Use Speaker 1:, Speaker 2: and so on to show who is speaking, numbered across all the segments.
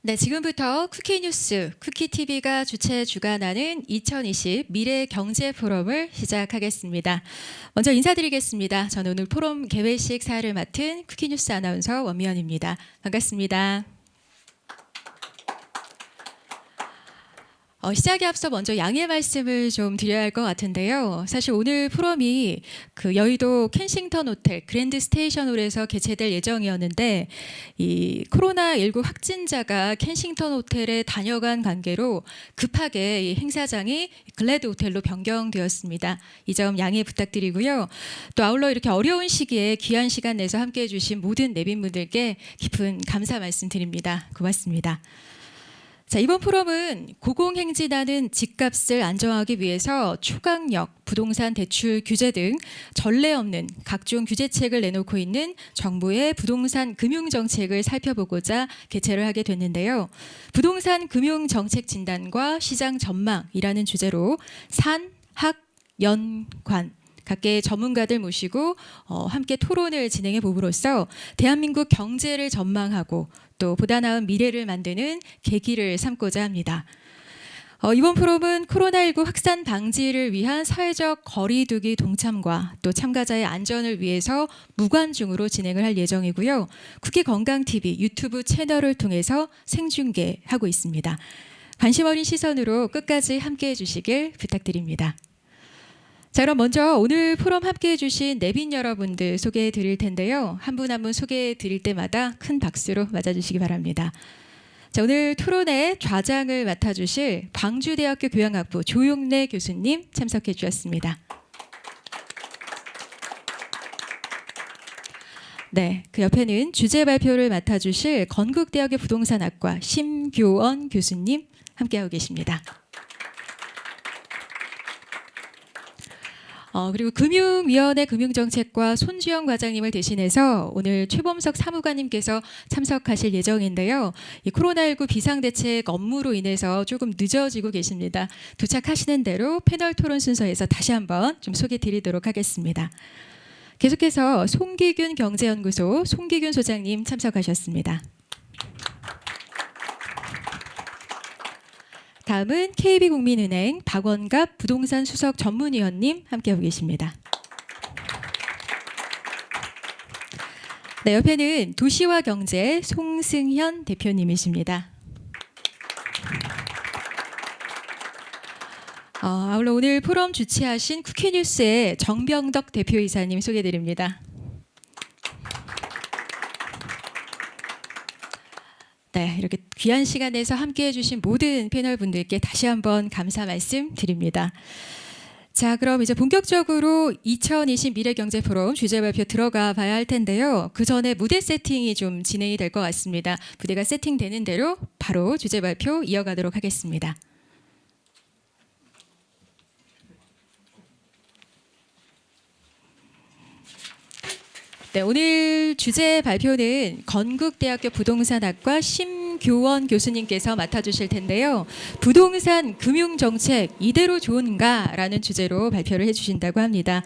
Speaker 1: 네, 지금부터 쿠키뉴스, 쿠키TV가 주최 주관하는 2020 미래경제 포럼을 시작하겠습니다. 먼저 인사드리겠습니다. 저는 오늘 포럼 개회식 사회를 맡은 쿠키뉴스 아나운서 원미연입니다. 반갑습니다. 시작에 앞서 먼저 양해 말씀을 좀 드려야 할 것 같은데요. 사실 오늘 포럼이 그 여의도 켄싱턴 호텔 그랜드 스테이션홀에서 개최될 예정이었는데 이 코로나19 확진자가 켄싱턴 호텔에 다녀간 관계로 급하게 이 행사장이 글래드 호텔로 변경되었습니다. 이 점 양해 부탁드리고요. 또 아울러 이렇게 어려운 시기에 귀한 시간 내서 함께해 주신 모든 내빈분들께 깊은 감사 말씀드립니다. 고맙습니다. 자, 이번 포럼은 고공행진하는 집값을 안정하기 위해서 초강력 부동산 대출 규제 등 전례 없는 각종 규제책을 내놓고 있는 정부의 부동산 금융 정책을 살펴보고자 개최를 하게 됐는데요. 부동산 금융 정책 진단과 시장 전망이라는 주제로 산, 학, 연, 관 각계의 전문가들 모시고 함께 토론을 진행해 봄으로써 대한민국 경제를 전망하고 또 보다 나은 미래를 만드는 계기를 삼고자 합니다. 이번 포럼은 코로나19 확산 방지를 위한 사회적 거리두기 동참과 또 참가자의 안전을 위해서 무관중으로 진행을 할 예정이고요. 쿠키건강TV 유튜브 채널을 통해서 생중계하고 있습니다. 관심 어린 시선으로 끝까지 함께해 주시길 부탁드립니다. 자, 그럼 먼저 오늘 포럼 함께해 주신 내빈 여러분들 소개해 드릴 텐데요. 한 분 한 분 소개해 드릴 때마다 큰 박수로 맞아주시기 바랍니다. 자, 오늘 토론의 좌장을 맡아주실 광주대학교 교양학부 조용래 교수님 참석해 주셨습니다. 네, 그 옆에는 주제 발표를 맡아주실 건국대학교 부동산학과 심교원 교수님 함께하고 계십니다. 그리고 금융위원회 금융정책과 손주영 과장님을 대신해서 오늘 최범석 사무관님께서 참석하실 예정인데요. 이 코로나19 비상대책 업무로 인해서 조금 늦어지고 계십니다. 도착하시는 대로 패널 토론 순서에서 다시 한번 좀 소개 드리도록 하겠습니다. 계속해서 송기균 경제연구소 송기균 소장님 참석하셨습니다. 다음은 KB국민은행 박원갑 부동산 수석 전문위원님 함께하고 계십니다. 네, 옆에는 도시와 경제 송승현 대표님이십니다. 아울러 오늘 포럼 주최하신 쿠키뉴스의 정병덕 대표이사님 소개드립니다. 네, 이렇게 귀한 시간 내서 함께해 주신 모든 패널 분들께 다시 한번 감사 말씀 드립니다. 자, 그럼 이제 본격적으로 2020 미래경제 포럼 주제 발표 들어가 봐야 할 텐데요. 그 전에 무대 세팅이 좀 진행이 될 것 같습니다. 무대가 세팅되는 대로 바로 주제 발표 이어가도록 하겠습니다. 네, 오늘 주제 발표는 건국대학교 부동산학과 심교원 교수님께서 맡아주실 텐데요. 부동산 금융정책 이대로 좋은가? 라는 주제로 발표를 해주신다고 합니다.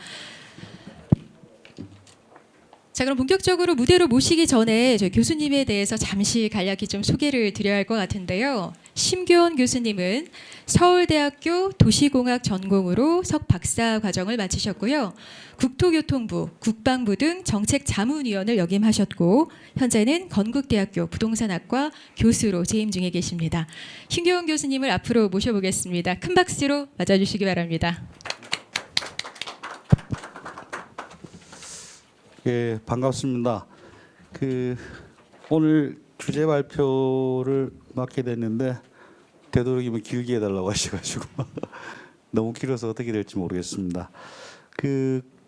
Speaker 1: 자, 그럼 본격적으로 무대로 모시기 전에 저희 교수님에 대해서 잠시 간략히 좀 소개를 드려야 할 것 같은데요. 심교원 교수님은 서울대학교 도시공학 전공으로 석박사 과정을 마치셨고요. 국토교통부, 국방부 등 정책자문위원을 역임하셨고 현재는 건국대학교 부동산학과 교수로 재임 중에 계십니다. 심교원 교수님을 앞으로 모셔보겠습니다. 큰 박수로 맞아주시기 바랍니다.
Speaker 2: 예, 반갑습니다. 오늘 주제 발표를 맡게 됐는데 되도록이면 길게 해달라고 하셔가지고 너무 길어서 어떻게 될지 모르겠습니다.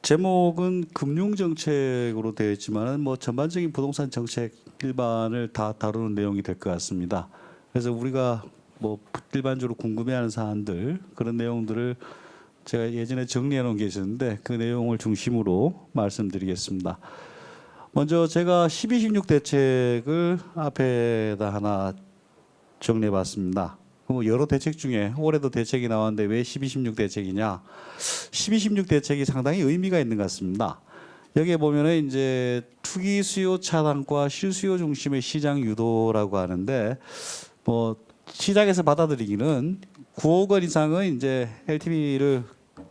Speaker 2: 제목은 금융정책으로 되어 있지만 뭐 전반적인 부동산 정책 일반을 다 다루는 내용이 될 것 같습니다. 그래서 우리가 뭐 일반적으로 궁금해하는 사안들 그런 내용들을 제가 예전에 정리해 놓은 게 있었는데 그 내용을 중심으로 말씀드리겠습니다. 먼저 제가 12.16 대책을 앞에다 하나 정리해 봤습니다. 여러 대책 중에 올해도 대책이 나왔는데 왜 12.16 대책이냐? 12.16 대책이 상당히 의미가 있는 것 같습니다. 여기에 보면은 이제 투기 수요 차단과 실수요 중심의 시장 유도라고 하는데 뭐 시장에서 받아들이기는 9억 원 이상은 이제 LTV를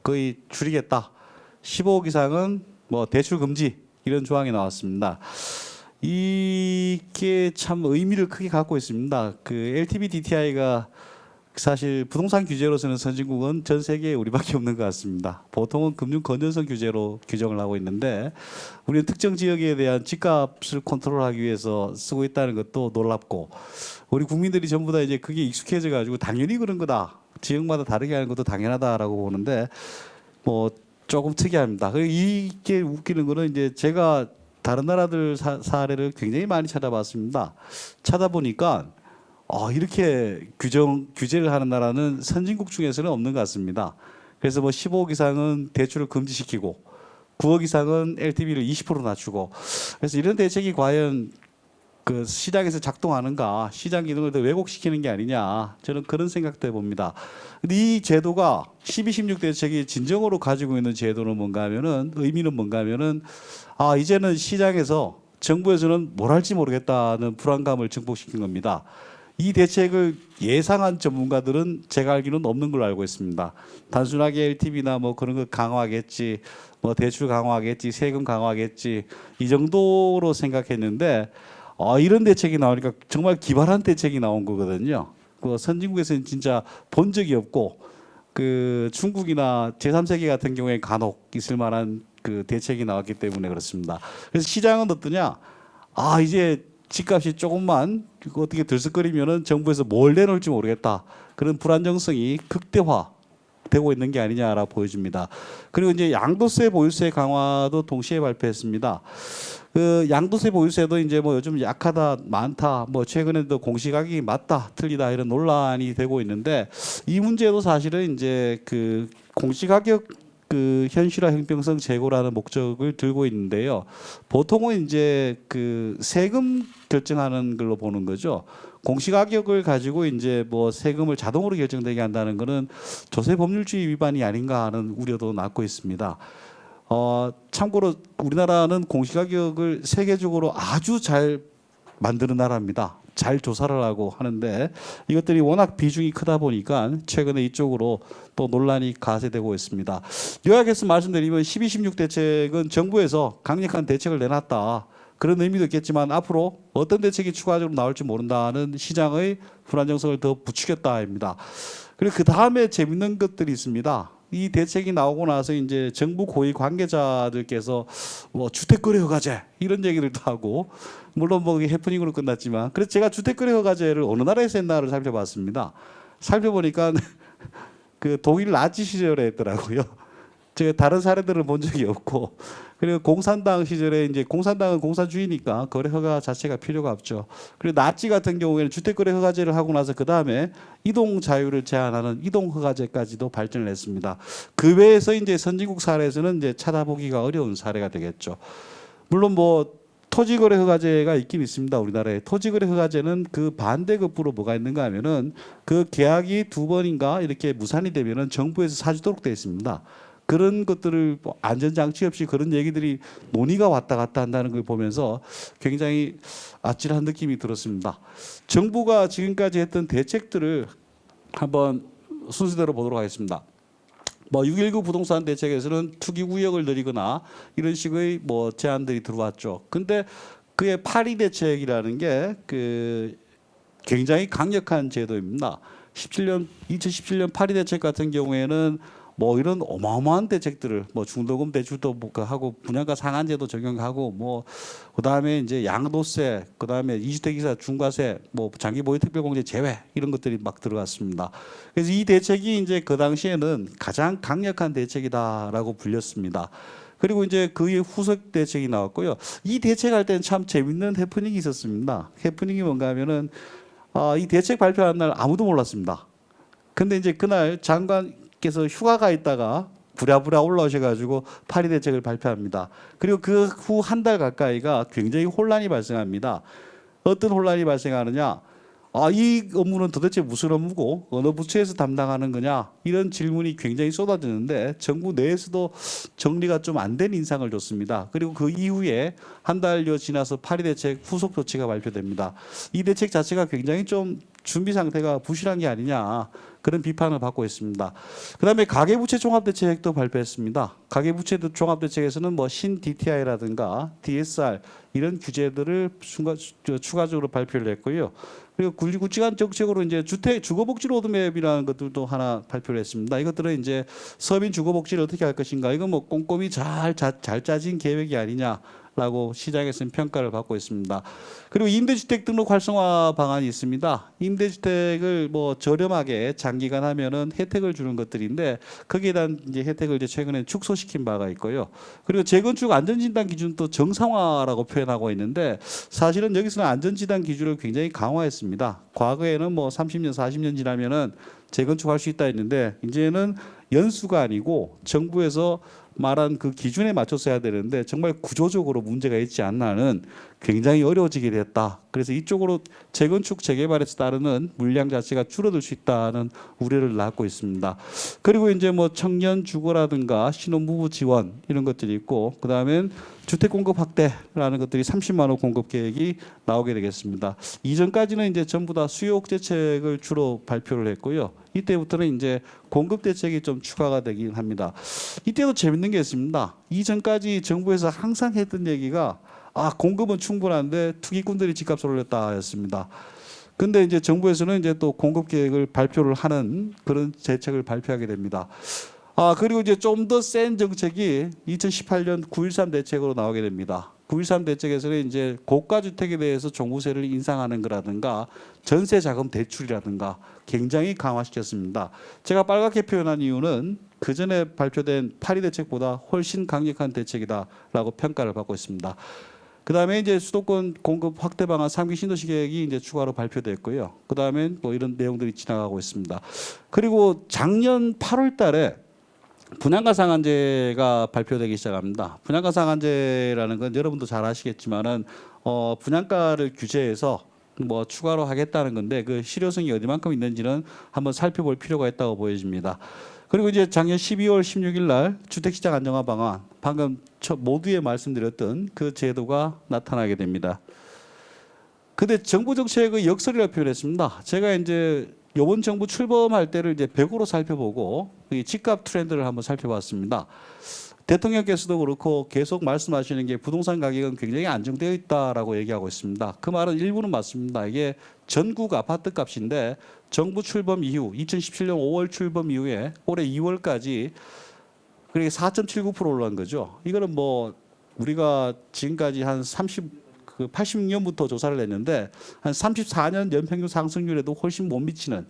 Speaker 2: 거의 줄이겠다. 15억 이상은 뭐 대출 금지 이런 조항이 나왔습니다. 이게 참 의미를 크게 갖고 있습니다. 그 LTV DTI가 사실 부동산 규제로서는 선진국은 전 세계에 우리밖에 없는 것 같습니다. 보통은 금융 건전성 규제로 규정을 하고 있는데 우리는 특정 지역에 대한 집값을 컨트롤하기 위해서 쓰고 있다는 것도 놀랍고 우리 국민들이 전부 다 이제 그게 익숙해져 가지고 당연히 그런 거다. 지역마다 다르게 하는 것도 당연하다라고 보는데 뭐 조금 특이합니다. 그리고 이게 웃기는 거는 이제 제가 다른 나라들 사례를 굉장히 많이 찾아봤습니다. 찾아보니까 이렇게 규제를 하는 나라는 선진국 중에서는 없는 것 같습니다. 그래서 뭐 15억 이상은 대출을 금지시키고 9억 이상은 LTV를 20% 낮추고 그래서 이런 대책이 과연 그 시장에서 작동하는가 시장 기능을 더 왜곡시키는 게 아니냐 저는 그런 생각도 해봅니다. 근데 이 제도가 12.16 대책이 진정으로 가지고 있는 제도는 뭔가 하면은 의미는 뭔가 하면은 이제는 시장에서 정부에서는 뭘 할지 모르겠다는 불안감을 증폭시킨 겁니다. 이 대책을 예상한 전문가들은 제가 알기로는 없는 걸로 알고 있습니다. 단순하게 LTV나 뭐 그런 거 강화하겠지, 뭐 대출 강화하겠지, 세금 강화하겠지 이 정도로 생각했는데 이런 대책이 나오니까 정말 기발한 대책이 나온 거거든요. 그 선진국에서는 진짜 본 적이 없고 그 중국이나 제3세계 같은 경우에 간혹 있을 만한 그 대책이 나왔기 때문에 그렇습니다. 그래서 시장은 어떠냐? 이제 집값이 조금만 어떻게 들썩거리면은 정부에서 뭘 내놓을지 모르겠다. 그런 불안정성이 극대화되고 있는 게 아니냐라고 보여집니다. 그리고 이제 양도세 보유세 강화도 동시에 발표했습니다. 그 양도세 보유세도 이제 뭐 요즘 약하다 많다 뭐 최근에도 공시가격이 맞다 틀리다 이런 논란이 되고 있는데 이 문제도 사실은 이제 그 공시가격 그 현실화 형평성 제고라는 목적을 들고 있는데요. 보통은 이제 그 세금 결정하는 걸로 보는 거죠. 공시가격을 가지고 이제 뭐 세금을 자동으로 결정되게 한다는 거는 조세 법률주의 위반이 아닌가 하는 우려도 낳고 있습니다. 참고로 우리나라는 공시가격을 세계적으로 아주 잘 만드는 나라입니다. 잘 조사를 하고 하는데 이것들이 워낙 비중이 크다 보니까 최근에 이쪽으로 또 논란이 가세되고 있습니다. 요약해서 말씀드리면 12.16 대책은 정부에서 강력한 대책을 내놨다. 그런 의미도 있겠지만 앞으로 어떤 대책이 추가적으로 나올지 모른다는 시장의 불안정성을 더 부추겼다입니다. 그리고 그 다음에 재밌는 것들이 있습니다. 이 대책이 나오고 나서 이제 정부 고위 관계자들께서 뭐 주택거래 허가제 이런 얘기들도 하고 물론 뭐 해프닝으로 끝났지만 그래서 제가 주택거래 허가제를 어느 나라에서 했나를 살펴봤습니다. 살펴보니까 그 독일 나치 시절에 했더라고요. 제가 다른 사례들을 본 적이 없고 그리고 공산당 시절에 이제 공산당은 공산주의니까 거래 허가 자체가 필요가 없죠. 그리고 나치 같은 경우에는 주택거래 허가제를 하고 나서 그 다음에 이동 자유를 제한하는 이동 허가제까지도 발전을 했습니다. 그 외에서 이제 선진국 사례에서는 이제 찾아보기가 어려운 사례가 되겠죠. 물론 뭐 토지거래 허가제가 있긴 있습니다. 우리나라에 토지거래 허가제는 그 반대급부로 뭐가 있는가 하면은 그 계약이 2번인가 이렇게 무산이 되면은 정부에서 사주도록 되어 있습니다. 그런 것들을 안전장치 없이 그런 얘기들이 논의가 왔다 갔다 한다는 걸 보면서 굉장히 아찔한 느낌이 들었습니다. 정부가 지금까지 했던 대책들을 한번 순서대로 보도록 하겠습니다. 뭐 6.19 부동산 대책에서는 투기 구역을 늘리거나 이런 식의 뭐 제안들이 들어왔죠. 근데 그의 8.2 대책이라는 게 그 굉장히 강력한 제도입니다. 2017년 8.2 대책 같은 경우에는 뭐 이런 어마어마한 대책들을 뭐 중도금 대출도 하고 분양가 상한제도 적용하고 뭐 그다음에 이제 양도세 그다음에 이주택이사 중과세 뭐 장기 보유 특별공제 제외 이런 것들이 막 들어갔습니다. 그래서 이 대책이 이제 그 당시에는 가장 강력한 대책이다라고 불렸습니다. 그리고 이제 그의 후속 대책이 나왔고요. 이 대책할 때는 참 재밌는 해프닝이 있었습니다. 해프닝이 뭔가 하면은 이 대책 발표한 날 아무도 몰랐습니다. 근데 이제 그날 장관께서 휴가가 있다가 부랴부랴 올라오셔가지고 8.2 대책을 발표합니다. 그리고 그 후 한 달 가까이가 굉장히 혼란이 발생합니다. 어떤 혼란이 발생하느냐? 이 업무는 도대체 무슨 업무고 어느 부처에서 담당하는 거냐 이런 질문이 굉장히 쏟아지는데 정부 내에서도 정리가 좀 안 된 인상을 줬습니다. 그리고 그 이후에 한 달여 지나서 8.2 대책 후속 조치가 발표됩니다. 이 대책 자체가 굉장히 좀 준비 상태가 부실한 게 아니냐 그런 비판을 받고 있습니다. 그다음에 가계부채 종합대책도 발표했습니다. 가계부채 종합대책에서는 뭐 신 DTI라든가 DSR 이런 규제들을 추가적으로 발표를 했고요. 그리고 굵직굵직한 정책으로 이제 주거복지 로드맵이라는 것들도 하나 발표를 했습니다. 이것들은 이제 서민 주거복지를 어떻게 할 것인가 이거 뭐 꼼꼼히 잘 짜진 계획이 아니냐라고 시장에서는 평가를 받고 있습니다. 그리고 임대주택 등록 활성화 방안이 있습니다. 임대주택을 뭐 저렴하게 장기간 하면은 혜택을 주는 것들인데 거기에 대한 이제 혜택을 이제 최근에 축소시킨 바가 있고요. 그리고 재건축 안전진단 기준도 정상화라고 표현하고 있는데 사실은 여기서는 안전진단 기준을 굉장히 강화했습니다. 과거에는 뭐 30년, 40년 지나면은 재건축할 수 있다 했는데 이제는 연수가 아니고 정부에서 말한 그 기준에 맞춰서 해야 되는데 정말 구조적으로 문제가 있지 않나는 굉장히 어려워지게 됐다. 그래서 이쪽으로 재건축 재개발에서 따르는 물량 자체가 줄어들 수 있다는 우려를 낳고 있습니다. 그리고 이제 뭐 청년 주거라든가 신혼부부 지원 이런 것들이 있고 그다음엔 주택 공급 확대라는 것들이 30만 호 공급 계획이 나오게 되겠습니다. 이전까지는 이제 전부 다 수요 억제책을 주로 발표를 했고요. 이때부터는 이제 공급 대책이 좀 추가가 되긴 합니다. 이때도 재밌는 게 있습니다. 이전까지 정부에서 항상 했던 얘기가 공급은 충분한데 투기꾼들이 집값을 올렸다였습니다. 근데 이제 정부에서는 이제 또 공급 계획을 발표를 하는 그런 대책을 발표하게 됩니다. 그리고 이제 좀 더 센 정책이 2018년 9.13 대책으로 나오게 됩니다. 9.13 대책에서는 이제 고가 주택에 대해서 종부세를 인상하는 거라든가 전세 자금 대출이라든가 굉장히 강화시켰습니다. 제가 빨갛게 표현한 이유는 그 전에 발표된 8.2 대책보다 훨씬 강력한 대책이다라고 평가를 받고 있습니다. 그다음에 이제 수도권 공급 확대 방안 3기 신도시 계획이 이제 추가로 발표됐고요. 그다음에 뭐 이런 내용들이 지나가고 있습니다. 그리고 작년 8월달에 분양가 상한제가 발표되기 시작합니다. 분양가 상한제라는 건 여러분도 잘 아시겠지만은 분양가를 규제해서 뭐 추가로 하겠다는 건데 그 실효성이 어디만큼 있는지는 한번 살펴볼 필요가 있다고 보여집니다. 그리고 이제 작년 12월 16일 날 주택시장 안정화 방안 방금 모두에 말씀드렸던 그 제도가 나타나게 됩니다. 근데 정부 정책의 역설이라고 표현했습니다. 제가 이제 이번 정부 출범할 때를 이제 벽으로 살펴보고 이 집값 트렌드를 한번 살펴봤습니다. 대통령께서도 그렇고 계속 말씀하시는 게 부동산 가격은 굉장히 안정되어 있다라고 얘기하고 있습니다. 그 말은 일부는 맞습니다. 이게 전국 아파트 값인데 정부 출범 이후 2017년 5월 출범 이후에 올해 2월까지 그게 4.79% 올라간 거죠. 이거는 뭐 우리가 지금까지 한 86년부터 조사를 했는데 한 34년 연평균 상승률에도 훨씬 못 미치는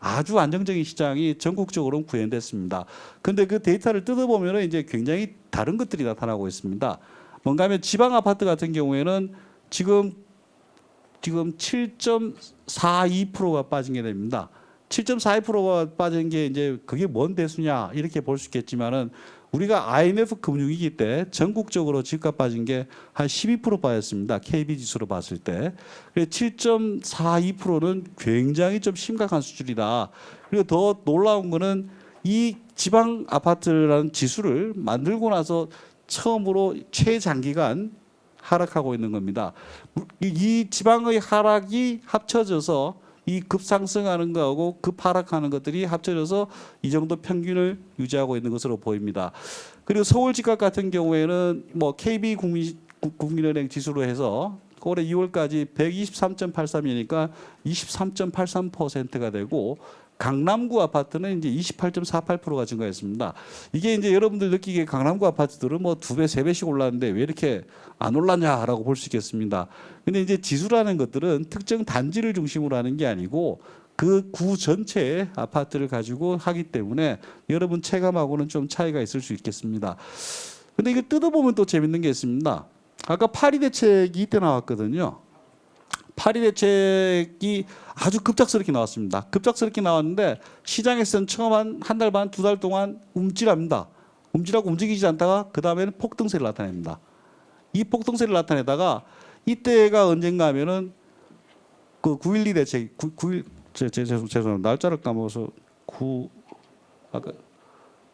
Speaker 2: 아주 안정적인 시장이 전국적으로 구현됐습니다. 그런데 그 데이터를 뜯어보면 이제 굉장히 다른 것들이 나타나고 있습니다. 뭔가 하면 지방 아파트 같은 경우에는 지금 7.42%가 빠진 게 됩니다. 7.42%가 빠진 게 이제 그게 뭔 대수냐 이렇게 볼 수 있겠지만은 우리가 IMF 금융위기 때 전국적으로 집값 빠진 게 한 12% 빠졌습니다. KB 지수로 봤을 때. 7.42%는 굉장히 좀 심각한 수준이다. 그리고 더 놀라운 거는 이 지방 아파트라는 지수를 만들고 나서 처음으로 최장기간 하락하고 있는 겁니다. 이 지방의 하락이 합쳐져서 이 급상승하는 거하고 급하락하는 것들이 합쳐져서 이 정도 평균을 유지하고 있는 것으로 보입니다. 그리고 서울 집값 같은 경우에는 뭐 KB 국민은행 지수로 해서 올해 2월까지 123.83이니까 23.83%가 되고 강남구 아파트는 이제 28.48%가 증가했습니다. 이게 이제 여러분들 느끼기에 강남구 아파트들은 뭐 2배, 3배씩 올랐는데 왜 이렇게 안 올랐냐라고 볼 수 있겠습니다. 근데 이제 지수라는 것들은 특정 단지를 중심으로 하는 게 아니고 그 구 전체의 아파트를 가지고 하기 때문에 여러분 체감하고는 좀 차이가 있을 수 있겠습니다. 근데 이거 뜯어보면 또 재밌는 게 있습니다. 아까 8.2 대책이 이때 나왔거든요. 8.2 대책이 아주 급작스럽게 나왔습니다. 급작스럽게 나왔는데 시장에서는 처음 한 달 반, 2달 동안 움찔합니다. 움찔하고 움직이지 않다가 그 다음에는 폭등세를 나타냅니다. 이 폭등세를 나타내다가 이때가 언젠가 하면은 그 9.12 대책 9.1 죄송합니다. 날짜를 까먹어서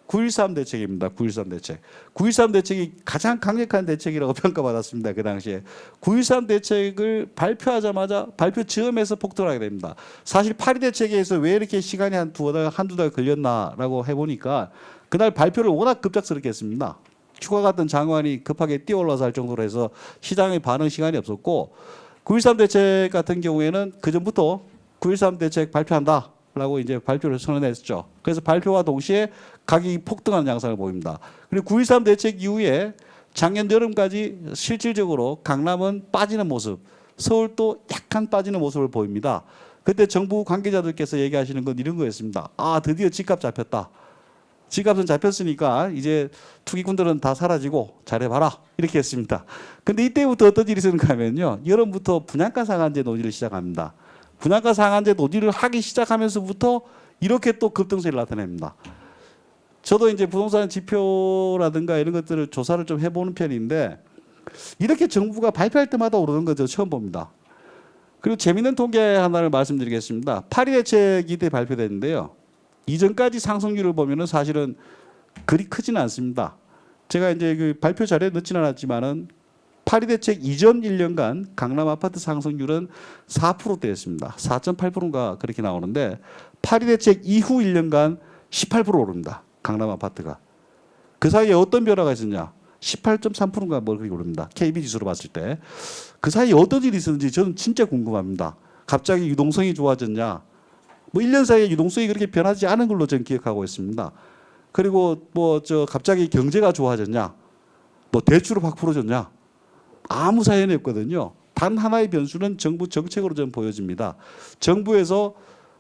Speaker 2: 9.13 대책입니다. 9.13 대책. 9.13 대책이 가장 강력한 대책이라고 평가받았습니다. 그 당시에 9.13 대책을 발표하자마자 발표 즈음에서 폭등하게 됩니다. 사실 8.2 대책에서 왜 이렇게 시간이 한두 달 걸렸나라고 해보니까 그날 발표를 워낙 급작스럽게 했습니다. 휴가 갔던 장관이 급하게 뛰어올라서 할 정도로 해서 시장의 반응 시간이 없었고 9.13 대책 같은 경우에는 그 전부터 9.13 대책 발표한다. 라고 이제 발표를 선언했죠. 그래서 발표와 동시에 가격이 폭등하는 양상을 보입니다. 그리고 9.13 대책 이후에 작년 여름까지 실질적으로 강남은 빠지는 모습, 서울도 약간 빠지는 모습을 보입니다. 그때 정부 관계자들께서 얘기하시는 건 이런 거였습니다. 아, 드디어 집값 잡혔다. 집값은 잡혔으니까 이제 투기꾼들은 다 사라지고 잘해봐라. 이렇게 했습니다. 근데 이때부터 어떤 일이 있었는가 하면요. 여름부터 분양가 상한제 논의를 시작합니다. 분양가 상한제 논의를 하기 시작하면서부터 이렇게 또 급등세를 나타냅니다. 저도 이제 부동산 지표라든가 이런 것들을 조사를 좀 해보는 편인데 이렇게 정부가 발표할 때마다 오르는 거 저 처음 봅니다. 그리고 재미있는 통계 하나를 말씀드리겠습니다. 8.2 대책이 이때 발표됐는데요. 이전까지 상승률을 보면은 사실은 그리 크지는 않습니다. 제가 이제 그 발표 자료에 넣지는 않았지만은 8.2 대책 이전 1년간 강남 아파트 상승률은 4%대였습니다. 4.8%인가 그렇게 나오는데 8.2 대책 이후 1년간 18% 오릅니다. 강남 아파트가. 그 사이에 어떤 변화가 있었냐? 18.3%인가 뭐 그렇게 오릅니다. KB 지수로 봤을 때. 그 사이에 어떤 일이 있었는지 저는 진짜 궁금합니다. 갑자기 유동성이 좋아졌냐? 뭐 1년 사이에 유동성이 그렇게 변하지 않은 걸로 저는 기억하고 있습니다. 그리고 뭐 갑자기 경제가 좋아졌냐? 뭐 대출을 확 풀어줬냐? 아무 사연이 없거든요. 단 하나의 변수는 정부 정책으로 좀 보여집니다. 정부에서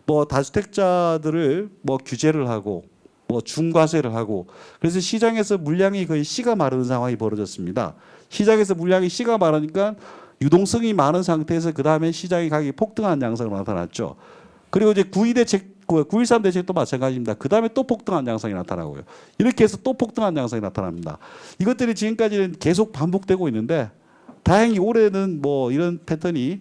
Speaker 2: 뭐 다주택자들을 뭐 규제를 하고 뭐 중과세를 하고 그래서 시장에서 물량이 거의 씨가 마르는 상황이 벌어졌습니다. 시장에서 물량이 씨가 마르니까 유동성이 많은 상태에서 그 다음에 시장의 가격이 폭등한 양상으로 나타났죠. 그리고 이제 9.2 대책, 9.13 대책도 마찬가지입니다. 그 다음에 또 폭등한 양상이 나타나고요. 이렇게 해서 또 폭등한 양상이 나타납니다. 이것들이 지금까지는 계속 반복되고 있는데 다행히 올해는 뭐 이런 패턴이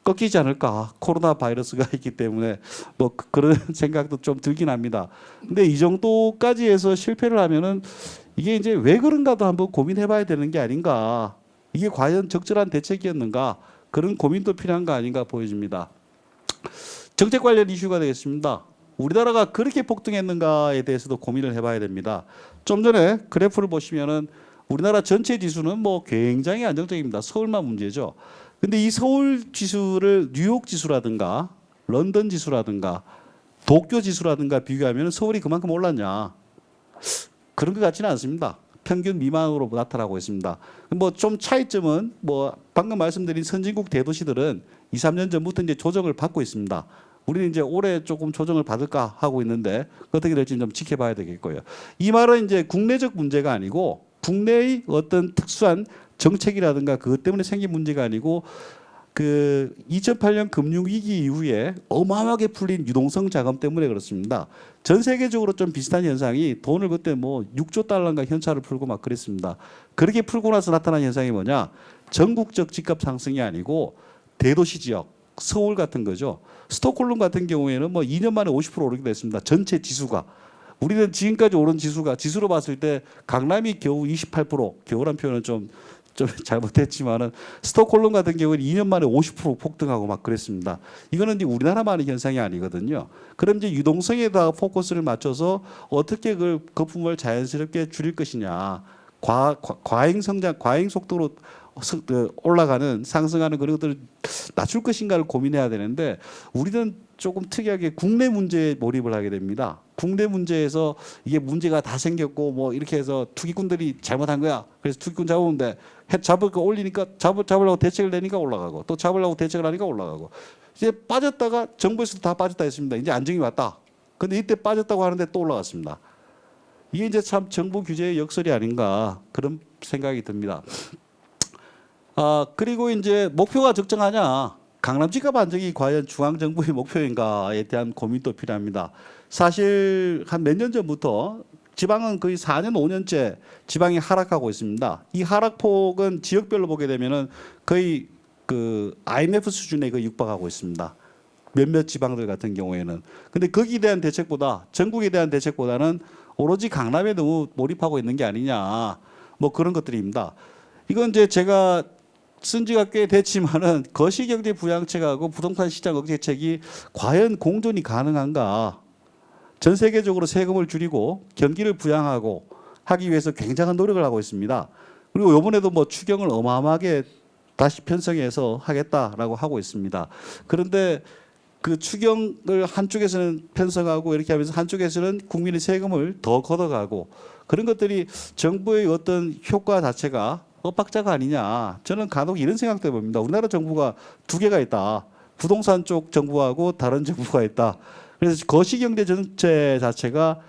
Speaker 2: 꺾이지 않을까. 코로나 바이러스가 있기 때문에 뭐 그런 생각도 좀 들긴 합니다. 근데 이 정도까지 해서 실패를 하면은 이게 이제 왜 그런가도 한번 고민해 봐야 되는 게 아닌가. 이게 과연 적절한 대책이었는가. 그런 고민도 필요한 거 아닌가 보여집니다. 정책 관련 이슈가 되겠습니다. 우리나라가 그렇게 폭등했는가에 대해서도 고민을 해봐야 됩니다. 좀 전에 그래프를 보시면은 우리나라 전체 지수는 뭐 굉장히 안정적입니다. 서울만 문제죠. 근데 이 서울 지수를 뉴욕 지수라든가 런던 지수라든가 도쿄 지수라든가 비교하면 서울이 그만큼 올랐냐? 그런 것 같지는 않습니다. 평균 미만으로 나타나고 있습니다. 뭐 좀 차이점은 뭐 방금 말씀드린 선진국 대도시들은 2, 3년 전부터 이제 조정을 받고 있습니다. 우리는 이제 올해 조금 조정을 받을까 하고 있는데 어떻게 될지 좀 지켜봐야 되겠고요. 이 말은 이제 국내적 문제가 아니고 국내의 어떤 특수한 정책이라든가 그것 때문에 생긴 문제가 아니고 그 2008년 금융위기 이후에 어마어마하게 풀린 유동성 자금 때문에 그렇습니다. 전 세계적으로 좀 비슷한 현상이 돈을 그때 뭐 6조 달러인가 현찰을 풀고 막 그랬습니다. 그렇게 풀고 나서 나타난 현상이 뭐냐? 전국적 집값 상승이 아니고 대도시 지역, 서울 같은 거죠. 스톡홀름 같은 경우에는 뭐 2년 만에 50% 오르게 됐습니다. 전체 지수가. 우리는 지금까지 오른 지수가 지수로 봤을 때 강남이 겨우 28%, 겨우란 표현은 좀 잘못했지만은 스톡홀름 같은 경우는 2년 만에 50% 폭등하고 막 그랬습니다. 이거는 이제 우리나라만의 현상이 아니거든요. 그럼 이제 유동성에다가 포커스를 맞춰서 어떻게 그 거품을 자연스럽게 줄일 것이냐. 과잉 성장, 과잉 속도로 올라가는 상승하는 그런 것들을 낮출 것인가를 고민해야 되는데 우리는 조금 특이하게 국내 문제에 몰입을 하게 됩니다. 국내 문제에서 이게 문제가 다 생겼고 뭐 이렇게 해서 투기꾼들이 잘못한 거야. 그래서 투기꾼 잡으면 돼. 잡을 거 올리니까 잡으려고 대책을 내니까 올라가고 또 잡으려고 대책을 하니까 올라가고 이제 빠졌다가 정부에서도 다 빠졌다 했습니다. 이제 안정이 왔다. 근데 이때 빠졌다고 하는데 또 올라갔습니다. 이게 이제 참 정부 규제의 역설이 아닌가 그런 생각이 듭니다. 그리고 이제 목표가 적정하냐. 강남 집값 안정이 과연 중앙정부의 목표인가에 대한 고민도 필요합니다. 사실 한 몇 년 전부터 지방은 거의 4년, 5년째 지방이 하락하고 있습니다. 이 하락폭은 지역별로 보게 되면은 거의 그 IMF 수준에 그 육박하고 있습니다. 몇몇 지방들 같은 경우에는. 근데 거기에 대한 대책보다 전국에 대한 대책보다는 오로지 강남에 너무 몰입하고 있는 게 아니냐. 뭐 그런 것들입니다. 이건 이제 제가 쓴 지가 꽤 됐지만은 거시경제 부양책하고 부동산 시장 억제책이 과연 공존이 가능한가? 전 세계적으로 세금을 줄이고 경기를 부양하고 하기 위해서 굉장한 노력을 하고 있습니다. 그리고 이번에도 뭐 추경을 어마어마하게 다시 편성해서 하겠다라고 하고 있습니다. 그런데 그 추경을 한쪽에서는 편성하고 이렇게 하면서 한쪽에서는 국민의 세금을 더 걷어가고 그런 것들이 정부의 어떤 효과 자체가 엇박자가 아니냐. 저는 간혹 이런 생각도 해봅니다. 우리나라 정부가 두 개가 있다. 부동산 쪽 정부하고 다른 정부가 있다. 그래서 거시경제 정책 자체가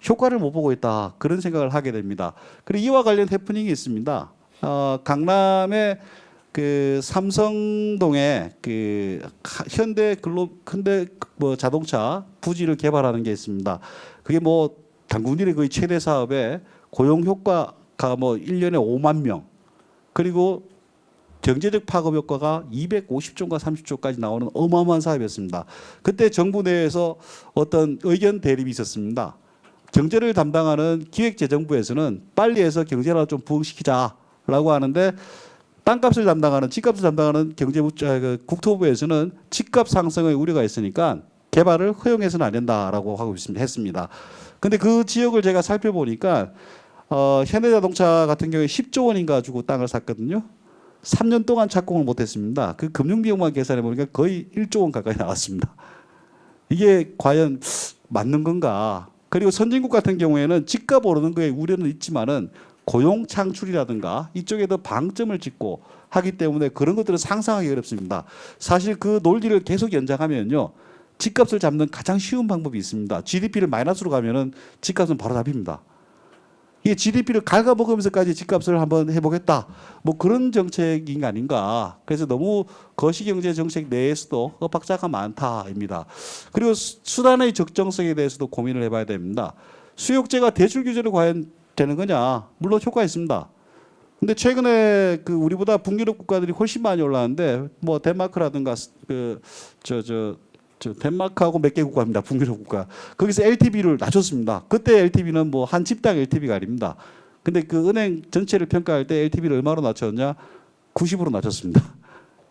Speaker 2: 효과를 못 보고 있다. 그런 생각을 하게 됩니다. 그리고 이와 관련 해프닝이 있습니다. 강남의 그 삼성동에 그 현대 뭐 자동차 부지를 개발하는 게 있습니다. 그게 뭐 당군일의 거의 최대 사업에 고용 효과가 뭐 1년에 5만 명 그리고 경제적 파급 효과가 250조인가 30조까지 나오는 어마어마한 사업이었습니다. 그때 정부 내에서 어떤 의견 대립이 있었습니다. 경제를 담당하는 기획재정부에서는 빨리 해서 경제를 좀 부흥시키자라고 하는데 땅값을 담당하는 집값을 담당하는 국토부에서는 집값 상승의 우려가 있으니까 개발을 허용해서는 안 된다라고 하고 했습니다. 근데 그 지역을 제가 살펴보니까 현대자동차 같은 경우에 10조 원인가 주고 땅을 샀거든요. 3년 동안 착공을 못했습니다. 그 금융비용만 계산해 보니까 거의 1조 원 가까이 나왔습니다. 이게 과연 맞는 건가? 그리고 선진국 같은 경우에는 집값 오르는 거에 우려는 있지만은 고용 창출이라든가 이쪽에도 방점을 찍고 하기 때문에 그런 것들은 상상하기 어렵습니다. 사실 그 논리를 계속 연장하면요. 집값을 잡는 가장 쉬운 방법이 있습니다. GDP를 마이너스로 가면은 집값은 바로 잡힙니다. 이게 GDP를 갉아먹으면서까지 집값을 한번 해보겠다. 뭐 그런 정책인 게 아닌가. 그래서 너무 거시경제 정책 내에서도 엇박자가 많다입니다. 그리고 수단의 적정성에 대해서도 고민을 해봐야 됩니다. 수요억제가 대출 규제로 과연 되는 거냐? 물론 효과 있습니다. 근데 최근에 그 우리보다 북유럽 국가들이 훨씬 많이 올랐는데 뭐 덴마크라든가 덴마크하고 몇 개 국가입니다. 북유럽 국가. 거기서 LTV를 낮췄습니다. 그때 LTV는 뭐 한 집당 LTV가 아닙니다. 근데 그 은행 전체를 평가할 때 LTV를 얼마로 낮췄냐? 90으로 낮췄습니다.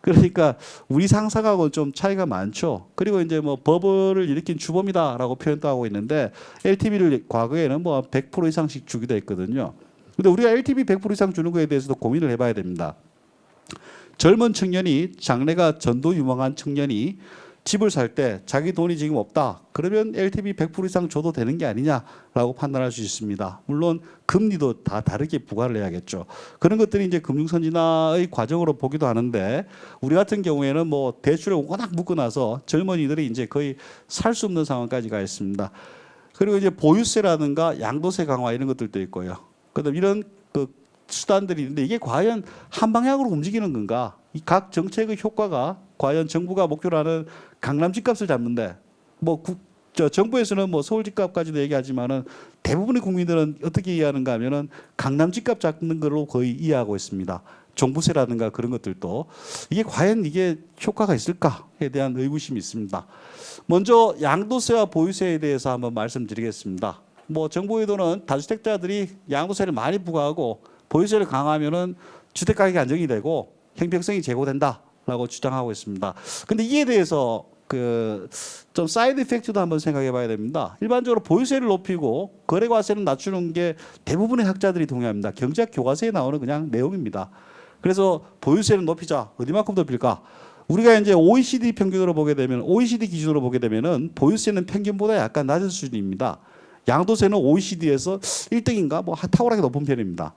Speaker 2: 그러니까 우리 상상하고 좀 차이가 많죠. 그리고 이제 뭐 버블을 일으킨 주범이다라고 표현도 하고 있는데 LTV를 과거에는 뭐 100% 이상씩 주기도 했거든요. 근데 우리가 LTV 100% 이상 주는 거에 대해서도 고민을 해봐야 됩니다. 젊은 청년이 장래가 전도 유망한 청년이 집을 살 때 자기 돈이 지금 없다. 그러면 LTV 100% 이상 줘도 되는 게 아니냐라고 판단할 수 있습니다. 물론 금리도 다 다르게 부과를 해야겠죠. 그런 것들이 이제 금융선진화의 과정으로 보기도 하는데 우리 같은 경우에는 뭐 대출에 워낙 묶어놔서 젊은이들이 이제 거의 살 수 없는 상황까지 가 있습니다. 그리고 이제 보유세라든가 양도세 강화 이런 것들도 있고요. 그다음 이런 그 수단들이 있는데 이게 과연 한 방향으로 움직이는 건가? 이 각 정책의 효과가 과연 정부가 목표로 하는 강남 집값을 잡는데 뭐 정부에서는 뭐 서울 집값까지도 얘기하지만은 대부분의 국민들은 어떻게 이해하는가 하면은 강남 집값 잡는 걸로 거의 이해하고 있습니다. 종부세라든가 그런 것들도 이게 과연 이게 효과가 있을까에 대한 의구심이 있습니다. 먼저 양도세와 보유세에 대해서 한번 말씀드리겠습니다. 뭐 정부 의도는 다주택자들이 양도세를 많이 부과하고 보유세를 강화하면은 주택 가격이 안정이 되고 형평성이 제고된다라고 주장하고 있습니다. 근데 이에 대해서 그 좀 사이드 이펙트도 한번 생각해 봐야 됩니다. 일반적으로 보유세를 높이고 거래과세를 낮추는 게 대부분의 학자들이 동의합니다. 경제학 교과서에 나오는 그냥 내용입니다. 그래서 보유세를 높이자. 어디만큼 높일까? 우리가 이제 OECD 평균으로 보게 되면 OECD 기준으로 보게 되면은 보유세는 평균보다 약간 낮은 수준입니다. 양도세는 OECD에서 1등인가 뭐 탁월하게 높은 편입니다.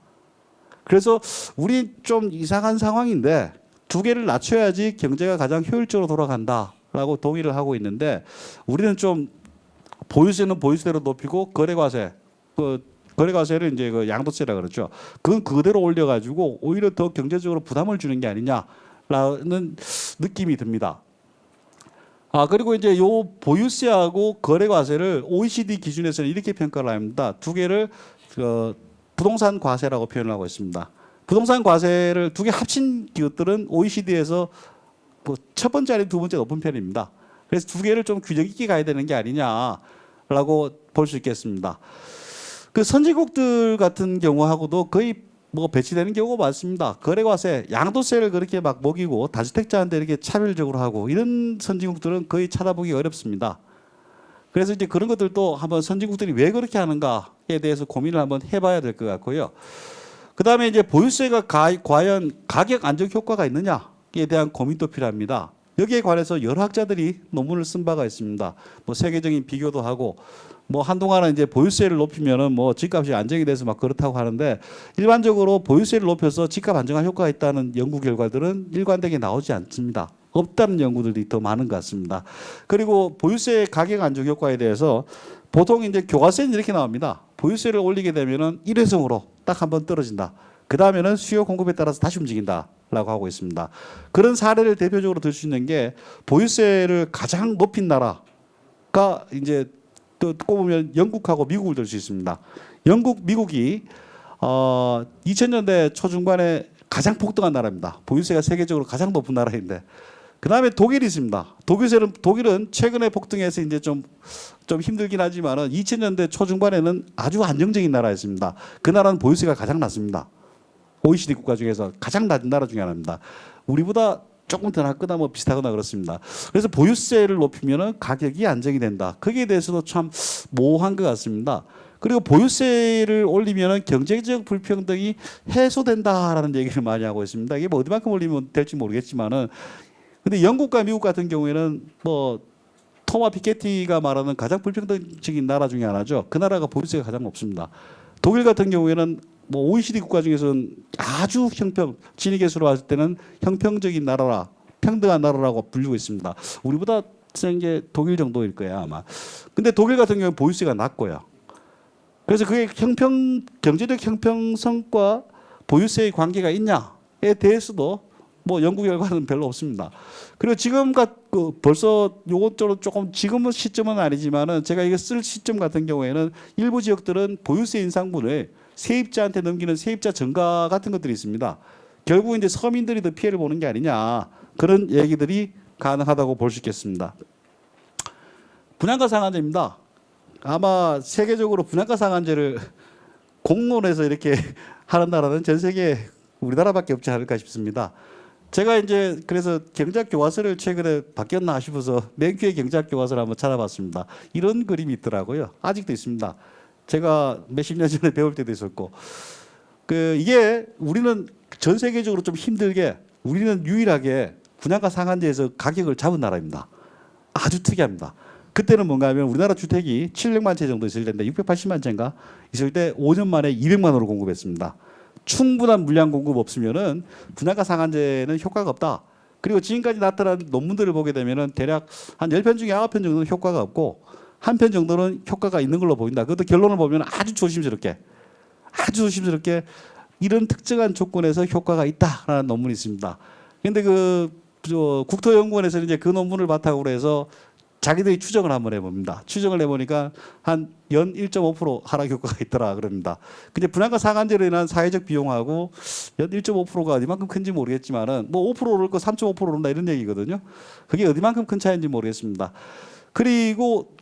Speaker 2: 그래서 우리 좀 이상한 상황인데 두 개를 낮춰야지 경제가 가장 효율적으로 돌아간다라고 동의를 하고 있는데 우리는 좀 보유세는 보유세로 높이고 거래과세를 이제 그 양도세라 그러죠. 그건 그대로 올려가지고 오히려 더 경제적으로 부담을 주는 게 아니냐라는 느낌이 듭니다. 그리고 이제 요 보유세하고 거래과세를 OECD 기준에서는 이렇게 평가를 합니다. 두 개를 부동산 과세라고 표현을 하고 있습니다. 부동산 과세를 두 개 합친 것들은 OECD에서 뭐 첫 번째 아니면 두 번째 높은 편입니다. 그래서 두 개를 좀 균형 있게 가야 되는 게 아니냐라고 볼 수 있겠습니다. 그 선진국들 같은 경우하고도 거의 뭐 배치되는 경우가 많습니다. 거래과세, 양도세를 그렇게 막 먹이고 다주택자한테 이렇게 차별적으로 하고 이런 선진국들은 거의 찾아보기 어렵습니다. 그래서 이제 그런 것들도 한번 선진국들이 왜 그렇게 하는가에 대해서 고민을 한번 해봐야 될 것 같고요. 그 다음에 이제 보유세가 과연 가격 안정 효과가 있느냐에 대한 고민도 필요합니다. 여기에 관해서 여러 학자들이 논문을 쓴 바가 있습니다. 뭐 세계적인 비교도 하고 뭐 한동안은 이제 보유세를 높이면은 뭐 집값이 안정이 돼서 막 그렇다고 하는데 일반적으로 보유세를 높여서 집값 안정화 효과가 있다는 연구 결과들은 일관되게 나오지 않습니다. 없다는 연구들이 더 많은 것 같습니다. 그리고 보유세 가격 안정 효과에 대해서 보통 이제 교과서에는 이렇게 나옵니다. 보유세를 올리게 되면은 일회성으로 딱 한 번 떨어진다. 그 다음에는 수요 공급에 따라서 다시 움직인다라고 하고 있습니다. 그런 사례를 대표적으로 들 수 있는 게 보유세를 가장 높인 나라가 이제 또 꼽으면 영국하고 미국을 들 수 있습니다. 미국이 2000년대 초중반에 가장 폭등한 나라입니다. 보유세가 세계적으로 가장 높은 나라인데 그 다음에 독일이 있습니다. 독일은 최근에 폭등해서 이제 좀 힘들긴 하지만은 2000년대 초중반에는 아주 안정적인 나라였습니다. 그 나라는 보유세가 가장 낮습니다. OECD 국가 중에서 가장 낮은 나라 중에 하나입니다. 우리보다 조금 더 낮거나 뭐 비슷하거나 그렇습니다. 그래서 보유세를 높이면은 가격이 안정이 된다. 거기에 대해서도 참 모호한 것 같습니다. 그리고 보유세를 올리면은 경제적 불평등이 해소된다라는 얘기를 많이 하고 있습니다. 이게 뭐 어디만큼 올리면 될지 모르겠지만은 근데 영국과 미국 같은 경우에는 뭐 토마 피케티가 말하는 가장 불평등적인 나라 중에 하나죠. 그 나라가 보유세가 가장 높습니다. 독일 같은 경우에는 뭐 OECD 국가 중에서는 아주 진위계수로 봤을 때는 형평적인 나라라, 평등한 나라라고 불리고 있습니다. 우리보다 센 게 독일 정도일 거야 아마. 근데 독일 같은 경우는 보유세가 낮고요. 그래서 그게 경제적 형평성과 보유세의 관계가 있냐에 대해서도 뭐 연구 결과는 별로 없습니다. 그리고 지금 벌써 요것저것 조금 지금은 시점은 아니지만은 제가 이거 쓸 시점 같은 경우에는 일부 지역들은 보유세 인상분을 세입자한테 넘기는 세입자 증가 같은 것들이 있습니다. 결국 이제 서민들이 더 피해를 보는 게 아니냐 그런 얘기들이 가능하다고 볼 수 있겠습니다. 분양가 상한제입니다. 아마 세계적으로 분양가 상한제를 공론에서 이렇게 하는 나라는 전 세계 우리나라밖에 없지 않을까 싶습니다. 제가 이제 그래서 경제학 교과서를 최근에 바뀌었나 싶어서 맨큐의 경제학 교과서를 한번 찾아봤습니다. 이런 그림이 있더라고요. 아직도 있습니다. 제가 몇십 년 전에 배울 때도 있었고, 이게 우리는 전 세계적으로 좀 힘들게 우리는 유일하게 분양가 상한제에서 가격을 잡은 나라입니다. 아주 특이합니다. 그때는 뭔가 하면 우리나라 주택이 700만 채 정도 있을 텐데 680만 채인가 있을 때 5년 만에 200만 원으로 공급했습니다. 충분한 물량 공급 없으면은 분양가 상한제는 효과가 없다. 그리고 지금까지 나타난 논문들을 보게 되면은 대략 한 10편 중에 9편 정도는 효과가 없고 한 편 정도는 효과가 있는 걸로 보인다. 그것도 결론을 보면 아주 조심스럽게 이런 특정한 조건에서 효과가 있다라는 논문이 있습니다. 그런데 국토연구원에서 이제 그 논문을 바탕으로 해서 자기들이 추정을 한번 해봅니다. 추정을 해보니까 한 연 1.5% 하락 효과가 있더라 그럽니다. 근데 분양가 상한제로 인한 사회적 비용하고 연 1.5%가 어디만큼 큰지 모르겠지만은 뭐 5% 오를 거 3.5% 오른다 이런 얘기거든요. 그게 어디만큼 큰 차이인지 모르겠습니다. 그리고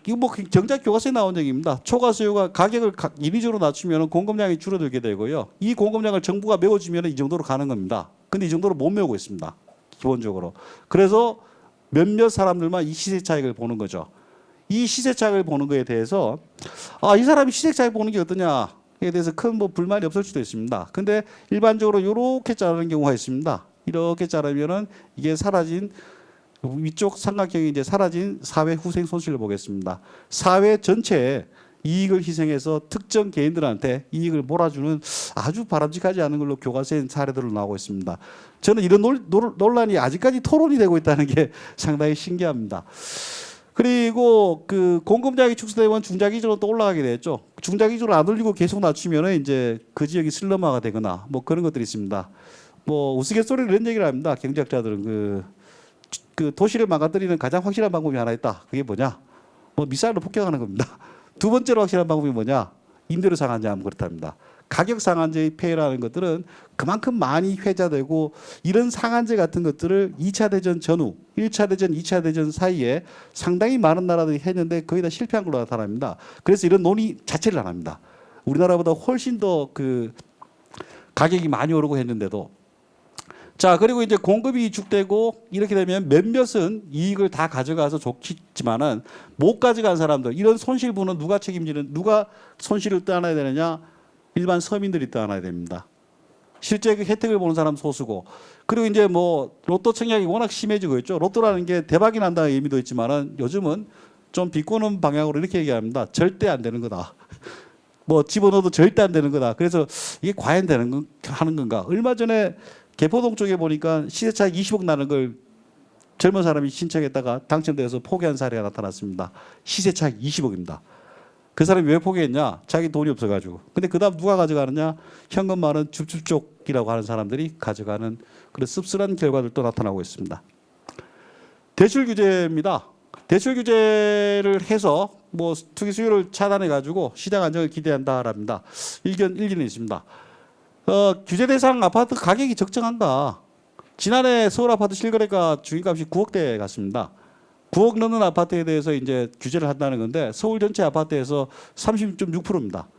Speaker 2: 이거 뭐 경제학 교과서에 나온 얘기입니다. 초과 수요가 가격을 인위적으로 낮추면 공급량이 줄어들게 되고요. 이 공급량을 정부가 메워주면 이 정도로 가는 겁니다. 근데 이 정도로 못 메우고 있습니다. 기본적으로. 그래서 몇몇 사람들만 이 시세 차익을 보는 거죠. 이 시세 차익을 보는 거에 대해서 이 사람이 시세 차익 보는 게 어떠냐에 대해서 큰 뭐 불만이 없을 수도 있습니다. 근데 일반적으로 이렇게 자르는 경우가 있습니다. 이렇게 자르면은 이게 사라진 위쪽 삼각형이 이제 사라진 사회 후생 손실을 보겠습니다. 사회 전체에 이익을 희생해서 특정 개인들한테 이익을 몰아주는 아주 바람직하지 않은 걸로 교과서에 사례들로 나오고 있습니다. 저는 이런 논란이 아직까지 토론이 되고 있다는 게 상당히 신기합니다. 그리고 공급량이 축소되면 중자 기준으로 또 올라가게 되죠. 중자 기준을 안 올리고 계속 낮추면 이제 그 지역이 슬럼화가 되거나 뭐 그런 것들이 있습니다. 뭐 우스갯소리로 이런 얘기를 합니다. 경제학자들은 도시를 망가뜨리는 가장 확실한 방법이 하나 있다. 그게 뭐냐? 뭐 미사일로 폭격하는 겁니다. 두 번째로 확실한 방법이 뭐냐? 임대료 상한제 하면 그렇답니다. 가격 상한제의 폐해라는 것들은 그만큼 많이 회자되고 이런 상한제 같은 것들을 2차 대전 전후, 1차 대전, 2차 대전 사이에 상당히 많은 나라들이 했는데 거의 다 실패한 걸로 나타납니다. 그래서 이런 논의 자체를 안 합니다. 우리나라보다 훨씬 더 그 가격이 많이 오르고 했는데도 자 그리고 이제 공급이 위축되고 이렇게 되면 몇몇은 이익을 다 가져가서 좋겠지만은 못 가져간 사람들 이런 손실분은 누가 손실을 떠안아야 되느냐? 일반 서민들이 떠안아야 됩니다. 실제 그 혜택을 보는 사람 소수고 그리고 이제 뭐 로또 청약이 워낙 심해지고 있죠. 로또라는 게 대박이 난다는 의미도 있지만은 요즘은 좀 비꼬는 방향으로 이렇게 얘기합니다. 절대 안 되는 거다. 뭐 집어넣어도 절대 안 되는 거다. 그래서 이게 과연 하는 건가? 얼마 전에 개포동 쪽에 보니까 시세차익 20억 나는 걸 젊은 사람이 신청했다가 당첨돼서 포기한 사례가 나타났습니다. 시세차익 20억입니다. 그 사람이 왜 포기했냐? 자기 돈이 없어가지고. 근데 그 다음 누가 가져가느냐? 현금 많은 줍줍 쪽이라고 하는 사람들이 가져가는 그런 씁쓸한 결과들도 나타나고 있습니다. 대출 규제입니다. 대출 규제를 해서 뭐 투기 수요를 차단해 가지고 시장 안정을 기대한다랍니다. 일견은 있습니다. 규제 대상 아파트 가격이 적정한가? 지난해 서울 아파트 실거래가 중위값이 9억대 갔습니다. 9억 넘는 아파트에 대해서 이제 규제를 한다는 건데 서울 전체 아파트에서 36.6%입니다.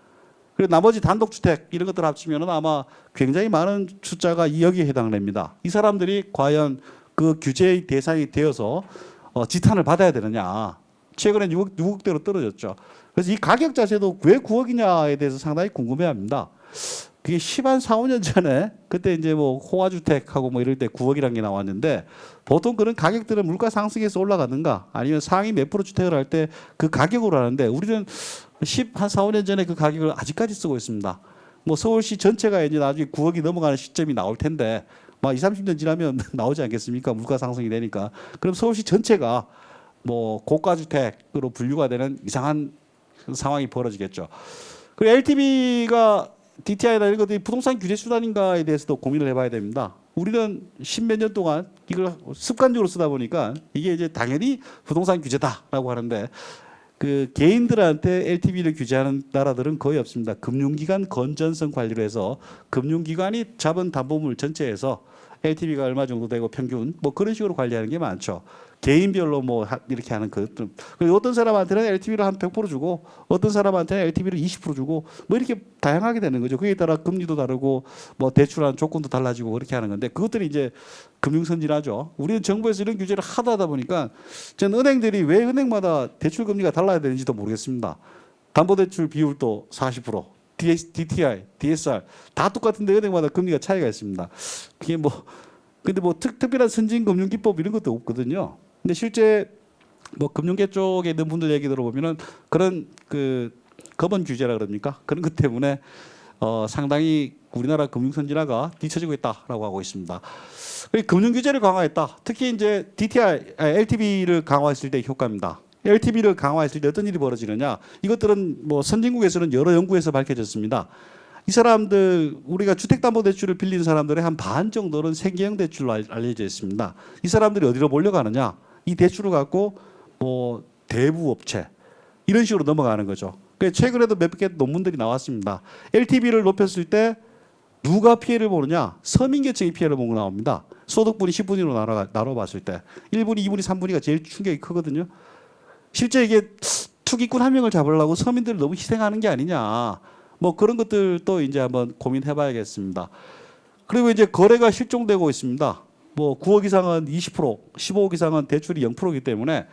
Speaker 2: 그리고 나머지 단독주택 이런 것들 합치면 아마 굉장히 많은 숫자가 여기에 해당됩니다. 이 사람들이 과연 그 규제의 대상이 되어서 지탄을 받아야 되느냐. 최근에 6억대로 떨어졌죠. 그래서 이 가격 자체도 왜 9억이냐에 대해서 상당히 궁금해합니다. 그게 10한 4, 5년 전에 그때 이제 뭐 호화주택하고 뭐 이럴 때 9억이라는 게 나왔는데 보통 그런 가격들은 물가 상승해서 올라가는가 아니면 상위 몇 프로 주택을 할 때 그 가격으로 하는데 우리는 10한 4, 5년 전에 그 가격을 아직까지 쓰고 있습니다. 뭐 서울시 전체가 이제 나중에 9억이 넘어가는 시점이 나올 텐데 막 20, 30년 지나면 나오지 않겠습니까? 물가 상승이 되니까. 그럼 서울시 전체가 뭐 고가주택으로 분류가 되는 이상한 상황이 벌어지겠죠. 그리고 LTV가 DTI나 이런 것들이 부동산 규제 수단인가에 대해서도 고민을 해봐야 됩니다. 우리는 십몇 년 동안 이걸 습관적으로 쓰다 보니까 이게 이제 당연히 부동산 규제다라고 하는데 그 개인들한테 LTV를 규제하는 나라들은 거의 없습니다. 금융기관 건전성 관리로 해서 금융기관이 잡은 담보물 전체에서 LTV가 얼마 정도 되고 평균 뭐 그런 식으로 관리하는 게 많죠. 개인별로 뭐 이렇게 하는 것들. 그리고 어떤 사람한테는 LTV를 한 100% 주고 어떤 사람한테는 LTV를 20% 주고 뭐 이렇게 다양하게 되는 거죠. 그에 따라 금리도 다르고 뭐 대출한 조건도 달라지고 그렇게 하는 건데 그것들이 이제 금융 선진화죠. 우리는 정부에서 이런 규제를 하다 보니까 전 은행들이 왜 은행마다 대출 금리가 달라야 되는지도 모르겠습니다. 담보대출 비율도 40%. DTI, DSR 다 똑같은데 은행마다 금리가 차이가 있습니다. 그게 뭐 근데 뭐 특별한 선진 금융 기법 이런 것도 없거든요. 근데 실제 뭐 금융계 쪽에 있는 분들 얘기 들어보면은 그런 그 거번 규제라 그럽니까? 그런 것 때문에 상당히 우리나라 금융 선진화가 뒤처지고 있다라고 하고 있습니다. 금융 규제를 강화했다. 특히 이제 LTV를 강화했을 때 효과입니다. LTV를 강화했을 때 어떤 일이 벌어지느냐? 이것들은 뭐 선진국에서는 여러 연구에서 밝혀졌습니다. 이 사람들 우리가 주택담보대출을 빌린 사람들의 한 반 정도는 생계형 대출로 알려져 있습니다. 이 사람들이 어디로 몰려가느냐? 이 대출을 갖고 뭐 대부 업체 이런 식으로 넘어가는 거죠. 최근에도 몇 개 논문들이 나왔습니다. LTV를 높였을 때 누가 피해를 보느냐? 서민계층이 피해를 보고 나옵니다. 소득분이 10분위로 나눠봤을 때 1분위, 2분위, 3분위가 제일 충격이 크거든요. 실제 이게 투기꾼 한 명을 잡으려고 서민들을 너무 희생하는 게 아니냐. 뭐 그런 것들도 이제 한번 고민해봐야겠습니다. 그리고 이제 거래가 실종되고 있습니다. 뭐 9억 이상은 20%, 15억 이상은 대출이 0%이기 때문에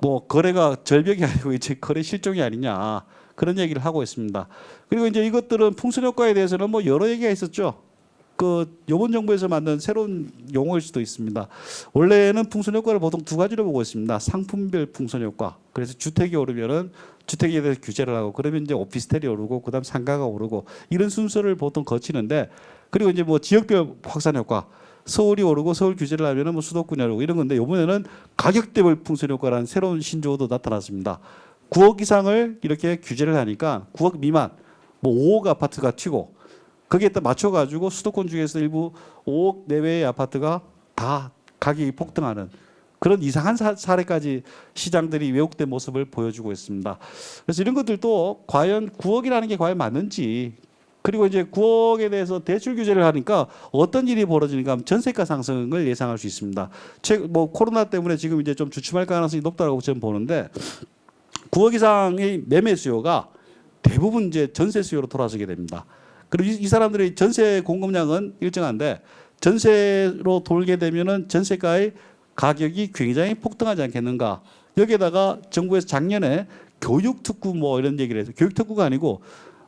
Speaker 2: 뭐 거래가 절벽이 아니고 이제 거래 실종이 아니냐 그런 얘기를 하고 있습니다. 그리고 이제 이것들은 풍선 효과에 대해서는 뭐 여러 얘기가 있었죠. 그 이번 정부에서 만든 새로운 용어일 수도 있습니다. 원래는 풍선 효과를 보통 두 가지로 보고 있습니다. 상품별 풍선 효과. 그래서 주택이 오르면은 주택에 대해서 규제를 하고 그러면 이제 오피스텔이 오르고 그다음 상가가 오르고 이런 순서를 보통 거치는데 그리고 이제 뭐 지역별 확산 효과. 서울이 오르고 서울 규제를 하면은 뭐 수도권이 오르고 이런 건데 이번에는 가격대별 풍선 효과라는 새로운 신조어도 나타났습니다. 9억 이상을 이렇게 규제를 하니까 9억 미만 뭐 5억 아파트가 튀고 거기에 또 맞춰가지고 수도권 중에서 일부 5억 내외의 아파트가 다 가격이 폭등하는 그런 이상한 사례까지 시장들이 왜곡된 모습을 보여주고 있습니다. 그래서 이런 것들도 과연 9억이라는 게 과연 맞는지, 그리고 이제 9억에 대해서 대출 규제를 하니까 어떤 일이 벌어지는가 하면 전세가 상승을 예상할 수 있습니다. 뭐 코로나 때문에 지금 이제 좀 주춤할 가능성이 높다고 저는 보는데 9억 이상의 매매 수요가 대부분 이제 전세 수요로 돌아서게 됩니다. 그리고 이 사람들의 전세 공급량은 일정한데 전세로 돌게 되면은 전세가의 가격이 굉장히 폭등하지 않겠는가. 여기에다가 정부에서 작년에 교육 특구 뭐 이런 얘기를 해서 교육 특구가 아니고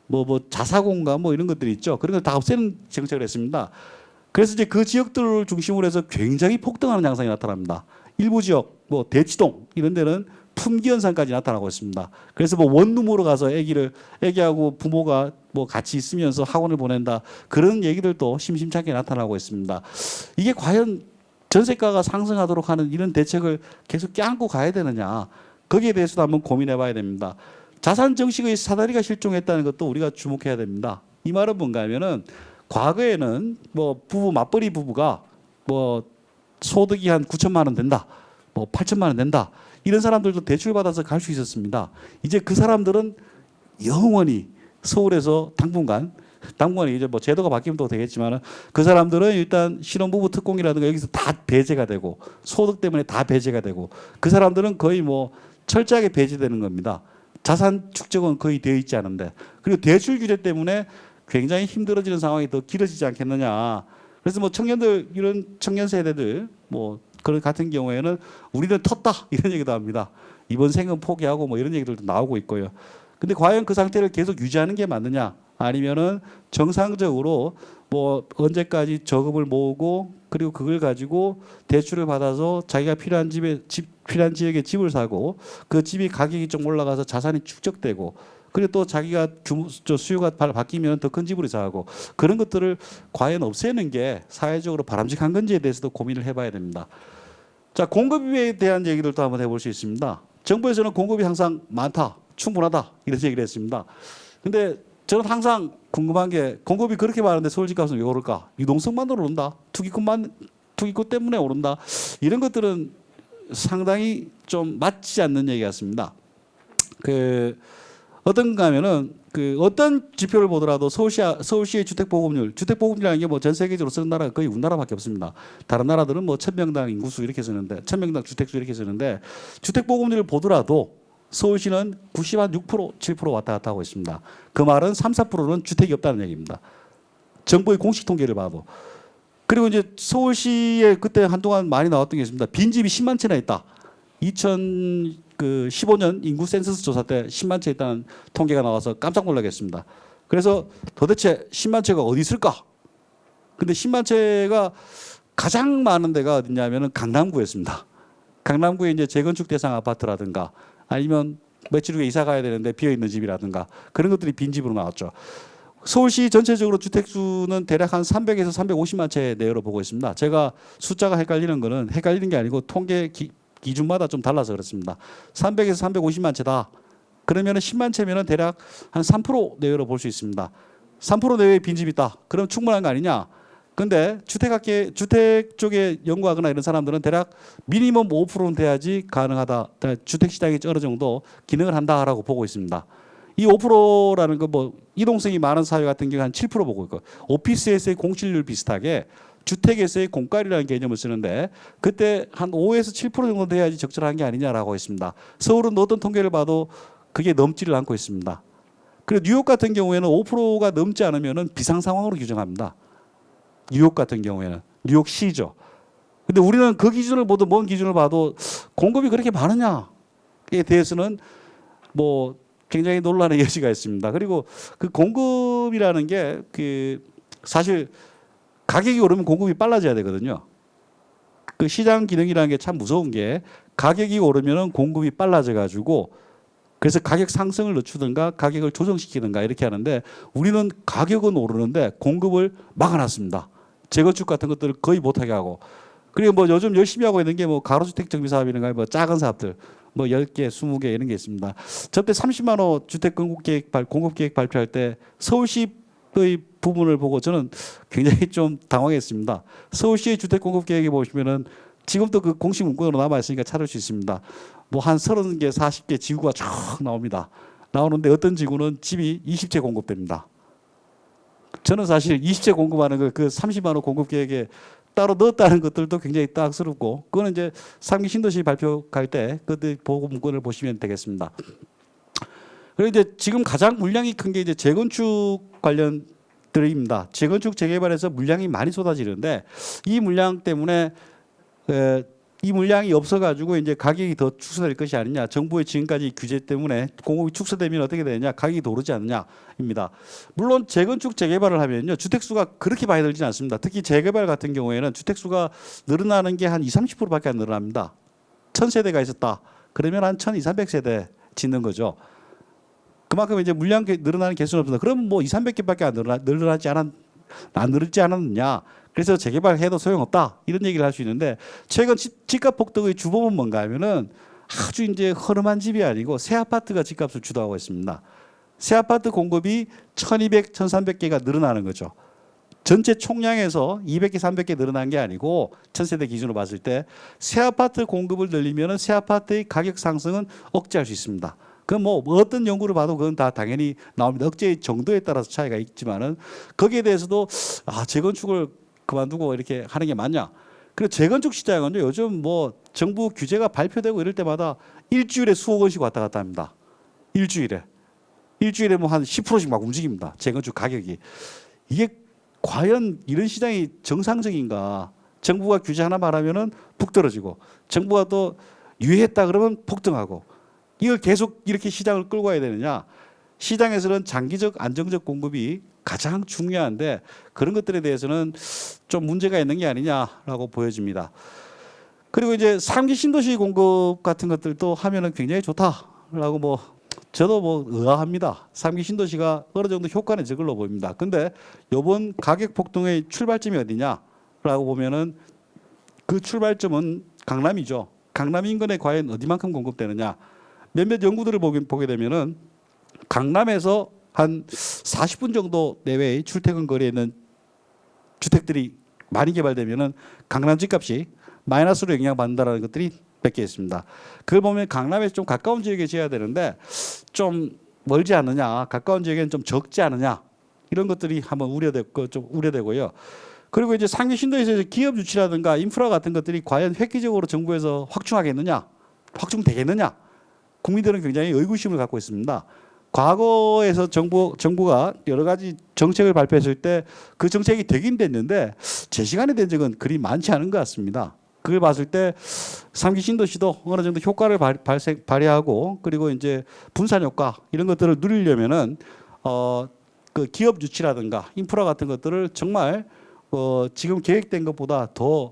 Speaker 2: 뭐 자사고인가 뭐 이런 것들이 있죠. 그런 걸 다 없애는 정책을 했습니다. 그래서 이제 그 지역들을 중심으로 해서 굉장히 폭등하는 양상이 나타납니다. 일부 지역 뭐 대치동 이런 데는 품귀 현상까지 나타나고 있습니다. 그래서 뭐 원룸으로 가서 애기하고 부모가 뭐 같이 있으면서 학원을 보낸다. 그런 얘기들도 심심찮게 나타나고 있습니다. 이게 과연 전세가가 상승하도록 하는 이런 대책을 계속 껴안고 가야 되느냐. 거기에 대해서도 한번 고민해 봐야 됩니다. 자산 정책의 사다리가 실종했다는 것도 우리가 주목해야 됩니다. 이 말은 뭔가 하면은 과거에는 뭐 맞벌이 부부가 뭐 소득이 한 9천만 원 된다. 뭐 8천만 원 된다. 이런 사람들도 대출 받아서 갈 수 있었습니다. 이제 그 사람들은 영원히 서울에서 당분간 이제 뭐 제도가 바뀌면 또 되겠지만은 그 사람들은 일단 신혼부부 특공이라든가 여기서 다 배제가 되고 소득 때문에 다 배제가 되고 그 사람들은 거의 뭐 철저하게 배제되는 겁니다. 자산 축적은 거의 되어 있지 않은데 그리고 대출 규제 때문에 굉장히 힘들어지는 상황이 더 길어지지 않겠느냐. 그래서 뭐 청년들 이런 청년 세대들 뭐 그런 같은 경우에는 우리는 텄다 이런 얘기도 합니다. 이번 생은 포기하고 뭐 이런 얘기들도 나오고 있고요. 근데 과연 그 상태를 계속 유지하는 게 맞느냐? 아니면은 정상적으로 뭐 언제까지 저금을 모으고 그리고 그걸 가지고 대출을 받아서 자기가 필요한 필요한 지역에 집을 사고 그 집이 가격이 좀 올라가서 자산이 축적되고 그리고 또 자기가 수요가 바뀌면 더 큰 집으로 이사하고 그런 것들을 과연 없애는 게 사회적으로 바람직한 건지에 대해서도 고민을 해봐야 됩니다. 자, 공급에 대한 얘기들도 한번 해볼 수 있습니다. 정부에서는 공급이 항상 많다, 충분하다 이런 얘기를 했습니다. 근데 저는 항상 궁금한 게 공급이 그렇게 많은데 서울 집값은 왜 오를까? 유동성만으로 오른다. 투기꾼 때문에 오른다. 이런 것들은 상당히 좀 맞지 않는 얘기 같습니다. 어떤가 하면은 어떤 지표를 보더라도 서울시의 주택보급률이라는 게 뭐 전 세계적으로 쓰는 나라가 거의 우리나라밖에 없습니다. 다른 나라들은 뭐 1000명당 인구수 이렇게 쓰는데 1000명당 주택수 이렇게 쓰는데 주택보급률을 보더라도 서울시는 96%, 7% 왔다 갔다 하고 있습니다. 그 말은 3, 4%는 주택이 없다는 얘기입니다. 정부의 공식 통계를 봐도. 그리고 이제 서울시에 그때 한동안 많이 나왔던 게 있습니다. 빈집이 10만 채나 있다. 2015년 인구 센서스 조사 때 10만 채 있다는 통계가 나와서 깜짝 놀라겠습니다. 그래서 도대체 10만 채가 어디 있을까? 근데 10만 채가 가장 많은 데가 어디냐면은 강남구였습니다. 강남구에 이제 재건축 대상 아파트라든가 아니면 며칠 후에 이사 가야 되는데 비어 있는 집이라든가 그런 것들이 빈집으로 나왔죠. 서울시 전체적으로 주택수는 대략 한 300에서 350만 채 내외로 보고 있습니다. 제가 숫자가 헷갈리는 게 아니고 통계 기준마다 좀 달라서 그렇습니다. 300에서 350만 채다. 그러면 10만 채면 대략 한 3% 내외로 볼 수 있습니다. 3% 내외의 빈집이 있다. 그럼 충분한 거 아니냐? 근데 주택 쪽에 연구하거나 이런 사람들은 대략 미니멈 5%는 돼야지 가능하다. 주택시장이 어느 정도 기능을 한다라고 보고 있습니다. 이 5%라는 거 뭐 이동성이 많은 사회 같은 경우 한 7% 보고 있고 오피스에서의 공실률 비슷하게 주택에서의 공가리라는 개념을 쓰는데 그때 한 5에서 7% 정도 돼야지 적절한 게 아니냐라고 했습니다. 서울은 어떤 통계를 봐도 그게 넘지를 않고 있습니다. 그리고 뉴욕 같은 경우에는 5%가 넘지 않으면 비상 상황으로 규정합니다. 뉴욕 같은 경우에는 뉴욕시죠. 근데 우리는 그 기준을 모두 먼 기준을 봐도 공급이 그렇게 많으냐에 대해서는 뭐 굉장히 논란의 여지가 있습니다. 그리고 그 공급이라는 게 사실 가격이 오르면 공급이 빨라져야 되거든요. 그 시장 기능이라는 게 참 무서운 게 가격이 오르면 공급이 빨라져 가지고 그래서 가격 상승을 늦추든가 가격을 조정시키든가 이렇게 하는데 우리는 가격은 오르는데 공급을 막아놨습니다. 재건축 같은 것들을 거의 못하게 하고 그리고 뭐 요즘 열심히 하고 있는 게 뭐 가로주택 정비 사업이든가 뭐 작은 사업들 뭐 10개, 20개 이런 게 있습니다. 저때 30만 호 주택 공급 계획 발표할 때 서울시의 부분을 보고 저는 굉장히 좀 당황했습니다. 서울시의 주택 공급 계획에 보시면은 지금도 그 공식 문구로 남아 있으니까 찾을 수 있습니다. 뭐 한 30개, 40개 지구가 쭉 나옵니다. 나오는데 어떤 지구는 집이 20채 공급됩니다. 저는 사실 20채 공급하는 걸 그 30만 원 공급 계획에 따로 넣었다는 것들도 굉장히 따스럽고, 그거는 이제 3기 신도시 발표할 때 그때 보고 문건을 보시면 되겠습니다. 그리고 이제 지금 가장 물량이 큰 게 이제 재건축 관련들입니다. 재건축 재개발에서 물량이 많이 쏟아지는데 이 물량 때문에 이 물량이 없어가지고 이제 가격이 더 축소될 것이 아니냐. 정부의 지금까지 규제 때문에 공급이 축소되면 어떻게 되느냐. 가격이 더 오르지 않느냐입니다. 물론 재건축 재개발을 하면요. 주택수가 그렇게 많이 늘지는 않습니다. 특히 재개발 같은 경우에는 주택수가 늘어나는 게 한 20-30%밖에 안 늘어납니다. 1000세대가 있었다. 그러면 한 1200-300세대 짓는 거죠. 그만큼 이제 물량 늘어나는 개수는 없습니다. 그럼 뭐 200-300개밖에 안 늘지 않았느냐. 그래서 재개발해도 소용없다 이런 얘기를 할 수 있는데, 최근 집값 폭등의 주범은 뭔가 하면은 아주 이제 허름한 집이 아니고 새 아파트가 집값을 주도하고 있습니다. 새 아파트 공급이 1200, 1300개가 늘어나는 거죠. 전체 총량에서 200개, 300개 늘어난 게 아니고 1000세대 기준으로 봤을 때 새 아파트 공급을 늘리면은 새 아파트의 가격 상승은 억제할 수 있습니다. 그건 뭐 어떤 연구를 봐도 그건 다 당연히 나옵니다. 억제의 정도에 따라서 차이가 있지만은 거기에 대해서도 재건축을 그만두고 이렇게 하는 게 맞냐? 그리고 재건축 시장은요, 요즘 뭐 정부 규제가 발표되고 이럴 때마다 일주일에 수억 원씩 왔다 갔다 합니다. 일주일에 뭐 한 10%씩 막 움직입니다. 재건축 가격이. 이게 과연 이런 시장이 정상적인가? 정부가 규제 하나 말하면은 푹 떨어지고, 정부가 또 유예했다 그러면 폭등하고, 이걸 계속 이렇게 시장을 끌고 가야 되느냐? 시장에서는 장기적 안정적 공급이 가장 중요한데 그런 것들에 대해서는 좀 문제가 있는 게 아니냐라고 보여집니다. 그리고 이제 3기 신도시 공급 같은 것들도 하면은 굉장히 좋다라고 뭐 저도 뭐 의아합니다. 3기 신도시가 어느 정도 효과는 있을 걸로 보입니다. 근데 이번 가격 폭등의 출발점이 어디냐라고 보면은 그 출발점은 강남이죠. 강남 인근에 과연 어디만큼 공급되느냐. 몇몇 연구들을 보게 되면은 강남에서 한 40분 정도 내외의 출퇴근 거리에 있는 주택들이 많이 개발되면은 강남 집값이 마이너스로 영향받는다라는 것들이 몇 개 있습니다. 그걸 보면 강남에서 좀 가까운 지역에 지어야 되는데 좀 멀지 않느냐, 가까운 지역에는 좀 적지 않느냐, 이런 것들이 한번 좀 우려되고요. 그리고 이제 상계 신도시에서 기업 유치라든가 인프라 같은 것들이 과연 획기적으로 정부에서 확충하겠느냐, 확충되겠느냐, 국민들은 굉장히 의구심을 갖고 있습니다. 과거에서 정부가 여러 가지 정책을 발표했을 때 그 정책이 되긴 됐는데 제 시간에 된 적은 그리 많지 않은 것 같습니다. 그걸 봤을 때 3기 신도시도 어느 정도 효과를 발휘하고, 그리고 이제 분산 효과 이런 것들을 누리려면은 그 기업 유치라든가 인프라 같은 것들을 정말 지금 계획된 것보다 더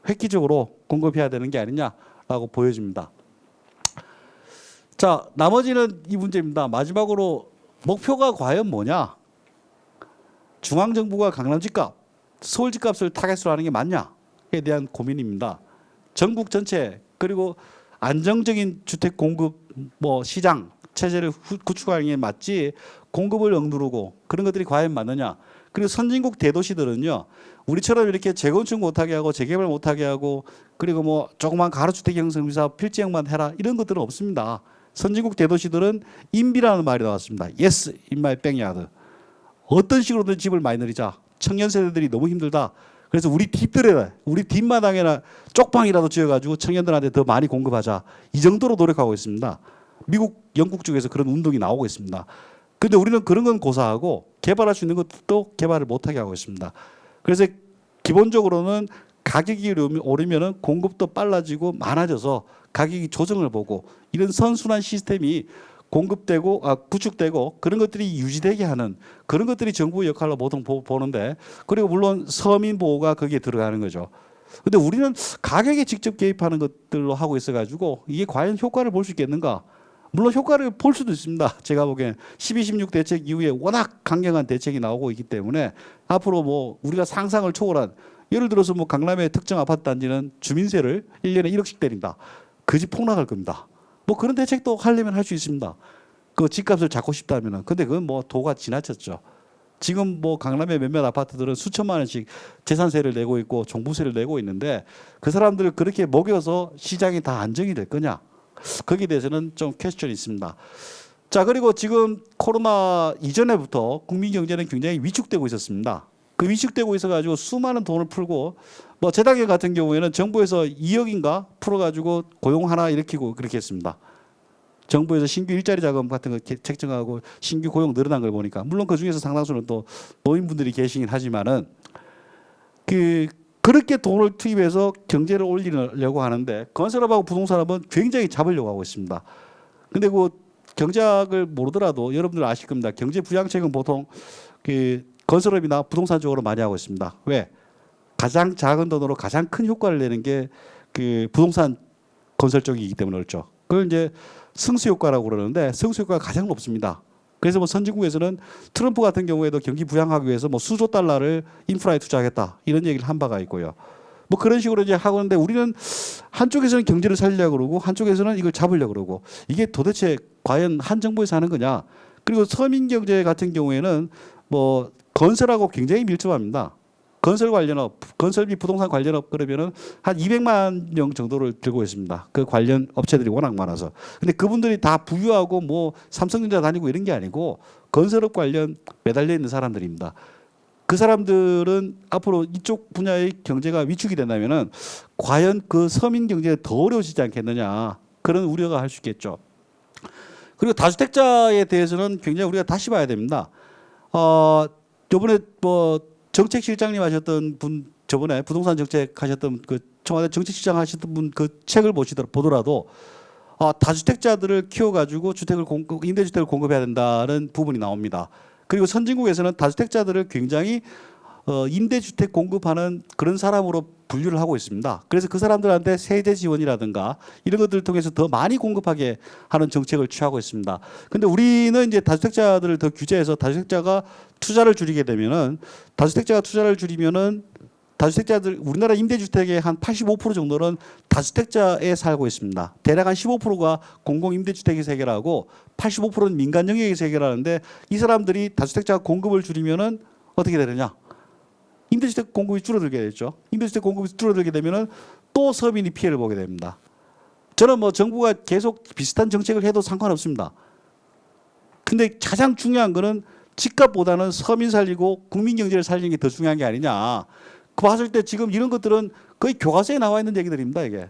Speaker 2: 획기적으로 공급해야 되는 게 아니냐라고 보여집니다. 자, 나머지는 이 문제입니다. 마지막으로 목표가 과연 뭐냐? 중앙정부가 강남 집값, 서울 집값을 타겟으로 하는 게 맞냐에 대한 고민입니다. 전국 전체, 그리고 안정적인 주택 공급 시장 체제를 구축하는 게 맞지, 공급을 억누르고 그런 것들이 과연 맞느냐? 그리고 선진국 대도시들은요, 우리처럼 이렇게 재건축 못하게 하고 재개발 못하게 하고, 그리고 뭐 조그만 가로주택 형성비사 필지형만 해라, 이런 것들은 없습니다. 선진국 대도시들은 인비라는 말이 나왔습니다. Yes, in my backyard. 어떤 식으로든 집을 많이 늘리자. 청년 세대들이 너무 힘들다. 그래서 우리 뒷마당에나 쪽방이라도 지어가지고 청년들한테 더 많이 공급하자. 이 정도로 노력하고 있습니다. 미국, 영국 쪽에서 그런 운동이 나오고 있습니다. 근데 우리는 그런 건 고사하고 개발할 수 있는 것도 개발을 못하게 하고 있습니다. 그래서 기본적으로는 가격이 오르면은 공급도 빨라지고 많아져서 가격이 조정을 보고, 이런 선순환 시스템이 구축되고 그런 것들이 유지되게 하는 그런 것들이 정부의 역할로 보통 보는데, 그리고 물론 서민 보호가 거기에 들어가는 거죠. 근데 우리는 가격에 직접 개입하는 것들로 하고 있어가지고 이게 과연 효과를 볼 수 있겠는가? 물론 효과를 볼 수도 있습니다. 제가 보기엔 12.16 대책 이후에 워낙 강경한 대책이 나오고 있기 때문에 앞으로 뭐 우리가 상상을 초월한, 예를 들어서 뭐 강남의 특정 아파트 단지는 주민세를 1년에 1억씩 때린다. 그 집 폭락할 겁니다. 뭐 그런 대책도 하려면 할 수 있습니다. 그 집값을 잡고 싶다면은. 근데 그건 뭐 도가 지나쳤죠. 지금 뭐 강남의 몇몇 아파트들은 수천만 원씩 재산세를 내고 있고 종부세를 내고 있는데 그 사람들을 그렇게 먹여서 시장이 다 안정이 될 거냐? 거기에 대해서는 좀 퀘스천이 있습니다. 자, 그리고 지금 코로나 이전에부터 국민 경제는 굉장히 위축되고 있었습니다. 그 위축되고 있어가지고 수많은 돈을 풀고 뭐 재작년 같은 경우에는 정부에서 2억인가 풀어가지고 고용 하나 일으키고 그렇게 했습니다. 정부에서 신규 일자리 자금 같은 거 책정하고 신규 고용 늘어난 걸 보니까 물론 그 중에서 상당수는 또 노인분들이 계시긴 하지만은 그렇게 돈을 투입해서 경제를 올리려고 하는데 건설업하고 부동산업은 굉장히 잡으려고 하고 있습니다. 근데 그 경제학을 모르더라도 여러분들 아실 겁니다. 경제 부양책은 보통 그 건설업이나 부동산 쪽으로 많이 하고 있습니다. 왜? 가장 작은 돈으로 가장 큰 효과를 내는 게 그 부동산 건설 쪽이기 때문에 그렇죠. 그걸 이제 승수 효과라고 그러는데 승수 효과가 가장 높습니다. 그래서 뭐 선진국에서는 트럼프 같은 경우에도 경기 부양하기 위해서 뭐 수조 달러를 인프라에 투자하겠다 이런 얘기를 한 바가 있고요. 뭐 그런 식으로 이제 하고 있는데 우리는 한쪽에서는 경제를 살리려고 그러고 한쪽에서는 이걸 잡으려고 그러고 이게 도대체 과연 한 정부에서 하는 거냐? 그리고 서민 경제 같은 경우에는 뭐 건설하고 굉장히 밀접합니다. 건설 관련업, 건설비 부동산 관련업 그러면은 한 200만 명 정도를 들고 있습니다. 그 관련 업체들이 워낙 많아서. 근데 그분들이 다 부유하고 뭐 삼성전자 다니고 이런 게 아니고 건설업 관련 매달려 있는 사람들입니다. 그 사람들은 앞으로 이쪽 분야의 경제가 위축이 된다면은 과연 그 서민 경제가 더 어려워지지 않겠느냐 그런 우려가 할 수 있겠죠. 그리고 다주택자에 대해서는 굉장히 우리가 다시 봐야 됩니다. 이번에 뭐 정책실장님 하셨던 분 저번에 부동산 정책 하셨던 그 청와대 정책실장 하셨던 분 그 책을 보더라도 다주택자들을 키워가지고 임대주택을 공급해야 된다는 부분이 나옵니다. 그리고 선진국에서는 다주택자들을 굉장히 임대주택 공급하는 그런 사람으로 분류를 하고 있습니다. 그래서 그 사람들한테 세제 지원이라든가 이런 것들을 통해서 더 많이 공급하게 하는 정책을 취하고 있습니다. 근데 우리는 이제 다주택자들을 더 규제해서 다주택자가 투자를 줄이게 되면은 다주택자가 투자를 줄이면은 다주택자들 우리나라 임대주택의 한 85% 정도는 다주택자에 살고 있습니다. 대략 한 15%가 공공임대주택에서 해결하고 85%는 민간 영역에서 해결하는데 이 사람들이 다주택자 공급을 줄이면은 어떻게 되느냐? 임대주택 공급이 줄어들게 되죠. 임대주택 공급이 줄어들게 되면은 또 서민이 피해를 보게 됩니다. 저는 뭐 정부가 계속 비슷한 정책을 해도 상관없습니다. 근데 가장 중요한 거는 집값보다는 서민 살리고 국민 경제를 살리는 게 더 중요한 게 아니냐. 그 봤을 때 지금 이런 것들은 거의 교과서에 나와 있는 얘기들입니다, 이게.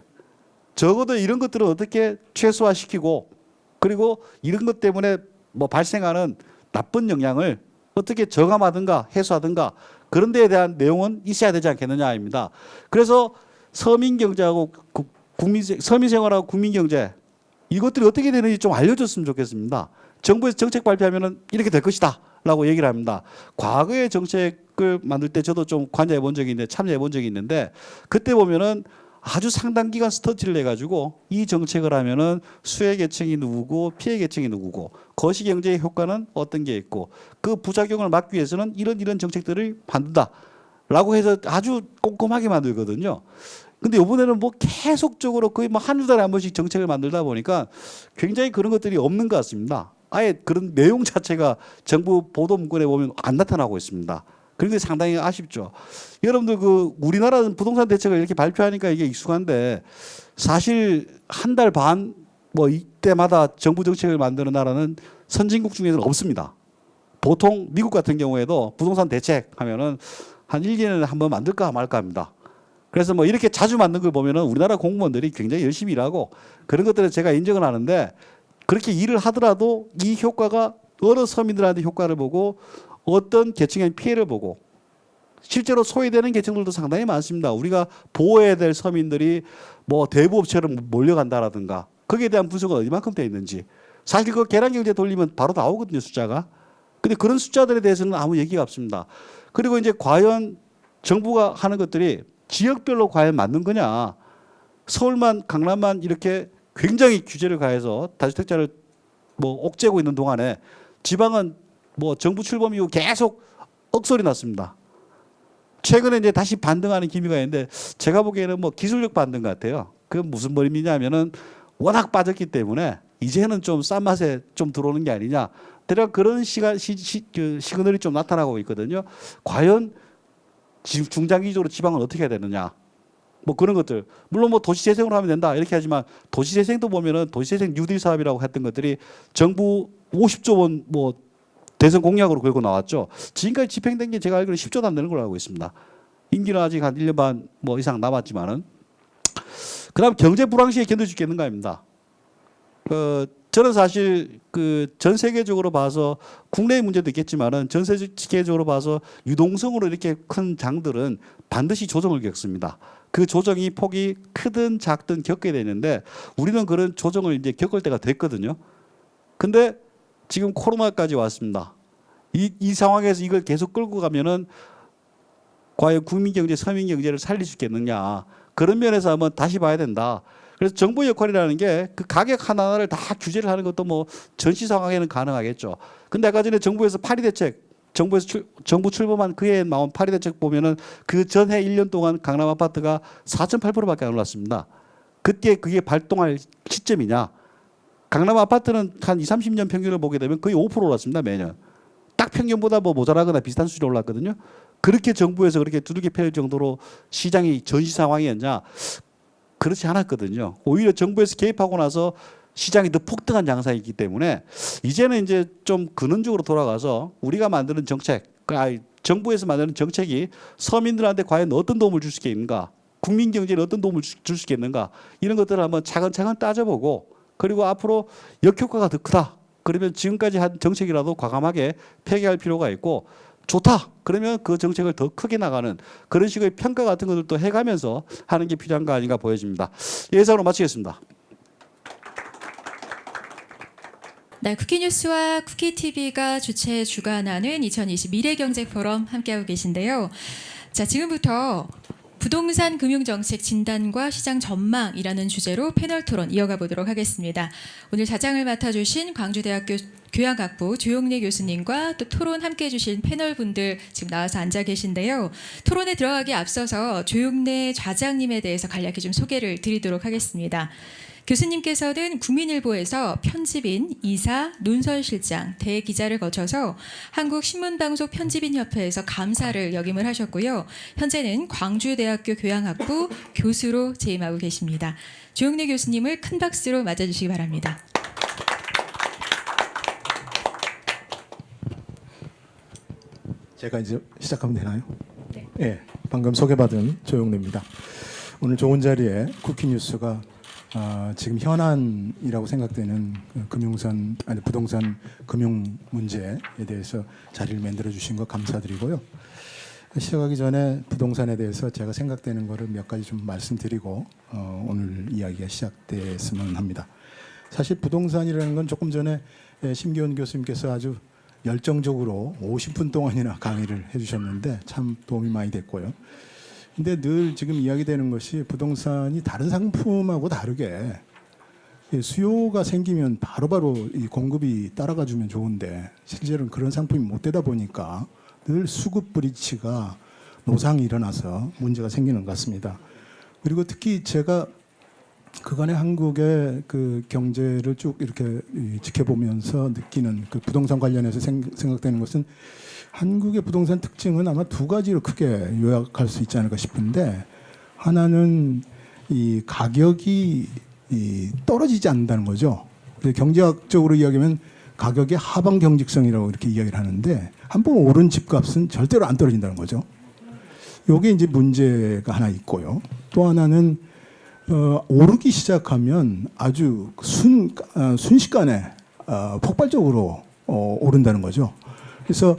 Speaker 2: 적어도 이런 것들을 어떻게 최소화시키고 그리고 이런 것 때문에 뭐 발생하는 나쁜 영향을 어떻게 저감하든가 해소하든가 그런 데에 대한 내용은 있어야 되지 않겠느냐입니다. 그래서 서민 경제하고 서민 생활하고 국민 경제 이것들이 어떻게 되는지 좀 알려줬으면 좋겠습니다. 정부에서 정책 발표하면은 이렇게 될 것이다라고 얘기를 합니다. 과거의 정책을 만들 때 저도 좀 관여해 본 적이 있는데 참여해 본 적이 있는데 그때 보면은 아주 상당 기간 스터디를 해가지고 이 정책을 하면은 수혜 계층이 누구고 피해 계층이 누구고 거시경제의 효과는 어떤 게 있고 그 부작용을 막기 위해서는 이런 정책들을 만든다라고 해서 아주 꼼꼼하게 만들거든요. 근데 이번에는 뭐 계속적으로 거의 뭐 한두 달에 한 번씩 정책을 만들다 보니까 굉장히 그런 것들이 없는 것 같습니다. 아예 그런 내용 자체가 정부 보도 문건에 보면 안 나타나고 있습니다. 그게 상당히 아쉽죠. 여러분들 그 우리나라는 부동산 대책을 이렇게 발표하니까 이게 익숙한데 사실 한 달 반 뭐 이때마다 정부 정책을 만드는 나라는 선진국 중에는 없습니다. 보통 미국 같은 경우에도 부동산 대책 하면은 한 1, 2년에 한 번 만들까 말까 합니다. 그래서 뭐 이렇게 자주 만든 걸 보면은 우리나라 공무원들이 굉장히 열심히 일하고 그런 것들은 제가 인정을 하는데 그렇게 일을 하더라도 이 효과가 어느 서민들한테 효과를 보고 어떤 계층의 피해를 보고 실제로 소외되는 계층들도 상당히 많습니다. 우리가 보호해야 될 서민들이 뭐 대부업체로 몰려간다라든가 거기에 대한 분석은 어디만큼 돼 있는지 사실 그 계량경제 돌리면 바로 나오거든요, 숫자가. 근데 그런 숫자들에 대해서는 아무 얘기가 없습니다. 그리고 이제 과연 정부가 하는 것들이 지역별로 과연 맞는 거냐. 서울만 강남만 이렇게 굉장히 규제를 가해서 다주택자를 뭐 옥죄고 있는 동안에 지방은 뭐 정부 출범 이후 계속 억소리 났습니다. 최근에 이제 다시 반등하는 기미가 있는데 제가 보기에는 뭐 기술력 반등 같아요. 그 무슨 말이냐면은 워낙 빠졌기 때문에 이제는 좀 싼 맛에 좀 들어오는 게 아니냐. 대략 그런 시그널이 좀 나타나고 있거든요. 과연 중장기적으로 지방은 어떻게 해야 되느냐. 뭐 그런 것들. 물론 뭐 도시 재생으로 하면 된다 이렇게 하지만 도시 재생도 보면은 도시 재생 뉴딜 사업이라고 했던 것들이 정부 50조 원 뭐 대선 공약으로 걸고 나왔죠. 지금까지 집행된 게 제가 알기로 10조도 안 되는 걸로 알고 있습니다. 임기는 아직 한 1년 반 뭐 이상 남았지만은. 그다음 경제 불황시에 견딜 수 있겠는가 합니다. 저는 사실 그 전 세계적으로 봐서 국내의 문제도 있겠지만은 전 세계적으로 봐서 유동성으로 이렇게 큰 장들은 반드시 조정을 겪습니다. 그 조정이 폭이 크든 작든 겪게 되는데 우리는 그런 조정을 이제 겪을 때가 됐거든요. 근데 지금 코로나까지 왔습니다. 이 상황에서 이걸 계속 끌고 가면은 과연 국민 경제, 서민 경제를 살릴 수 있겠느냐. 그런 면에서 한번 다시 봐야 된다. 그래서 정부 역할이라는 게 그 가격 하나하나를 다 규제를 하는 것도 뭐 전시 상황에는 가능하겠죠. 근데 아까 전에 정부에서 파리 대책, 정부 출범한 그해 나온 파리 대책 보면은 그 전해 1년 동안 강남 아파트가 4.8%밖에 안 올랐습니다. 그때 그게 발동할 시점이냐? 강남 아파트는 한 20, 30년 평균을 보게 되면 거의 5% 올랐습니다, 매년. 딱 평균보다 뭐 모자라거나 비슷한 수준으로 올랐거든요. 그렇게 정부에서 그렇게 두들겨 팰 정도로 시장이 전시 상황이었냐? 그렇지 않았거든요. 오히려 정부에서 개입하고 나서 시장이 더 폭등한 양상이기 때문에 이제는 이제 좀 근원적으로 돌아가서 우리가 만드는 정책, 정부에서 만드는 정책이 서민들한테 과연 어떤 도움을 줄 수 있겠는가, 국민 경제에 어떤 도움을 줄 수 있겠는가 이런 것들을 한번 차근차근 따져보고 그리고 앞으로 역효과가 더 크다. 그러면 지금까지 한 정책이라도 과감하게 폐기할 필요가 있고 좋다. 그러면 그 정책을 더 크게 나가는 그런 식의 평가 같은 것들도 해가면서 하는 게 필요한 거 아닌가 보여집니다. 예상으로 마치겠습니다.
Speaker 1: 네, 쿠키뉴스와 쿠키TV가 주관하는 2020 미래경제 포럼 함께하고 계신데요. 자, 지금부터 부동산 금융정책 진단과 시장 전망이라는 주제로 패널 토론 이어가 보도록 하겠습니다. 오늘 자장을 맡아주신 광주대학교 교양학부 조용래 교수님과 또 토론 함께해 주신 패널분들 지금 나와서 앉아 계신데요. 토론에 들어가기 앞서서 조용래 좌장님에 대해서 간략히 좀 소개를 드리도록 하겠습니다. 교수님께서는 국민일보에서 편집인, 이사, 논설실장, 대기자를 거쳐서 한국신문방송 편집인협회에서 감사를 역임을 하셨고요. 현재는 광주대학교 교양학부 교수로 재임하고 계십니다. 조용래 교수님을 큰 박수로 맞아주시기 바랍니다.
Speaker 3: 제가 이제 시작하면 되나요?
Speaker 1: 네.
Speaker 3: 예, 방금 소개받은 조용래입니다. 오늘 좋은 자리에 쿠키뉴스가 지금 현안이라고 생각되는 부동산 금융 문제에 대해서 자리를 만들어 주신 것 감사드리고요. 시작하기 전에 부동산에 대해서 제가 생각되는 거를 몇 가지 좀 말씀드리고 오늘 이야기가 시작됐으면 합니다. 사실 부동산이라는 건 조금 전에 심기원 교수님께서 아주 열정적으로 50분 동안이나 강의를 해주셨는데 참 도움이 많이 됐고요. 근데 늘 지금 이야기되는 것이 부동산이 다른 상품하고 다르게 수요가 생기면 바로바로 이 공급이 따라가 주면 좋은데 실제로는 그런 상품이 못 되다 보니까 늘 수급 브리치가 노상이 일어나서 문제가 생기는 것 같습니다. 그리고 특히 제가 그간의 한국의 그 경제를 쭉 이렇게 지켜보면서 느끼는 그 부동산 관련해서 생각되는 것은 한국의 부동산 특징은 아마 두 가지로 크게 요약할 수 있지 않을까 싶은데 하나는 이 가격이 떨어지지 않는다는 거죠. 경제학적으로 이야기하면 가격의 하방 경직성이라고 이렇게 이야기를 하는데 한 번 오른 집값은 절대로 안 떨어진다는 거죠. 이게 이제 문제가 하나 있고요. 또 하나는 오르기 시작하면 아주 순식간에 폭발적으로 오른다는 거죠. 그래서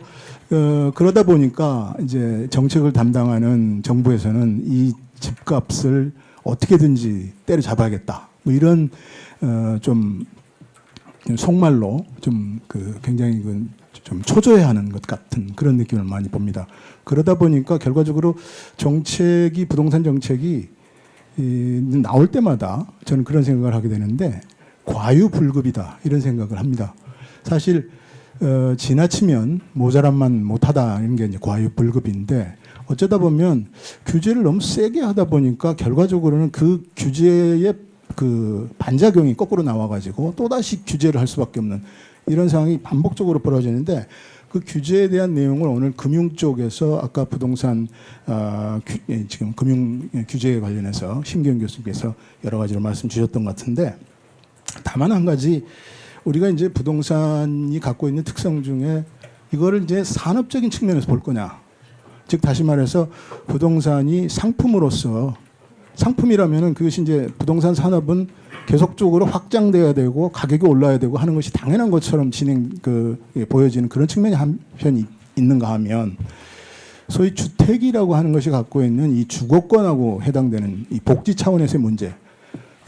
Speaker 3: 그러다 보니까 이제 정책을 담당하는 정부에서는 이 집값을 어떻게든지 때려잡아야겠다. 뭐 이런 좀 속말로 좀 굉장히 좀 초조해하는 것 같은 그런 느낌을 많이 봅니다. 그러다 보니까 결과적으로 부동산 정책이 나올 때마다 저는 그런 생각을 하게 되는데 과유불급이다 이런 생각을 합니다. 사실 지나치면 모자람만 못하다 이런 게 이제 과유불급인데 어쩌다 보면 규제를 너무 세게 하다 보니까 결과적으로는 그 규제의 그 반작용이 거꾸로 나와가지고 또다시 규제를 할 수밖에 없는 이런 상황이 반복적으로 벌어지는데 그 규제에 대한 내용을 오늘 금융 쪽에서 아까 부동산 지금 금융 규제에 관련해서 심기현 교수님께서 여러 가지로 말씀 주셨던 것 같은데 다만 한 가지 우리가 이제 부동산이 갖고 있는 특성 중에 이거를 이제 산업적인 측면에서 볼 거냐. 즉 다시 말해서 부동산이 상품으로서 상품이라면은 그것이 이제 부동산 산업은 계속적으로 확장돼야 되고 가격이 올라야 되고 하는 것이 당연한 것처럼 보여지는 그런 측면이 한편 있는가 하면 소위 주택이라고 하는 것이 갖고 있는 이 주거권하고 해당되는 이 복지 차원에서의 문제.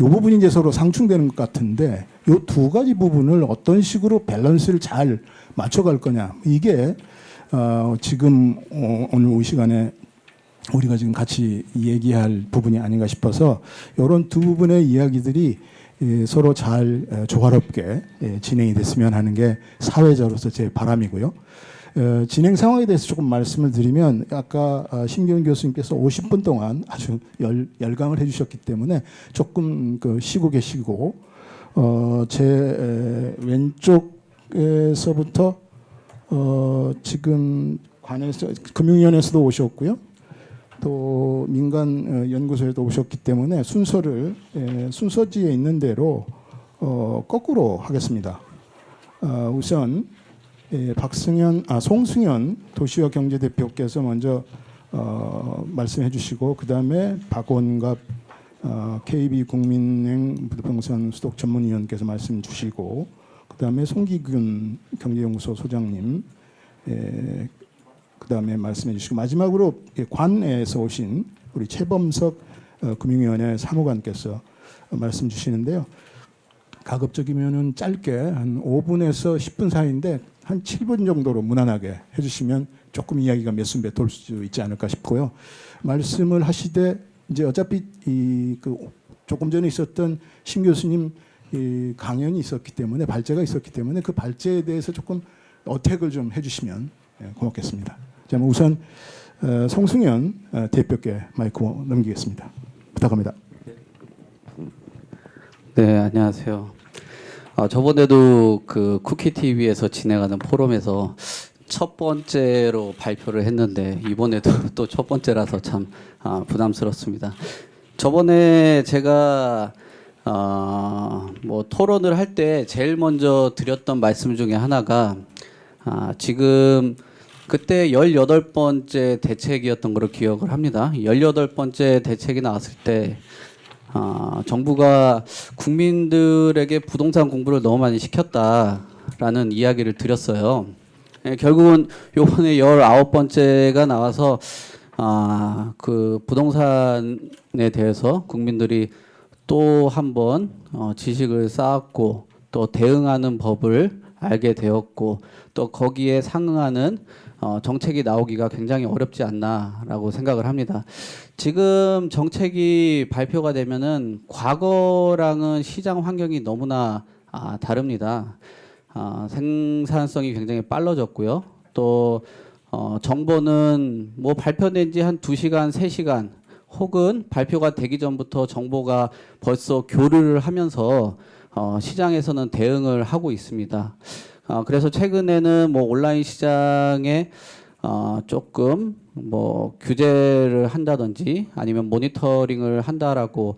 Speaker 3: 이 부분이 이제 서로 상충되는 것 같은데 이 두 가지 부분을 어떤 식으로 밸런스를 잘 맞춰갈 거냐. 이게 지금 오늘 이 시간에 우리가 지금 같이 얘기할 부분이 아닌가 싶어서 이런 두 부분의 이야기들이 서로 잘 조화롭게 진행이 됐으면 하는 게 사회자로서 제 바람이고요. 진행 상황에 대해서 조금 말씀을 드리면 아까 신기훈 교수님께서 50분 동안 아주 열강을 해주셨기 때문에 조금 쉬고 계시고 제 왼쪽에서부터 지금 관에서 금융위원회에서도 오셨고요. 또 민간 연구소에도 오셨기 때문에 순서를 순서지에 있는 대로 거꾸로 하겠습니다. 우선 송승현 도시와 경제대표께서 먼저 말씀해 주시고 그 다음에 박원갑 KB국민은행 부동산 수독 전문위원께서 말씀 주시고 그 다음에 송기균 경제연구소 소장님 그 다음에 말씀해 주시고 마지막으로 관에서 오신 우리 최범석 금융위원회 사무관께서 말씀 주시는데요. 가급적이면은 짧게 한 5분에서 10분 사이인데 한 7분 정도로 무난하게 해주시면 조금 이야기가 몇 순 배 돌 수 있지 않을까 싶고요. 말씀을 하시되 이제 어차피 조금 전에 있었던 신 교수님 강연이 있었기 때문에 발제가 있었기 때문에 그 발제에 대해서 조금 어택을 좀 해주시면 고맙겠습니다. 자, 우선 송승현 대표께 마이크 넘기겠습니다. 부탁합니다.
Speaker 4: 네, 안녕하세요. 저번에도 그 쿠키 TV에서 진행하는 포럼에서 첫 번째로 발표를 했는데 이번에도 또 첫 번째라서 참 부담스럽습니다. 저번에 제가 뭐 토론을 할 때 제일 먼저 드렸던 말씀 중에 하나가 지금 그때 18번째 대책이었던 걸로 기억을 합니다. 18번째 대책이 나왔을 때 정부가 국민들에게 부동산 공부를 너무 많이 시켰다라는 이야기를 드렸어요. 결국은 요번에 19번째가 나와서 그 부동산에 대해서 국민들이 또 한 번 지식을 쌓았고 또 대응하는 법을 알게 되었고 또 거기에 상응하는 정책이 나오기가 굉장히 어렵지 않나라고 생각을 합니다. 지금 정책이 발표가 되면은 과거랑은 시장 환경이 너무나 다릅니다. 생산성이 굉장히 빨라졌고요. 또 정보는 뭐 발표된 지 한 2시간, 3시간 혹은 발표가 되기 전부터 정보가 벌써 교류를 하면서 시장에서는 대응을 하고 있습니다. 그래서 최근에는 뭐 온라인 시장에 조금 뭐 규제를 한다든지 아니면 모니터링을 한다라고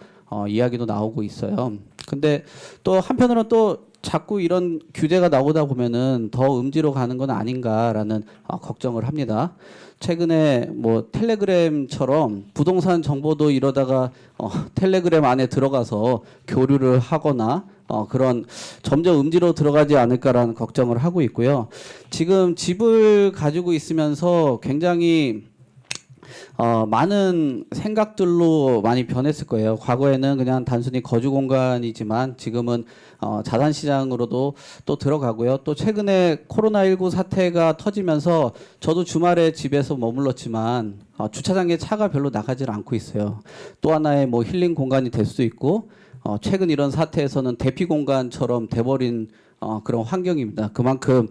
Speaker 4: 이야기도 나오고 있어요. 근데 또 한편으로는 또 자꾸 이런 규제가 나오다 보면은 더 음지로 가는 건 아닌가라는 걱정을 합니다. 최근에 뭐 텔레그램처럼 부동산 정보도 이러다가 텔레그램 안에 들어가서 교류를 하거나 그런 점점 음지로 들어가지 않을까라는 걱정을 하고 있고요. 지금 집을 가지고 있으면서 굉장히 많은 생각들로 많이 변했을 거예요. 과거에는 그냥 단순히 거주 공간이지만 지금은 자산 시장으로도 또 들어가고요. 또 최근에 코로나19 사태가 터지면서 저도 주말에 집에서 머물렀지만 주차장에 차가 별로 나가질 않고 있어요. 또 하나의 뭐 힐링 공간이 될 수도 있고 최근 이런 사태에서는 대피 공간처럼 돼버린 그런 환경입니다. 그만큼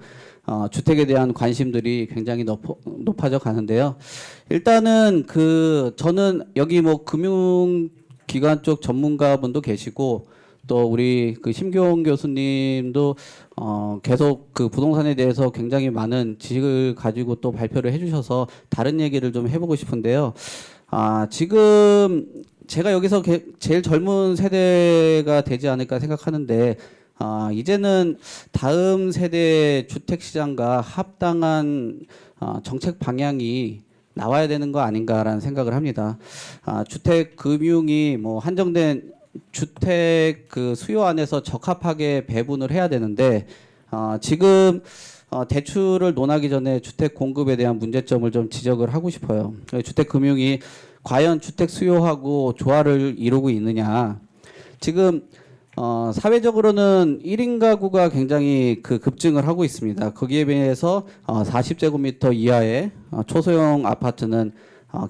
Speaker 4: 주택에 대한 관심들이 굉장히 높아져 가는데요. 일단은 저는 여기 뭐 금융 기관 쪽 전문가분도 계시고 또 우리 그 심교원 교수님도 계속 그 부동산에 대해서 굉장히 많은 지식을 가지고 또 발표를 해주셔서 다른 얘기를 좀 해보고 싶은데요. 지금 제가 여기서 제일 젊은 세대가 되지 않을까 생각하는데 이제는 다음 세대 주택 시장과 합당한 정책 방향이 나와야 되는 거 아닌가라는 생각을 합니다. 주택 금융이 뭐 한정된 주택 그 수요 안에서 적합하게 배분을 해야 되는데 지금 대출을 논하기 전에 주택 공급에 대한 문제점을 좀 지적을 하고 싶어요. 주택 금융이 과연 주택 수요하고 조화를 이루고 있느냐? 지금 사회적으로는 1인 가구가 굉장히 그 급증을 하고 있습니다. 거기에 비해서 40제곱미터 이하의 초소형 아파트는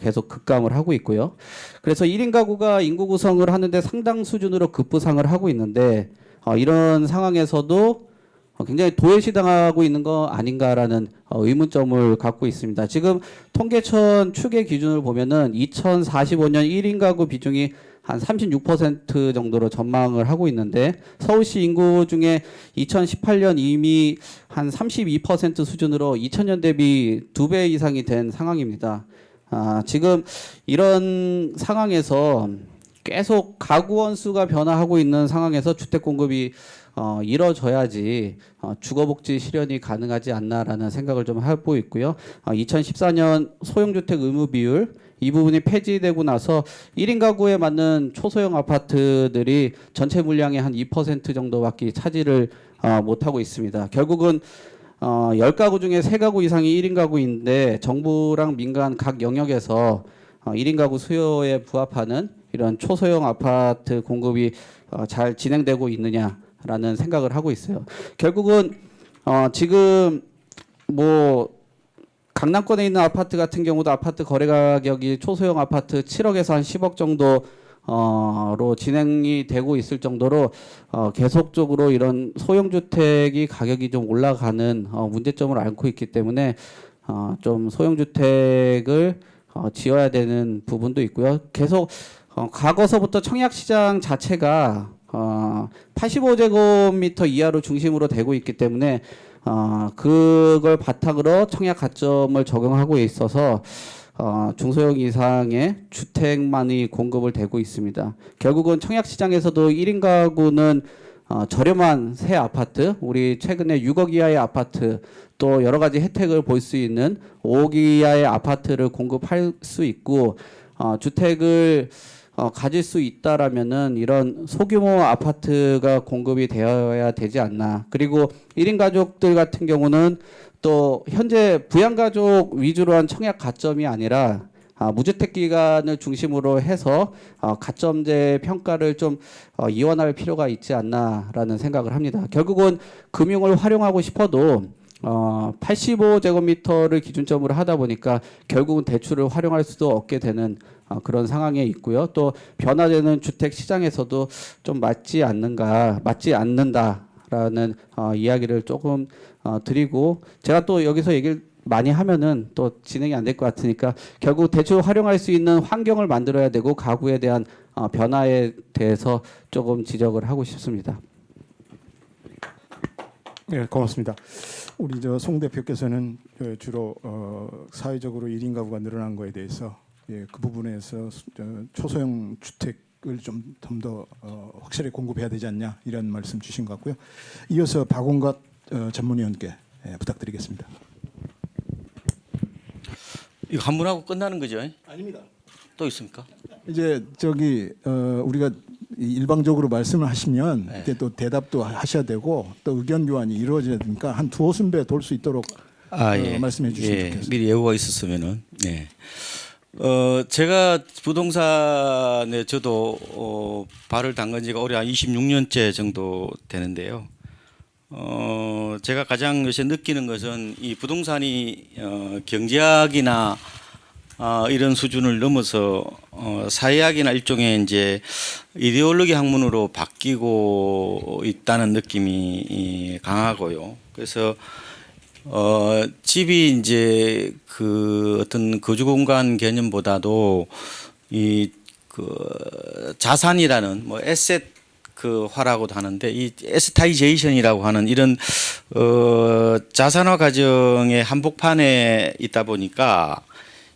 Speaker 4: 계속 급감을 하고 있고요. 그래서 1인 가구가 인구 구성을 하는데 상당 수준으로 급부상을 하고 있는데 이런 상황에서도 굉장히 도외시당하고 있는 거 아닌가라는 의문점을 갖고 있습니다. 지금 통계청 추계 기준을 보면은 2045년 1인 가구 비중이 한 36% 정도로 전망을 하고 있는데 서울시 인구 중에 2018년 이미 한 32% 수준으로 2000년 대비 2배 이상이 된 상황입니다. 지금 이런 상황에서 계속 가구 원수가 변화하고 있는 상황에서 주택 공급이 이뤄져야지 주거복지 실현이 가능하지 않나라는 생각을 좀 하고 있고요. 2014년 소형주택 의무 비율 이 부분이 폐지되고 나서 1인 가구에 맞는 초소형 아파트들이 전체 물량의 한 2% 정도밖에 차지를 못하고 있습니다. 결국은 10가구 중에 3가구 이상이 1인 가구인데 정부랑 민간 각 영역에서 1인 가구 수요에 부합하는 이런 초소형 아파트 공급이 잘 진행되고 있느냐라는 생각을 하고 있어요. 결국은 지금 뭐 강남권에 있는 아파트 같은 경우도 아파트 거래 가격이 초소형 아파트 7억에서 한 10억 정도 로 진행이 되고 있을 정도로 계속적으로 이런 소형 주택이 가격이 좀 올라가는 문제점을 앓고 있기 때문에 좀 소형 주택을 지어야 되는 부분도 있고요. 계속 과거서부터 청약 시장 자체가 85제곱미터 이하로 중심으로 되고 있기 때문에 그걸 바탕으로 청약 가점을 적용하고 있어서 중소형 이상의 주택만이 공급을 되고 있습니다. 결국은 청약 시장에서도 1인 가구는 저렴한 새 아파트, 우리 최근에 6억 이하의 아파트, 또 여러 가지 혜택을 볼 수 있는 5억 이하의 아파트를 공급할 수 있고 주택을 가질 수 있다라면은 이런 소규모 아파트가 공급이 되어야 되지 않나. 그리고 1인 가족들 같은 경우는 또 현재 부양가족 위주로 한 청약 가점이 아니라 무주택 기간을 중심으로 해서 가점제 평가를 좀 이원할 필요가 있지 않나라는 생각을 합니다. 결국은 금융을 활용하고 싶어도 85제곱미터를 기준점으로 하다 보니까 결국은 대출을 활용할 수도 없게 되는 그런 상황에 있고요. 또 변화되는 주택 시장에서도 좀 맞지 않는다라는 이야기를 조금 드리고 제가 또 여기서 얘기를 많이 하면은 또 진행이 안 될 것 같으니까 결국 대출 활용할 수 있는 환경을 만들어야 되고 가구에 대한 변화에 대해서 조금 지적을 하고 싶습니다.
Speaker 3: 네, 고맙습니다. 우리 송 대표께서는 주로 사회적으로 1인 가구가 늘어난 거에 대해서 그 부분에서 초소형 주택을 좀 더 확실히 공급해야 되지 않냐 이런 말씀 주신 것 같고요. 이어서 박원갑 전문위원께 부탁드리겠습니다.
Speaker 5: 이거 한 분 하고 끝나는 거죠?
Speaker 3: 아닙니다.
Speaker 5: 또 있습니까?
Speaker 3: 이제 우리가 일방적으로 말씀을 하시면
Speaker 5: 네.
Speaker 3: 그때 또 대답도 하셔야 되고 또 의견 교환이 이루어져야 되니까 한 두어 순배 돌 수 있도록 말씀해 주시면 좋겠습니다.
Speaker 5: 미리 예고가 있었으면은. 네. 제가 부동산에 저도 발을 담근 지가 올해 한 26년째 정도 되는데요. 제가 가장 요새 느끼는 것은 이 부동산이 경제학이나 이런 수준을 넘어서 사회학이나 일종의 이제 이데올로기 학문으로 바뀌고 있다는 느낌이 강하고요. 그래서 집이 이제 그 어떤 거주 공간 개념보다도 이 그 자산이라는 뭐 에셋 화라고도 하는데 이 에스타이제이션이라고 하는 이런 자산화 과정의 한복판에 있다 보니까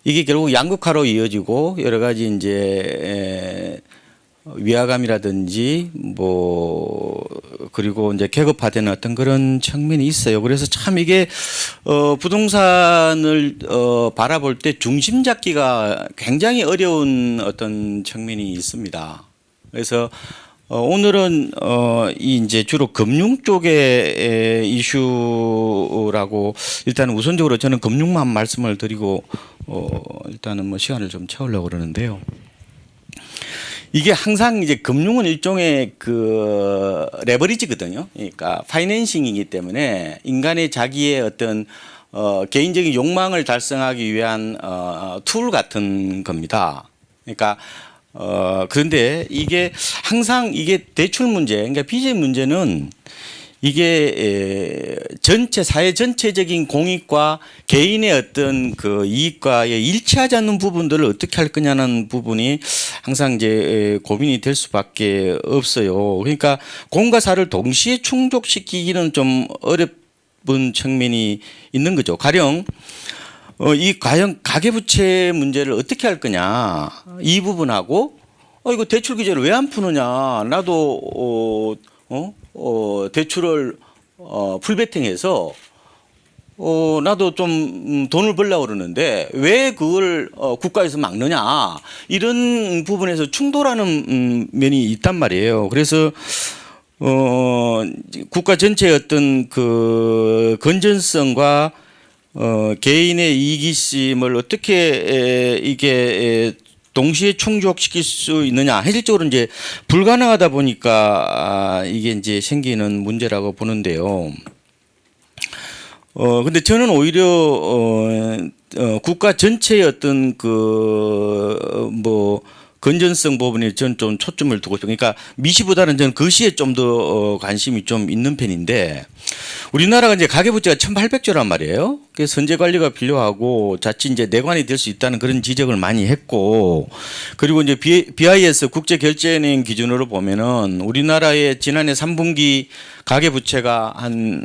Speaker 5: 이게 결국 양극화로 이어지고 여러 가지 이제 위화감이라든지 뭐 그리고 이제 계급화되는 어떤 그런 측면이 있어요. 그래서 참 이게 부동산을 바라볼 때 중심 잡기가 굉장히 어려운 어떤 측면이 있습니다. 그래서 오늘은 이 이제 주로 금융 쪽의 이슈라고 일단 우선적으로 저는 금융만 말씀을 드리고 일단은 뭐 시간을 좀 채우려고 그러는데요. 이게 항상 이제 금융은 일종의 그 레버리지거든요. 그러니까 파이낸싱이기 때문에 인간의 자기의 어떤 개인적인 욕망을 달성하기 위한 툴 같은 겁니다. 그러니까 그런데 이게 항상 이게 대출 문제, 그러니까 빚의 문제는 이게 전체 사회 전체적인 공익과 개인의 어떤 그 이익과의 일치하지 않는 부분들을 어떻게 할 거냐는 부분이 항상 이제 고민이 될 수밖에 없어요. 그러니까 공과 사를 동시에 충족시키기는 좀 어렵은 측면이 있는 거죠. 가령 이 과연 가계부채 문제를 어떻게 할 거냐 이 부분하고 이거 대출 규제를 왜 안 푸느냐 나도 대출을 풀베팅해서 나도 좀 돈을 벌려고 그러는데 왜 그걸 국가에서 막느냐 이런 부분에서 충돌하는 면이 있단 말이에요. 그래서 국가 전체의 어떤 그 건전성과 개인의 이기심을 어떻게 이게 동시에 충족시킬 수 있느냐 현실적으로 이제 불가능하다 보니까 이게 이제 생기는 문제라고 보는데요. 근데 저는 오히려 국가 전체의 어떤 그 뭐 건전성 부분에 저는 좀 초점을 두고 있어요. 그러니까 미시보다는 저는 거시에 좀 더 관심이 좀 있는 편인데 우리나라가 이제 가계부채가 1,800조란 말이에요. 그래서 선제 관리가 필요하고 자칫 이제 내관이 될 수 있다는 그런 지적을 많이 했고 그리고 이제 BIS 국제결제은행 기준으로 보면은 우리나라의 지난해 3분기 가계부채가 한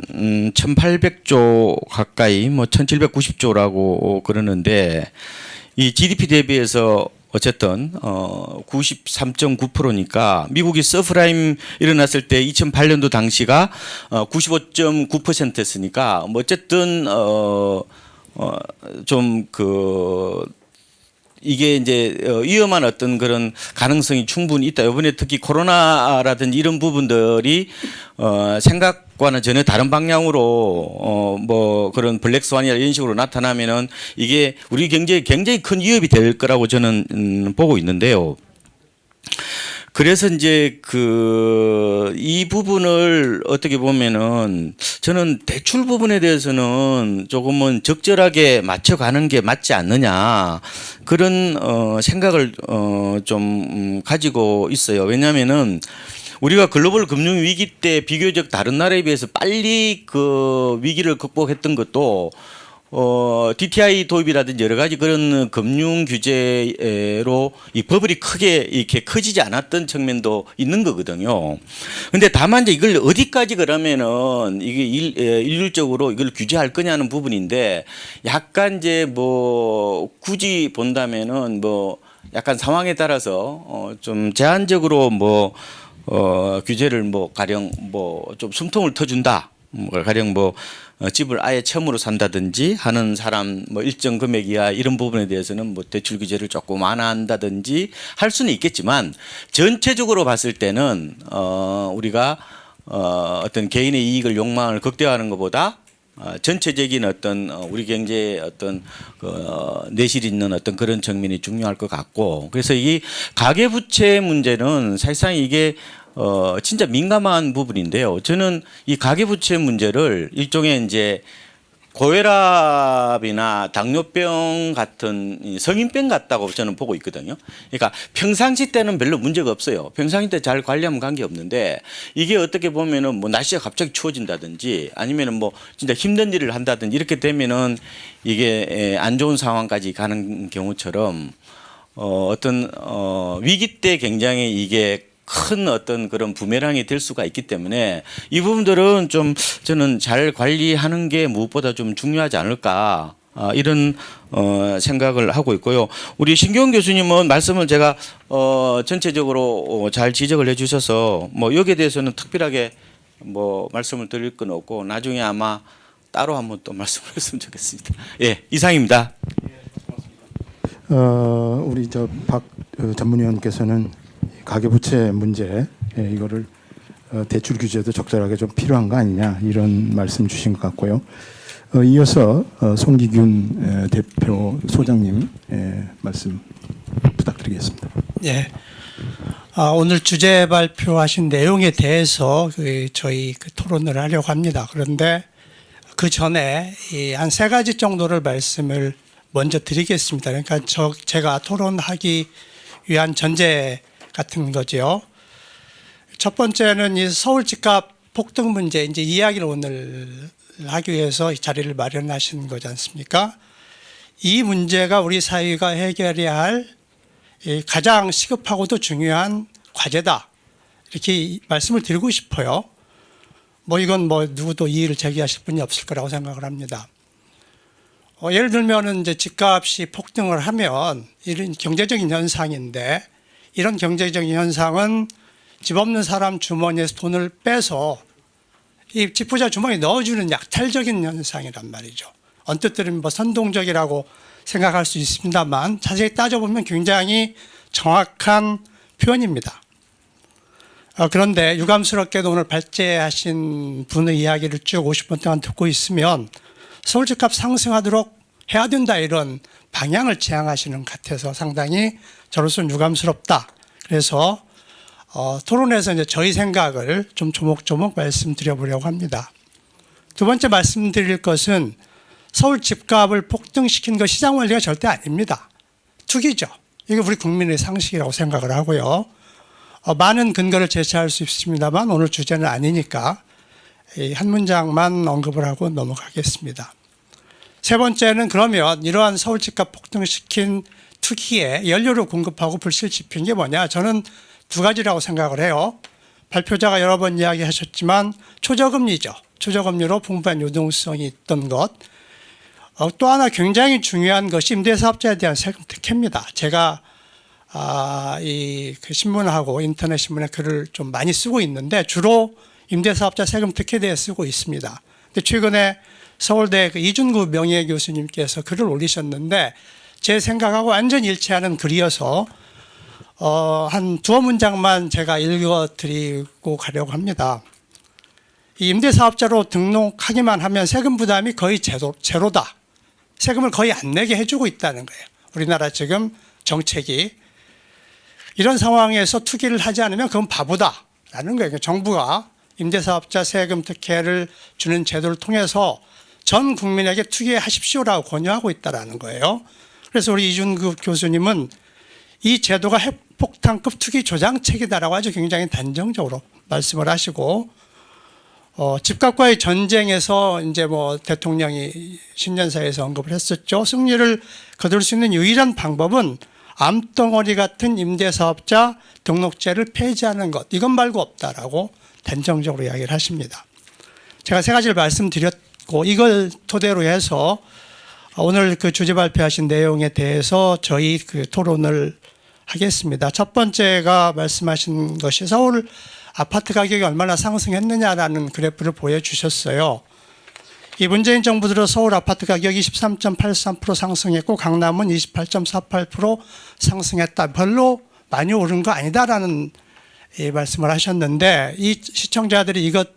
Speaker 5: 1,800조 가까이 뭐 1,790조라고 그러는데 이 GDP 대비해서 어쨌든 93.9%니까 미국이 서프라임 일어났을 때 2008년도 당시가 95.9%였으니까 뭐 어쨌든 좀 그 이게 이제 위험한 어떤 그런 가능성이 충분히 있다. 이번에 특히 코로나라든지 이런 부분들이 생각과는 전혀 다른 방향으로 뭐 그런 블랙스완이나 이런 식으로 나타나면은 이게 우리 경제에 굉장히 큰 위협이 될 거라고 저는 보고 있는데요. 그래서 이제 이 부분을 어떻게 보면은 저는 대출 부분에 대해서는 조금은 적절하게 맞춰가는 게 맞지 않느냐 그런 생각을 좀 가지고 있어요. 왜냐하면은 우리가 글로벌 금융 위기 때 비교적 다른 나라에 비해서 빨리 그 위기를 극복했던 것도 DTI 도입이라든지 여러 가지 그런 금융 규제로 이 버블이 크게 이렇게 커지지 않았던 측면도 있는 거거든요. 근데 다만 이제 이걸 어디까지 그러면은 이게 일률적으로 이걸 규제할 거냐는 부분인데 약간 이제 뭐 굳이 본다면은 뭐 약간 상황에 따라서 좀 제한적으로 뭐 규제를 뭐 가령 뭐 좀 숨통을 터준다. 가령 뭐 집을 아예 처음으로 산다든지 하는 사람 뭐 일정 금액 이하 이런 부분에 대해서는 뭐 대출 규제를 조금 완화한다든지 할 수는 있겠지만 전체적으로 봤을 때는 우리가 어떤 개인의 이익을 욕망을 극대화하는 것보다 전체적인 어떤 우리 경제의 어떤 내실 있는 어떤 그런 측면이 중요할 것 같고 그래서 이 가계부채 문제는 사실상 이게 진짜 민감한 부분인데요. 저는 이 가계부채 문제를 일종의 이제 고혈압이나 당뇨병 같은 성인병 같다고 저는 보고 있거든요. 그러니까 평상시 때는 별로 문제가 없어요. 평상시 때 잘 관리하면 관계 없는데 이게 어떻게 보면은 뭐 날씨가 갑자기 추워진다든지 아니면은 뭐 진짜 힘든 일을 한다든지 이렇게 되면은 이게 안 좋은 상황까지 가는 경우처럼 어떤 위기 때 굉장히 이게 큰 어떤 그런 부메랑이 될 수가 있기 때문에 이 부분들은 좀 저는 잘 관리하는 게 무엇보다 좀 중요하지 않을까 이런 생각을 하고 있고요. 우리 신경 교수님은 말씀을 제가 전체적으로 잘 지적을 해주셔서 뭐 여기에 대해서는 특별하게 뭐 말씀을 드릴 건 없고 나중에 아마 따로 한번 또 말씀을 했으면 좋겠습니다. 예, 이상입니다.
Speaker 3: 우리 박 전문위원께서는 가계부채 문제 이거를 대출 규제도 적절하게 좀 필요한 거 아니냐 이런 말씀 주신 것 같고요. 이어서 송기균 대표 소장님 말씀 부탁드리겠습니다.
Speaker 6: 네. 오늘 주제 발표하신 내용에 대해서 저희 토론을 하려고 합니다. 그런데 그 전에 한 3가지 정도를 말씀을 먼저 드리겠습니다. 그러니까 제가 토론하기 위한 전제 같은 거죠. 첫 번째는 이 서울 집값 폭등 문제 이제 이야기를 오늘 하기 위해서 이 자리를 마련하신 거지 않습니까? 이 문제가 우리 사회가 해결해야 할 가장 시급하고도 중요한 과제다. 이렇게 말씀을 드리고 싶어요. 뭐 이건 뭐 누구도 이의를 제기하실 분이 없을 거라고 생각을 합니다. 예를 들면 이제 집값이 폭등을 하면 이런 경제적인 현상인데 이런 경제적인 현상은 집 없는 사람 주머니에서 돈을 빼서 이 집부자 주머니에 넣어주는 약탈적인 현상이란 말이죠. 언뜻 들으면 뭐 선동적이라고 생각할 수 있습니다만 자세히 따져보면 굉장히 정확한 표현입니다. 그런데 유감스럽게도 오늘 발제하신 분의 이야기를 쭉 50분 동안 듣고 있으면 서울 집값 상승하도록 해야 된다 이런 방향을 지향하시는 것 같아서 상당히 저로서는 유감스럽다. 그래서 토론에서 이제 저희 생각을 좀 조목조목 말씀드려보려고 합니다. 두 번째 말씀드릴 것은 서울 집값을 폭등시킨 것 시장 원리가 절대 아닙니다. 투기죠. 이게 우리 국민의 상식이라고 생각을 하고요. 많은 근거를 제시할 수 있습니다만 오늘 주제는 아니니까 한 문장만 언급을 하고 넘어가겠습니다. 세 번째는 그러면 이러한 서울 집값 폭등시킨 투기에 연료를 공급하고 불씨를 지핀 게 뭐냐? 저는 2가지라고 생각을 해요. 발표자가 여러 번 이야기하셨지만 초저금리죠. 초저금리로 풍부한 유동성이 있던 것. 또 하나 굉장히 중요한 것이 임대사업자에 대한 세금 특혜입니다. 제가 그 신문하고 인터넷 신문에 글을 좀 많이 쓰고 있는데 주로 임대사업자 세금 특혜에 대해 쓰고 있습니다. 근데 최근에 서울대 이준구 명예교수님께서 글을 올리셨는데 제 생각하고 완전히 일치하는 글이어서 한 2문장만 제가 읽어드리고 가려고 합니다. 이 임대사업자로 등록하기만 하면 세금 부담이 거의 제로다. 세금을 거의 안 내게 해주고 있다는 거예요. 우리나라 지금 정책이. 이런 상황에서 투기를 하지 않으면 그건 바보다라는 거예요. 정부가 임대사업자 세금 특혜를 주는 제도를 통해서 전 국민에게 투기하십시오라고 권유하고 있다는 거예요. 그래서 우리 이준구 교수님은 이 제도가 핵폭탄급 투기 조장책이다라고 아주 굉장히 단정적으로 말씀을 하시고 집값과의 전쟁에서 이제 뭐 대통령이 신년사에서 언급을 했었죠. 승리를 거둘 수 있는 유일한 방법은 암덩어리 같은 임대사업자 등록제를 폐지하는 것. 이것 말고 없다라고 단정적으로 이야기를 하십니다. 제가 3가지를 말씀드렸고 이걸 토대로 해서 오늘 그 주제 발표하신 내용에 대해서 저희 그 토론을 하겠습니다. 첫 번째가 말씀하신 것이 서울 아파트 가격이 얼마나 상승했느냐라는 그래프를 보여주셨어요. 이 문재인 정부 들어 서울 아파트 가격이 13.83% 상승했고 강남은 28.48% 상승했다. 별로 많이 오른 거 아니다라는 말씀을 하셨는데 이 시청자들이 이것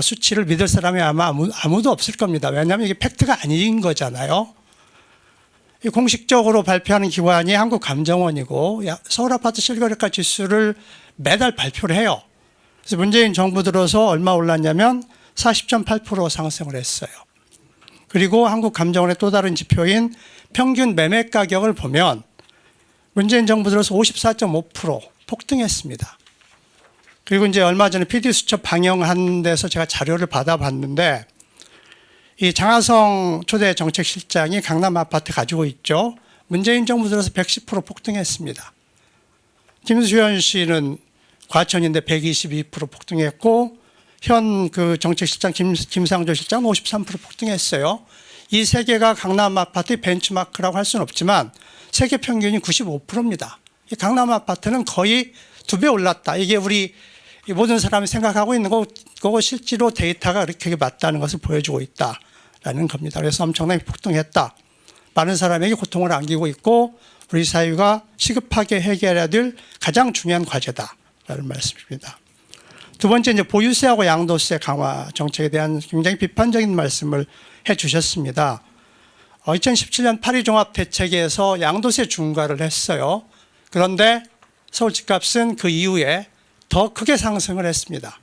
Speaker 6: 수치를 믿을 사람이 아마 아무도 없을 겁니다. 왜냐하면 이게 팩트가 아닌 거잖아요. 공식적으로 발표하는 기관이 한국감정원이고 서울 아파트 실거래가 지수를 매달 발표를 해요. 그래서 문재인 정부 들어서 얼마 올랐냐면 40.8% 상승을 했어요. 그리고 한국감정원의 또 다른 지표인 평균 매매 가격을 보면 문재인 정부 들어서 54.5% 폭등했습니다. 그리고 이제 얼마 전에 PD수첩 방영한 데서 제가 자료를 받아봤는데 이 장하성 초대 정책실장이 강남 아파트 가지고 있죠. 문재인 정부 들어서 110% 폭등했습니다. 김수현 씨는 과천인데 122% 폭등했고 현 그 정책실장 김상조 실장은 53% 폭등했어요. 이 세 개가 강남 아파트의 벤치마크라고 할 수는 없지만 세계 평균이 95%입니다. 강남 아파트는 거의 2배 올랐다. 이게 우리 모든 사람이 생각하고 있는 거고 실제로 데이터가 이렇게 맞다는 것을 보여주고 있다라는 겁니다. 그래서 엄청나게 폭등했다. 많은 사람에게 고통을 안기고 있고 우리 사회가 시급하게 해결해야 될 가장 중요한 과제다라는 말씀입니다. 두 번째 이제 보유세하고 양도세 강화 정책에 대한 굉장히 비판적인 말씀을 해주셨습니다. 2017년 8.2 종합대책에서 양도세 중과를 했어요. 그런데 서울 집값은 그 이후에 더 크게 상승을 했습니다.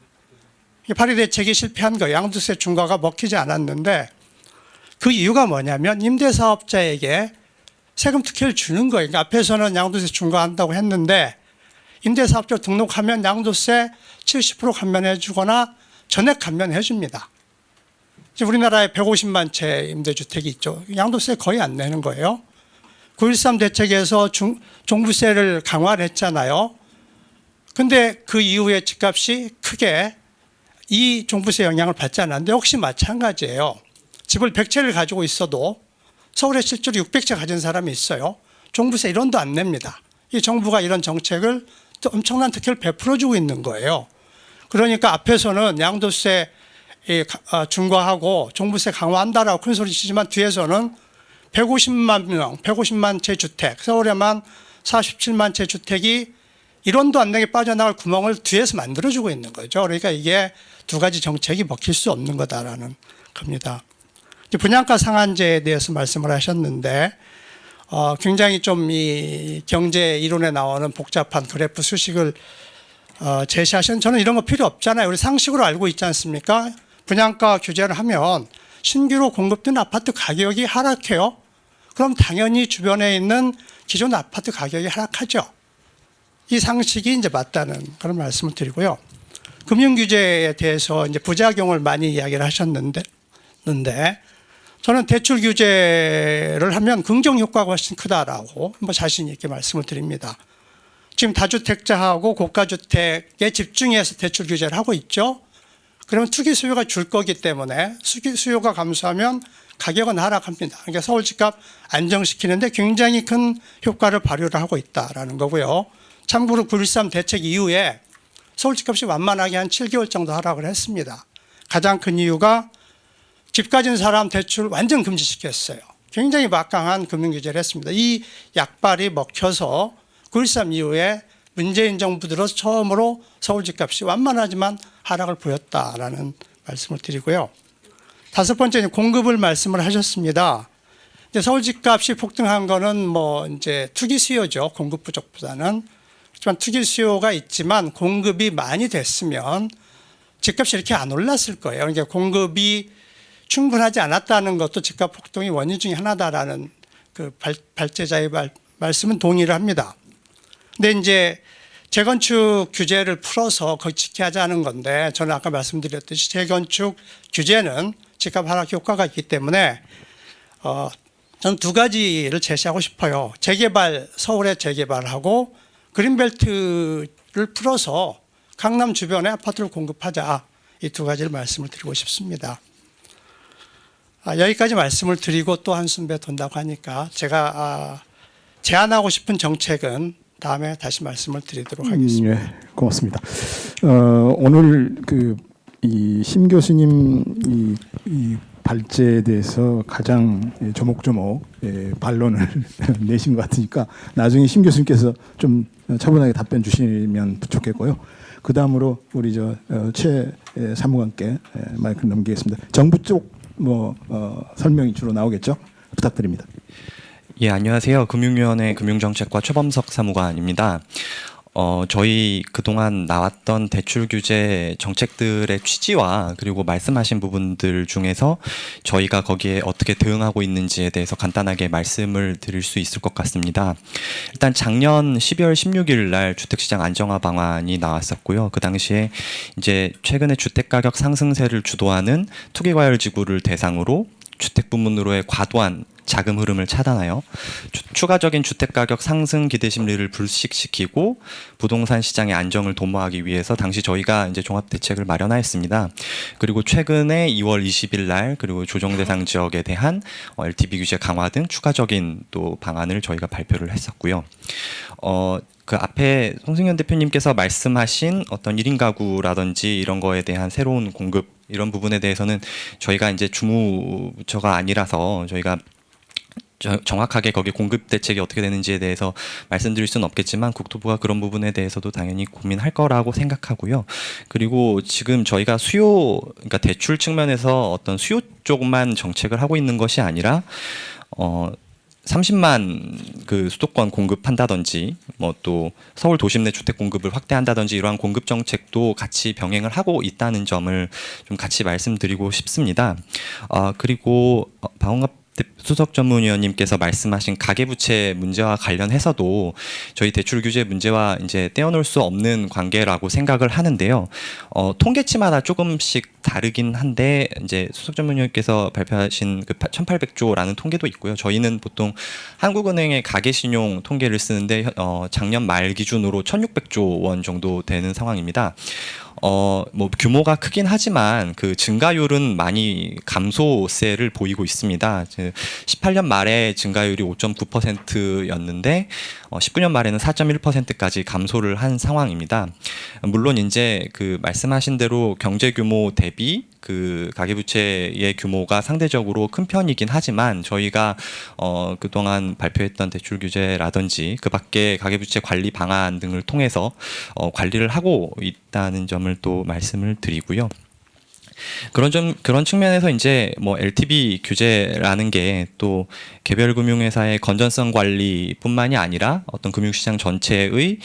Speaker 6: 8.2 대책이 실패한 거예요. 양도세 중과가 먹히지 않았는데 그 이유가 뭐냐면 임대사업자에게 세금 특혜를 주는 거예요. 그러니까 앞에서는 양도세 중과한다고 했는데 임대사업자 등록하면 양도세 70% 감면해 주거나 전액 감면해 줍니다. 우리나라에 150만 채 임대주택이 있죠. 양도세 거의 안 내는 거예요. 9.13 대책에서 종부세를 강화를 했잖아요. 근데 그 이후에 집값이 크게 이 종부세 영향을 받지 않았는데 역시 마찬가지예요. 집을 100채를 가지고 있어도 서울에 실제로 600채 가진 사람이 있어요. 종부세 1원도 안 냅니다. 이 정부가 이런 정책을 또 엄청난 특혜를 베풀어주고 있는 거예요. 그러니까 앞에서는 양도세 중과하고 종부세 강화한다라고 큰 소리 치지만 뒤에서는 150만 명, 150만 채 주택, 서울에만 47만 채 주택이 1원도 안 내게 빠져나갈 구멍을 뒤에서 만들어주고 있는 거죠. 그러니까 이게 두 가지 정책이 먹힐 수 없는 거다라는 겁니다. 분양가 상한제에 대해서 말씀을 하셨는데 굉장히 좀 이 경제 이론에 나오는 복잡한 그래프 수식을 제시하시는 저는 이런 거 필요 없잖아요. 우리 상식으로 알고 있지 않습니까? 분양가 규제를 하면 신규로 공급된 아파트 가격이 하락해요. 그럼 당연히 주변에 있는 기존 아파트 가격이 하락하죠. 이 상식이 이제 맞다는 그런 말씀을 드리고요. 금융 규제에 대해서 이제 부작용을 많이 이야기를 하셨는데 저는 대출 규제를 하면 긍정 효과가 훨씬 크다라고 뭐 자신 있게 말씀을 드립니다. 지금 다주택자하고 고가주택에 집중해서 대출 규제를 하고 있죠. 그러면 투기 수요가 줄 거기 때문에 투기 수요가 감소하면 가격은 하락합니다. 그러니까 서울 집값 안정시키는데 굉장히 큰 효과를 발휘를 하고 있다라는 거고요. 참고로 9.13 대책 이후에 서울 집값이 완만하게 한 7개월 정도 하락을 했습니다. 가장 큰 이유가 집 가진 사람 대출 완전 금지시켰어요. 굉장히 막강한 금융규제를 했습니다. 이 약발이 먹혀서 9.13 이후에 문재인 정부 들어서 처음으로 서울 집값이 완만하지만 하락을 보였다라는 말씀을 드리고요. 다섯 번째 공급을 말씀을 하셨습니다. 이제 서울 집값이 폭등한 거는 뭐 이제 투기 수요죠. 공급 부족보다는. 하지만 투기 수요가 있지만 공급이 많이 됐으면 집값이 이렇게 안 올랐을 거예요. 그러니까 공급이 충분하지 않았다는 것도 집값 폭등의 원인 중에 하나다라는 그 발제자의 말씀은 동의를 합니다. 근데 이제 재건축 규제를 풀어서 거의 지켜하자는 건데 저는 아까 말씀드렸듯이 재건축 규제는 집값 하락 효과가 있기 때문에 저는 두 가지를 제시하고 싶어요. 재개발, 서울의 재개발하고 그린벨트를 풀어서 강남 주변에 아파트를 공급하자. 이 두 가지를 말씀을 드리고 싶습니다. 여기까지 말씀을 드리고 또 한숨 배 돈다고 하니까 제가 제안하고 싶은 정책은 다음에 다시 말씀을 드리도록 하겠습니다.
Speaker 3: 예, 고맙습니다. 오늘 이 심 교수님 이 발제에 대해서 가장 조목조목 반론을 내신 것 같으니까 나중에 심 교수님께서 좀 차분하게 답변 주시면 좋겠고요. 그 다음으로 우리 최 사무관께 마이크를 넘기겠습니다. 정부 쪽 설명이 주로 나오겠죠? 부탁드립니다.
Speaker 7: 예, 안녕하세요. 금융위원회 금융정책과 최범석 사무관입니다. 저희 그동안 나왔던 대출 규제 정책들의 취지와 그리고 말씀하신 부분들 중에서 저희가 거기에 어떻게 대응하고 있는지에 대해서 간단하게 말씀을 드릴 수 있을 것 같습니다. 일단 작년 12월 16일 날 주택시장 안정화 방안이 나왔었고요. 그 당시에 이제 최근에 주택가격 상승세를 주도하는 투기과열지구를 대상으로 주택 부문으로의 과도한 자금 흐름을 차단하여 추가적인 주택 가격 상승 기대 심리를 불식시키고 부동산 시장의 안정을 도모하기 위해서 당시 저희가 이제 종합 대책을 마련하였습니다. 그리고 최근에 2월 20일 날 그리고 조정 대상 지역에 대한 LTV 규제 강화 등 추가적인 또 방안을 저희가 발표를 했었고요. 그 앞에 송승현 대표님께서 말씀하신 어떤 1인 가구라든지 이런 거에 대한 새로운 공급 이런 부분에 대해서는 저희가 이제 주무부처가 아니라서 저희가 정확하게 거기 공급 대책이 어떻게 되는지에 대해서 말씀드릴 수는 없겠지만 국토부가 그런 부분에 대해서도 당연히 고민할 거라고 생각하고요. 그리고 지금 저희가 그러니까 대출 측면에서 어떤 수요 쪽만 정책을 하고 있는 것이 아니라 30만 그 수도권 공급한다든지 뭐 또 서울 도심 내 주택 공급을 확대한다든지 이러한 공급 정책도 같이 병행을 하고 있다는 점을 좀 같이 말씀드리고 싶습니다. 그리고 박원갑 수석 전문위원님께서 말씀하신 가계부채 문제와 관련해서도 저희 대출 규제 문제와 이제 떼어놓을 수 없는 관계라고 생각을 하는데요. 통계치마다 조금씩 다르긴 한데 이제 수석 전문위원께서 발표하신 그 1,800조라는 통계도 있고요. 저희는 보통 한국은행의 가계신용 통계를 쓰는데 작년 말 기준으로 1,600조 원 정도 되는 상황입니다. 뭐 규모가 크긴 하지만 그 증가율은 많이 감소세를 보이고 있습니다. 18년 말에 증가율이 5.9%였는데 19년 말에는 4.1%까지 감소를 한 상황입니다. 물론 이제 그 말씀하신 대로 경제 규모 대비 그 가계부채의 규모가 상대적으로 큰 편이긴 하지만 저희가 그동안 발표했던 대출 규제라든지 그 밖에 가계부채 관리 방안 등을 통해서 관리를 하고 있다는 점을 또 말씀을 드리고요. 그런 측면에서 이제 뭐 LTV 규제라는 게 또 개별 금융회사의 건전성 관리뿐만이 아니라 어떤 금융시장 전체의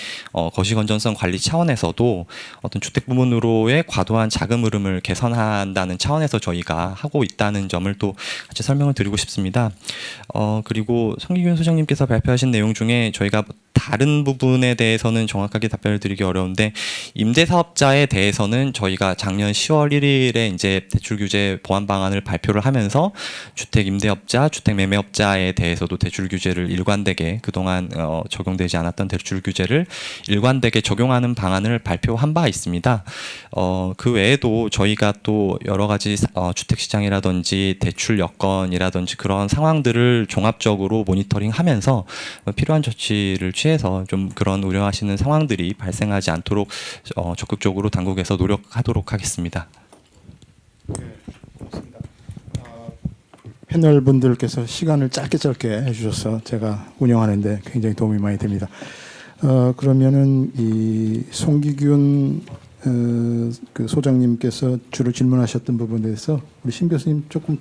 Speaker 7: 거시 건전성 관리 차원에서도 어떤 주택 부문으로의 과도한 자금 흐름을 개선한다는 차원에서 저희가 하고 있다는 점을 또 같이 설명을 드리고 싶습니다. 그리고 성기균 소장님께서 발표하신 내용 중에 저희가 다른 부분에 대해서는 정확하게 답변을 드리기 어려운데 임대사업자에 대해서는 저희가 작년 10월 1일에 이제 대출 규제 보완 방안을 발표를 하면서 주택 임대업자, 주택 매매업자에 대해서도 대출 규제를 일관되게 그동안 적용되지 않았던 대출 규제를 일관되게 적용하는 방안을 발표한 바 있습니다. 그 외에도 저희가 또 여러 가지 주택 시장이라든지 대출 여건이라든지 그런 상황들을 종합적으로 모니터링하면서 필요한 조치를 취해서 좀 그런 우려하시는 상황들이 발생하지 않도록 적극적으로 당국에서 노력하도록 하겠습니다.
Speaker 3: 패널 분들께서 시간을 짧게 해주셔서 제가 운영하는데 굉장히 도움이 많이 됩니다. 그러면은 이 송기균 그 소장님께서 주로 질문하셨던 부분에 대해서 우리 신 교수님 조금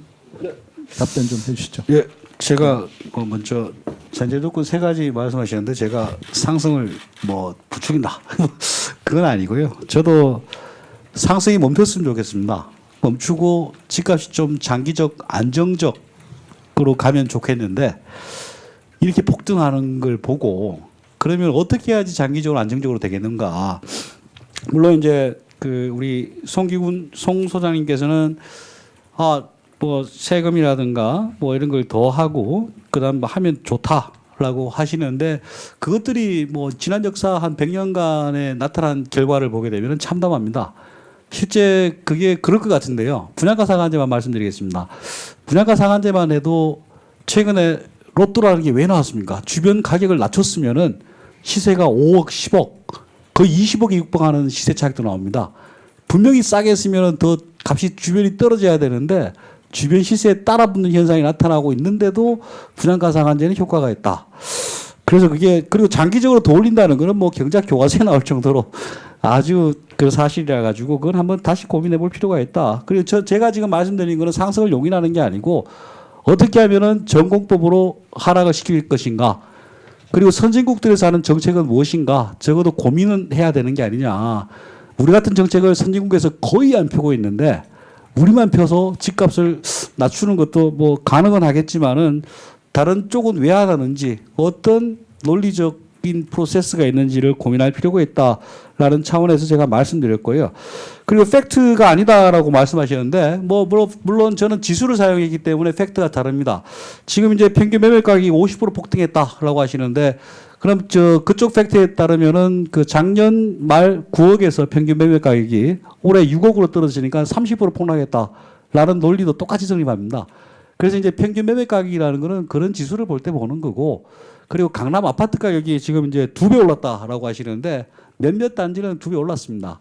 Speaker 3: 답변 좀 해주시죠.
Speaker 2: 예, 제가 먼저 전제 조건 세 가지 말씀하시는데 제가 상승을 뭐 부추긴다 그건 아니고요. 저도 상승이 멈췄으면 좋겠습니다. 멈추고 집값이 좀 장기적 안정적으로 가면 좋겠는데 이렇게 폭등하는 걸 보고 그러면 어떻게 해야지 장기적으로 안정적으로 되겠는가? 물론 이제 그 우리 송 소장님께서는 뭐 세금이라든가 뭐 이런 걸 더 하고 그다음 뭐 하면 좋다라고 하시는데 그것들이 뭐 지난 역사 한 100년간에 나타난 결과를 보게 되면 참담합니다. 실제 그게 그럴 것 같은데요. 분양가 상한제만 말씀드리겠습니다. 분양가 상한제만 해도 최근에 로또라는 게 왜 나왔습니까? 주변 가격을 낮췄으면은 시세가 5억, 10억, 거의 20억에 육박하는 시세 차익도 나옵니다. 분명히 싸게 했으면은 더 값이 주변이 떨어져야 되는데 주변 시세에 따라붙는 현상이 나타나고 있는데도 분양가 상한제는 효과가 있다. 그래서 그게 그리고 장기적으로 더 올린다는 거는 뭐 경제학 교과서에 나올 정도로 아주 그 사실이라 가지고 그건 한번 다시 고민해 볼 필요가 있다. 그리고 제가 지금 말씀드린 거는 상승을 용인하는 게 아니고 어떻게 하면은 전공법으로 하락을 시킬 것인가. 그리고 선진국들에서 하는 정책은 무엇인가. 적어도 고민은 해야 되는 게 아니냐. 우리 같은 정책을 선진국에서 거의 안 펴고 있는데 우리만 펴서 집값을 낮추는 것도 뭐 가능은 하겠지만은 다른 쪽은 왜 안 하는지 어떤 논리적 정책적인 프로세스가 있는지를 고민할 필요가 있다라는 차원에서 제가 말씀드렸고요. 그리고 팩트가 아니다라고 말씀하셨는데 물론 저는 지수를 사용했기 때문에 팩트가 다릅니다. 지금 이제 평균 매매 가격이 50% 폭등했다라고 하시는데 그럼 그쪽 팩트에 따르면은 그 작년 말 9억에서 평균 매매 가격이 올해 6억으로 떨어지니까 30% 폭락했다라는 논리도 똑같이 성립합니다. 그래서 이제 평균 매매 가격이라는 거는 그런 지수를 볼 때 보는 거고, 그리고 강남 아파트 가격이 지금 이제 2배 올랐다라고 하시는데 몇몇 단지는 2배 올랐습니다.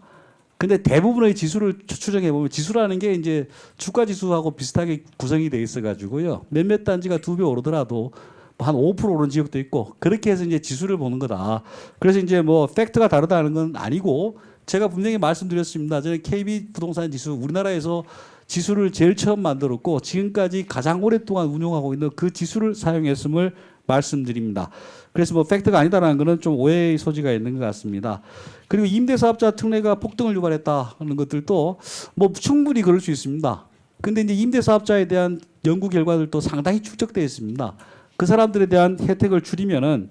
Speaker 2: 근데 대부분의 지수를 추정해 보면 지수라는 게 이제 주가 지수하고 비슷하게 구성이 돼 있어 가지고요. 몇몇 단지가 2배 오르더라도 한 5% 오른 지역도 있고 그렇게 해서 이제 지수를 보는 거다. 그래서 이제 뭐 팩트가 다르다는 건 아니고 제가 분명히 말씀드렸습니다. 저는 KB 부동산 지수 우리나라에서 지수를 제일 처음 만들었고 지금까지 가장 오랫동안 운용하고 있는 그 지수를 사용했음을 말씀드립니다. 그래서 뭐 팩트가 아니다라는 것은 좀 오해의 소지가 있는 것 같습니다. 그리고 임대사업자 특례가 폭등을 유발했다는 것들도 뭐 충분히 그럴 수 있습니다. 근데 이제 임대사업자에 대한 연구 결과들도 상당히 축적되어 있습니다. 그 사람들에 대한 혜택을 줄이면은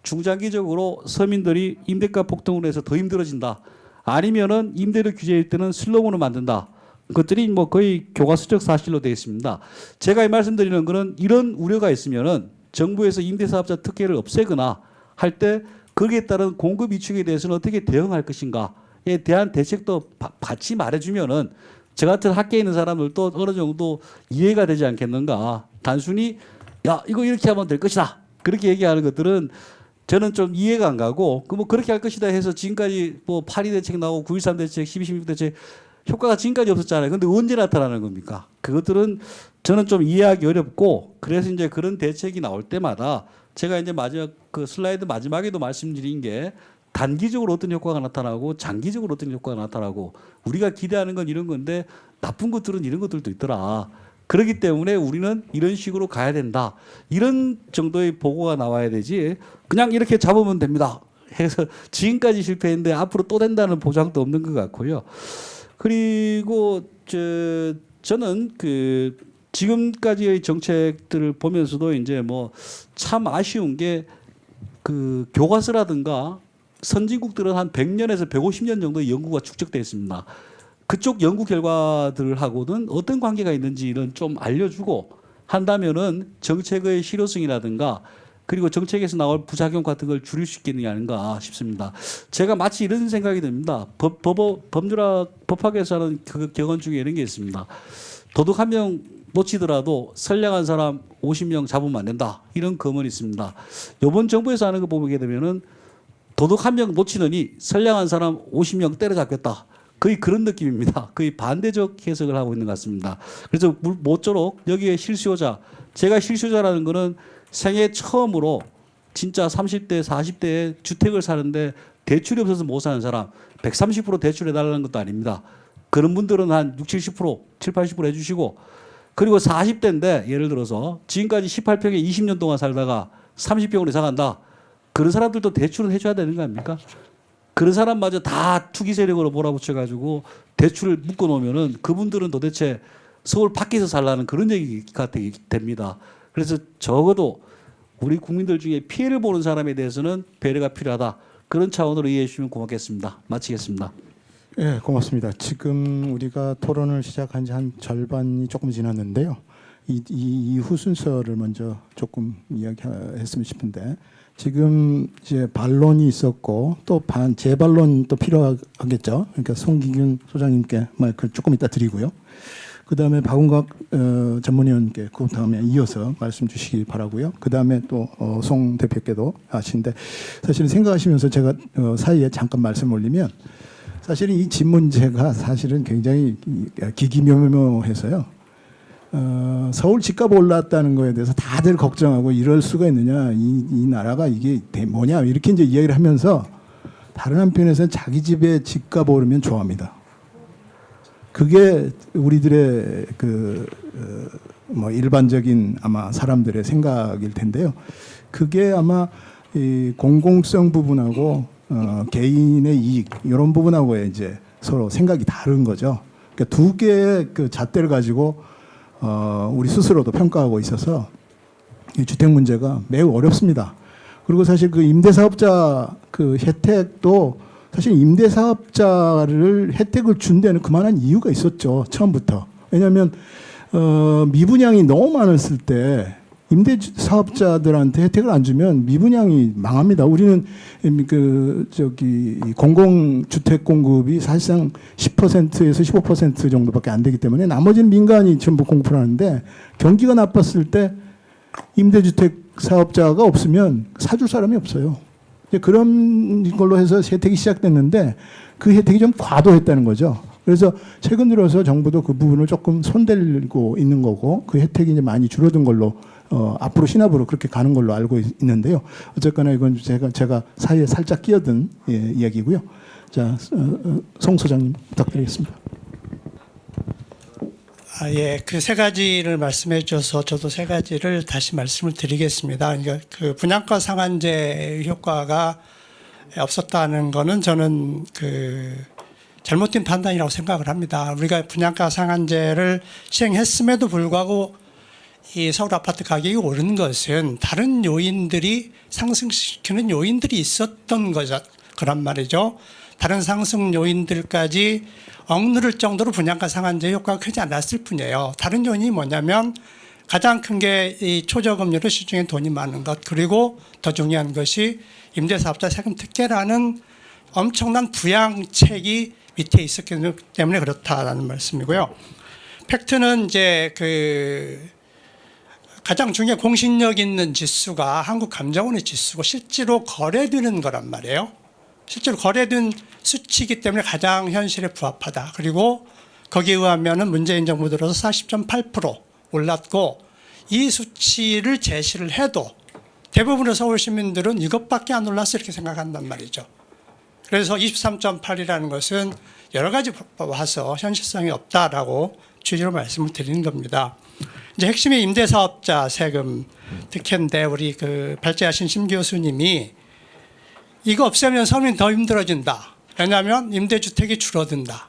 Speaker 2: 중장기적으로 서민들이 임대가 폭등으로 해서 더 힘들어진다. 아니면은 임대료 규제일 때는 슬럼으로 만든다. 그것들이 뭐 거의 교과서적 사실로 되어 있습니다. 제가 말씀드리는 것은 이런 우려가 있으면은 정부에서 임대사업자 특혜를 없애거나 할 때 거기에 따른 공급 위축에 대해서는 어떻게 대응할 것인가에 대한 대책도 같이 말해주면은 저 같은 학계에 있는 사람들도 어느 정도 이해가 되지 않겠는가. 단순히 야 이거 이렇게 하면 될 것이다. 그렇게 얘기하는 것들은 저는 좀 이해가 안 가고 그 뭐 그렇게 할 것이다 해서 지금까지 뭐 8.2 대책 나오고 9.13 대책, 12.16 대책 효과가 지금까지 없었잖아요. 근데 언제 나타나는 겁니까? 그것들은 저는 좀 이해하기 어렵고 그래서 이제 그런 대책이 나올 때마다 제가 이제 마지막 그 슬라이드 마지막에도 말씀드린 게 단기적으로 어떤 효과가 나타나고 장기적으로 어떤 효과가 나타나고 우리가 기대하는 건 이런 건데 나쁜 것들은 이런 것들도 있더라. 그렇기 때문에 우리는 이런 식으로 가야 된다. 이런 정도의 보고가 나와야 되지 그냥 이렇게 잡으면 됩니다. 해서 지금까지 실패했는데 앞으로 또 된다는 보장도 없는 것 같고요. 그리고 저는 그 지금까지의 정책들을 보면서도 이제 뭐 참 아쉬운 게 그 교과서라든가 선진국들은 한 100년에서 150년 정도의 연구가 축적되어 있습니다. 그쪽 연구 결과들하고는 어떤 관계가 있는지는 좀 알려주고 한다면은 정책의 실효성이라든가 그리고 정책에서 나올 부작용 같은 걸 줄일 수 있겠느냐 싶습니다. 제가 마치 이런 생각이 듭니다. 법학에서 하는 그 격언 중에 이런 게 있습니다. 도둑 한 명 놓치더라도 선량한 사람 50명 잡으면 안 된다. 이런 검언이 있습니다. 이번 정부에서 하는 거 보게 되면은 도둑 한 명 놓치느니 선량한 사람 50명 때려잡겠다. 거의 그런 느낌입니다. 거의 반대적 해석을 하고 있는 것 같습니다. 그래서 모쪼록 여기에 실수요자, 제가 실수요자라는 거는 생애 처음으로 진짜 30대, 40대에 주택을 사는데 대출이 없어서 못 사는 사람 130% 대출해달라는 것도 아닙니다. 그런 분들은 한 60, 70%, 70, 80% 해주시고 그리고 40대인데 예를 들어서 지금까지 18평에 20년 동안 살다가 30평으로 이사 간다. 그런 사람들도 대출은 해줘야 되는 거 아닙니까? 그런 사람마저 다 투기 세력으로 몰아붙여가지고 대출을 묶어놓으면은 그분들은 도대체 서울 밖에서 살라는 그런 얘기가 됩니다. 그래서 적어도 우리 국민들 중에 피해를 보는 사람에 대해서는 배려가 필요하다. 그런 차원으로 이해해 주시면 고맙겠습니다. 마치겠습니다.
Speaker 3: 예, 고맙습니다. 지금 우리가 토론을 시작한 지 한 절반이 조금 지났는데요. 이후 순서를 먼저 조금 이야기했으면 싶은데 지금 이제 반론이 있었고 또 재반론 또 필요하겠죠. 그러니까 송기균 소장님께 마이크를 조금 이따 드리고요. 그다음에 박은각 전문위원께 그 다음에 이어서 말씀 주시기 바라고요. 그다음에 또 송 대표께도 하시는데 사실은 생각하시면서 제가 사이에 잠깐 말씀 올리면 사실은 이 집 문제가 사실은 굉장히 기기묘묘해서요. 서울 집값 올랐다는 거에 대해서 다들 걱정하고 이럴 수가 있느냐, 이 나라가 이게 뭐냐 이렇게 이제 이야기를 하면서 다른 한편에서는 자기 집에 집값 오르면 좋아합니다. 그게 우리들의 뭐 일반적인 아마 사람들의 생각일 텐데요. 그게 아마 이 공공성 부분하고 개인의 이익 이런 부분하고의 이제 서로 생각이 다른 거죠. 그러니까 두 개의 그 잣대를 가지고 우리 스스로도 평가하고 있어서 이 주택 문제가 매우 어렵습니다. 그리고 사실 그 임대사업자 그 혜택도 사실 임대사업자를 혜택을 준 데는 그만한 이유가 있었죠. 처음부터. 왜냐하면 미분양이 너무 많았을 때 임대사업자들한테 혜택을 안 주면 미분양이 망합니다. 우리는 그 저기 공공주택 공급이 사실상 10%에서 15% 정도밖에 안 되기 때문에 나머지는 민간이 전부 공급을 하는데 경기가 나빴을 때 임대주택 사업자가 없으면 사줄 사람이 없어요. 이제 그런 걸로 해서 혜택이 시작됐는데 그 혜택이 좀 과도했다는 거죠. 그래서 최근 들어서 정부도 그 부분을 조금 손대고 있는 거고 그 혜택이 이제 많이 줄어든 걸로 앞으로 신압으로 그렇게 가는 걸로 알고 있는데요. 어쨌거나 이건 제가 사이에 살짝 끼어든 이야기고요. 자, 송 소장님 부탁드리겠습니다.
Speaker 6: 예, 그 세 가지를 말씀해 주셔서 저도 세 가지를 다시 말씀을 드리겠습니다. 그러니까 그 분양가 상한제 효과가 없었다는 거는 저는 그 잘못된 판단이라고 생각을 합니다. 우리가 분양가 상한제를 시행했음에도 불구하고 이 서울 아파트 가격이 오르는 것은 다른 요인들이 상승시키는 요인들이 있었던 거란 말이죠. 다른 상승 요인들까지 억누를 정도로 분양가 상한제 효과가 크지 않았을 뿐이에요. 다른 요인이 뭐냐면 가장 큰 게 이 초저금리로 시중에 돈이 많은 것, 그리고 더 중요한 것이 임대사업자 세금 특례라는 엄청난 부양책이 밑에 있었기 때문에 그렇다라는 말씀이고요. 팩트는 이제 그 가장 중요한 공신력 있는 지수가 한국감정원의 지수고 실제로 거래되는 거란 말이에요. 실제로 거래된 수치이기 때문에 가장 현실에 부합하다. 그리고 거기에 의하면 문재인 정부 들어서 40.8% 올랐고 이 수치를 제시를 해도 대부분의 서울 시민들은 이것밖에 안 올랐어 이렇게 생각한단 말이죠. 그래서 23.8이라는 것은 여러 가지 봐서 현실성이 없다라고 취지로 말씀을 드리는 겁니다. 이제 핵심이 임대사업자 세금 특혜인데 우리 그 발제하신 심 교수님이 이거 없애면 서민 더 힘들어진다. 왜냐하면 임대주택이 줄어든다.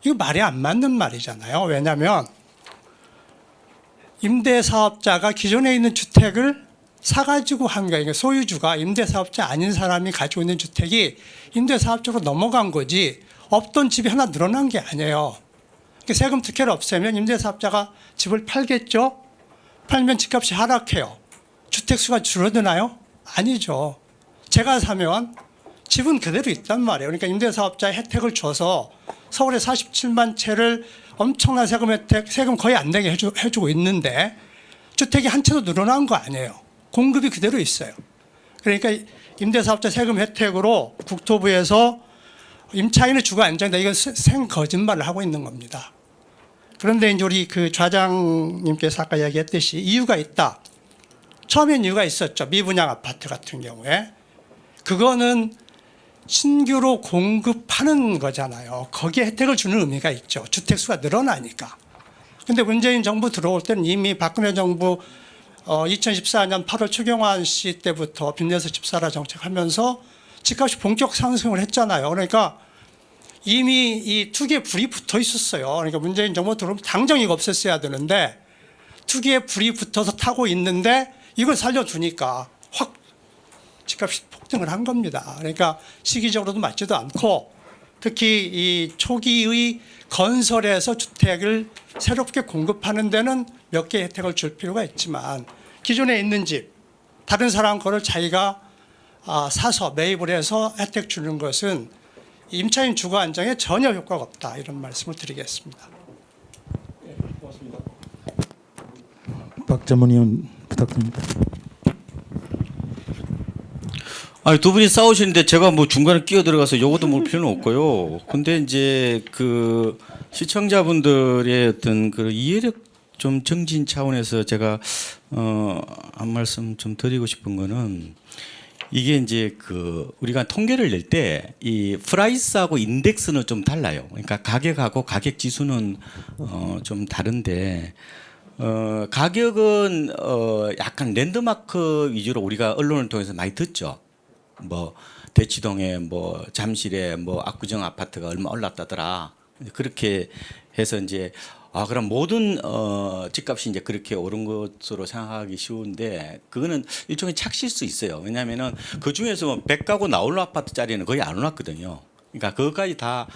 Speaker 6: 이거 말이 안 맞는 말이잖아요. 왜냐하면 임대사업자가 기존에 있는 주택을 사가지고 한 거예요. 소유주가 임대사업자 아닌 사람이 가지고 있는 주택이 임대사업자로 넘어간 거지 없던 집이 하나 늘어난 게 아니에요. 세금 특혜를 없애면 임대사업자가 집을 팔겠죠? 팔면 집값이 하락해요. 주택수가 줄어드나요? 아니죠. 제가 사면 집은 그대로 있단 말이에요. 그러니까 임대사업자에 혜택을 줘서 서울에 47만 채를 엄청난 세금 혜택, 세금 거의 안 내게 해주고 있는데 주택이 한 채도 늘어난 거 아니에요. 공급이 그대로 있어요. 그러니까 임대사업자 세금 혜택으로 국토부에서 임차인의 주거 안정이다. 이건 생 거짓말을 하고 있는 겁니다. 그런데 이제 우리 그 좌장님께서 아까 이야기했듯이 이유가 있다. 처음엔 이유가 있었죠. 미분양 아파트 같은 경우에. 그거는 신규로 공급하는 거잖아요. 거기에 혜택을 주는 의미가 있죠. 주택수가 늘어나니까. 근데 문재인 정부 들어올 때는 이미 박근혜 정부 2014년 8월 추경환 씨 때부터 빚내서 집 사라 정책하면서 집값이 본격 상승을 했잖아요. 그러니까 이미 이 투기에 불이 붙어 있었어요. 그러니까 문재인 정부 들어오면 당장 이거 없앴어야 되는데 투기에 불이 붙어서 타고 있는데 이걸 살려두니까 확 집값이 폭등을 한 겁니다. 그러니까 시기적으로도 맞지도 않고 특히 이 초기의 건설에서 주택을 새롭게 공급하는 데는 몇 개 혜택을 줄 필요가 있지만 기존에 있는 집 다른 사람 거를 자기가 사서 매입을 해서 혜택 주는 것은 임차인 주거 안정에 전혀 효과가 없다 이런 말씀을 드리겠습니다.
Speaker 3: 박자문 의원 부탁드립니다.
Speaker 5: 아니, 두 분이 싸우시는데 제가 뭐 중간에 끼어 들어가서 요것도 볼 필요는 없고요. 근데 이제 그 시청자분들의 어떤 그 이해력 좀 정진 차원에서 제가 한 말씀 좀 드리고 싶은 거는 이게 이제 그 우리가 통계를 낼 때 이 프라이스하고 인덱스는 좀 달라요. 그러니까 가격하고 가격 지수는 좀 다른데 가격은 약간 랜드마크 위주로 우리가 언론을 통해서 많이 듣죠. 뭐 대치동에 뭐 잠실에 뭐 압구정 아파트가 얼마 올랐다더라. 그렇게 해서 이제 그럼 모든 집값이 이제 그렇게 오른 것으로 생각하기 쉬운데 그거는 일종의 착시일 수 있어요. 왜냐하면은 그 중에서 뭐 100가구 나홀로 아파트짜리는 거의 안 올랐거든요. 그러니까 그것까지 다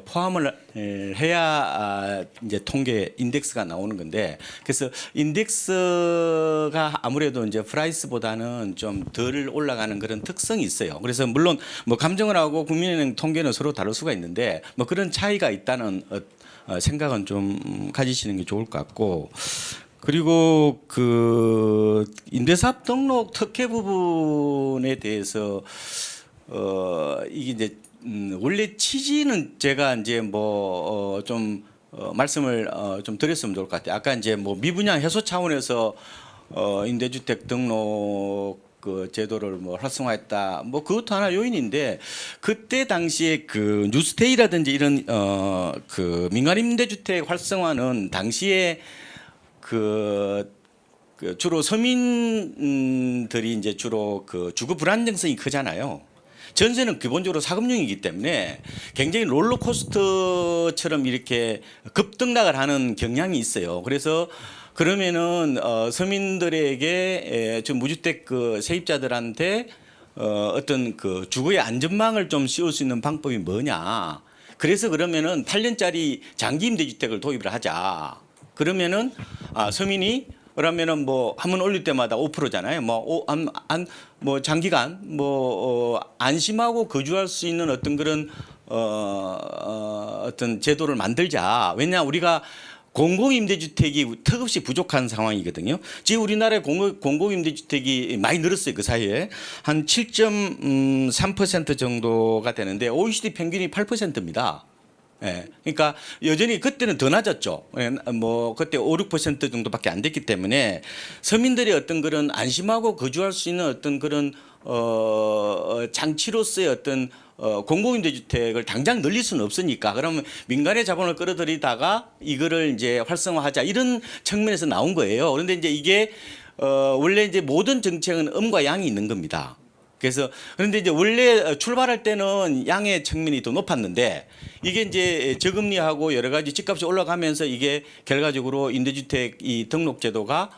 Speaker 5: 포함을 해야 이제 통계 인덱스가 나오는 건데 그래서 인덱스가 아무래도 이제 프라이스보다는 좀 덜 올라가는 그런 특성이 있어요. 그래서 물론 뭐 감정을 하고 국민은행 통계는 서로 다를 수가 있는데 뭐 그런 차이가 있다는 생각은 좀 가지시는 게 좋을 것 같고 그리고 그 임대사업 등록 특혜 부분에 대해서 이게 이제 원래 취지는 제가 이제 뭐 좀 말씀을 좀 드렸으면 좋을 것 같아요. 아까 이제 뭐 미분양 해소 차원에서 임대주택 등록 그 제도를 뭐 활성화했다. 뭐 그것도 하나 요인인데 그때 당시에 그 뉴스테이라든지 이런 그 민간 임대주택 활성화는 당시에 그 주로 서민들이 이제 주로 그 주거 불안정성이 크잖아요. 전세는 기본적으로 사금융이기 때문에 굉장히 롤러코스터처럼 이렇게 급등락을 하는 경향이 있어요. 그래서 그러면은 서민들에게 저 무주택 그 세입자들한테 어떤 그 주거의 안전망을 좀 씌울 수 있는 방법이 뭐냐. 그래서 그러면은 8년짜리 장기 임대주택을 도입을 하자. 그러면은 서민이 그러면은 뭐 한 번 올릴 때마다 5%잖아요. 뭐 장기간 안심하고 거주할 수 있는 어떤 그런 어떤 제도를 만들자. 왜냐 우리가 공공임대주택이 턱없이 부족한 상황이거든요. 지금 우리나라의 공공임대주택이 많이 늘었어요. 그 사이에 한 7.3% 정도가 되는데 OECD 평균이 8%입니다. 예, 그러니까 여전히 그때는 더 낮았죠. 예, 뭐 그때 5, 6% 정도밖에 안 됐기 때문에 서민들이 어떤 그런 안심하고 거주할 수 있는 어떤 그런 장치로서의 어떤 공공임대주택을 당장 늘릴 수는 없으니까 그러면 민간의 자본을 끌어들이다가 이거를 이제 활성화하자 이런 측면에서 나온 거예요. 그런데 이제 이게 원래 이제 모든 정책은 음과 양이 있는 겁니다. 그래서 그런데 이제 원래 출발할 때는 양의 측면이 더 높았는데 이게 이제 저금리하고 여러 가지 집값이 올라가면서 이게 결과적으로 임대주택 이 등록 제도가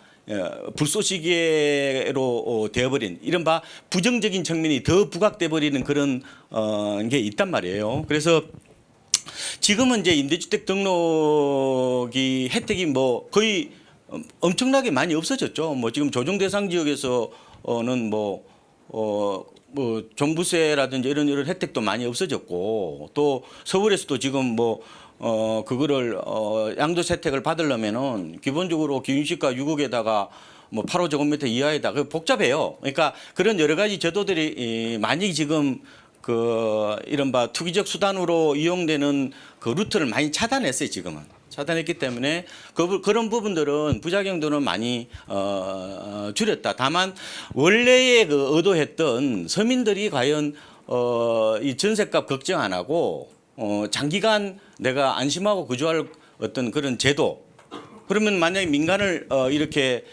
Speaker 5: 불쏘시개로 되어버린 이른바 부정적인 측면이 더 부각돼 버리는 그런 게 있단 말이에요. 그래서 지금은 이제 임대주택 등록이 혜택이 뭐 거의 엄청나게 많이 없어졌죠. 뭐 지금 조정 대상 지역에서는 뭐 종부세라든지 이런 혜택도 많이 없어졌고 또 서울에서도 지금 그거를 양도세 혜택을 받으려면은 기본적으로 기준시가 6억에다가 뭐 8호 제곱미터 이하에다 그 복잡해요. 그러니까 그런 여러 가지 제도들이 많이 지금 그 이른바 투기적 수단으로 이용되는 그 루트를 많이 차단했어요. 지금은. 차단했기 때문에 그런 부분들은 부작용들은 많이 줄였다. 다만 원래의 그 의도했던 서민들이 과연 이 전셋값 걱정 안 하고 장기간 내가 안심하고 거주할 어떤 그런 제도. 그러면 만약에 민간을 이렇게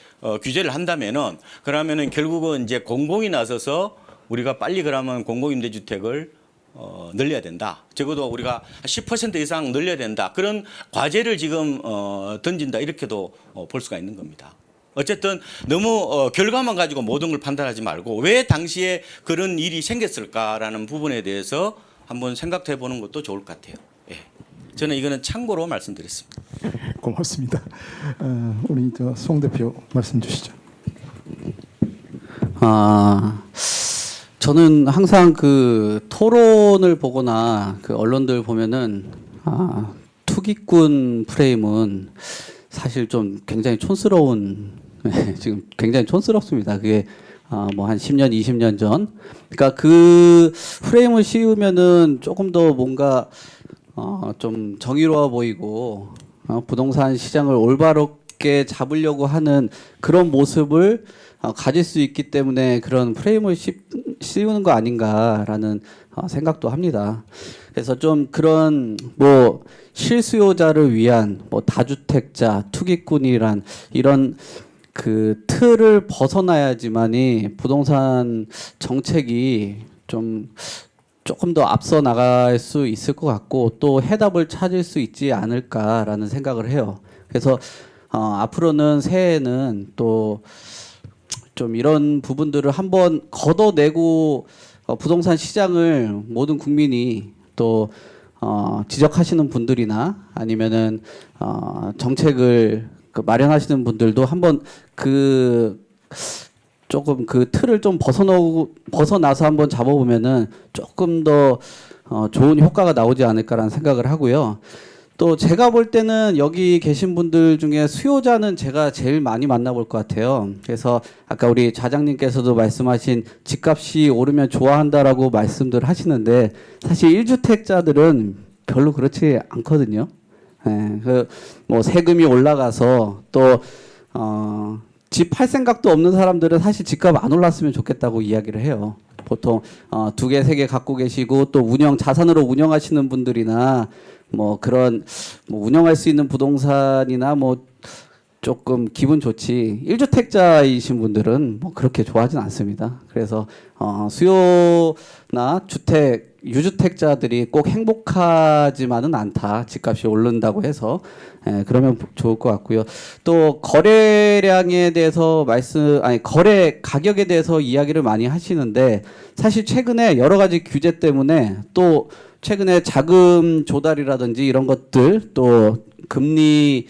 Speaker 5: 규제를 한다면은 그러면은 결국은 이제 공공이 나서서 우리가 빨리 그러면 공공임대주택을 늘려야 된다. 적어도 우리가 10% 이상 늘려야 된다. 그런 과제를 지금 던진다. 이렇게도 볼 수가 있는 겁니다. 어쨌든 너무 결과만 가지고 모든 걸 판단하지 말고 왜 당시에 그런 일이 생겼을까라는 부분에 대해서 한번 생각해 보는 것도 좋을 것 같아요. 예. 저는 이거는 참고로 말씀드렸습니다.
Speaker 3: 고맙습니다. 우리 송 대표 말씀 주시죠.
Speaker 4: 저는 항상 그 토론을 보거나 그 언론들 보면은 투기꾼 프레임은 사실 좀 굉장히 촌스러운 지금 굉장히 촌스럽습니다. 그게 뭐 한 10년, 20년 전. 그러니까 그 프레임을 씌우면은 조금 더 뭔가 좀 정의로워 보이고 부동산 시장을 올바르게 잡으려고 하는 그런 모습을 가질 수 있기 때문에 그런 프레임을 씌우는 거 아닌가라는 생각도 합니다. 그래서 좀 그런 뭐 실수요자를 위한 뭐 다주택자, 투기꾼이란 이런 그 틀을 벗어나야지만이 부동산 정책이 좀 조금 더 앞서 나갈 수 있을 것 같고 또 해답을 찾을 수 있지 않을까라는 생각을 해요. 그래서 앞으로는 새해에는 또 좀 이런 부분들을 한번 걷어내고 부동산 시장을 모든 국민이 또 지적하시는 분들이나 아니면은 정책을 마련하시는 분들도 한번 조금 그 틀을 좀 벗어나서 한번 잡아보면은 조금 더 좋은 효과가 나오지 않을까라는 생각을 하고요. 또 제가 볼 때는 여기 계신 분들 중에 수요자는 제가 제일 많이 만나볼 것 같아요. 그래서 아까 우리 좌장님께서도 말씀하신 집값이 오르면 좋아한다라고 말씀들 하시는데 사실 1주택자들은 별로 그렇지 않거든요. 예, 뭐 세금이 올라가서 또 집 팔 생각도 없는 사람들은 사실 집값 안 올랐으면 좋겠다고 이야기를 해요. 보통 2개, 3개 갖고 계시고 또 자산으로 운영하시는 분들이나 뭐 그런 뭐 운영할 수 있는 부동산이나 뭐 조금 기분 좋지 1주택자이신 분들은 뭐 그렇게 좋아하진 않습니다. 그래서 수요나 유주택자들이 꼭 행복하지만은 않다. 집값이 오른다고 해서 그러면 좋을 것 같고요. 또 거래량에 대해서 거래 가격에 대해서 이야기를 많이 하시는데 사실 최근에 여러 가지 규제 때문에 또 최근에 자금 조달이라든지 이런 것들 또 금리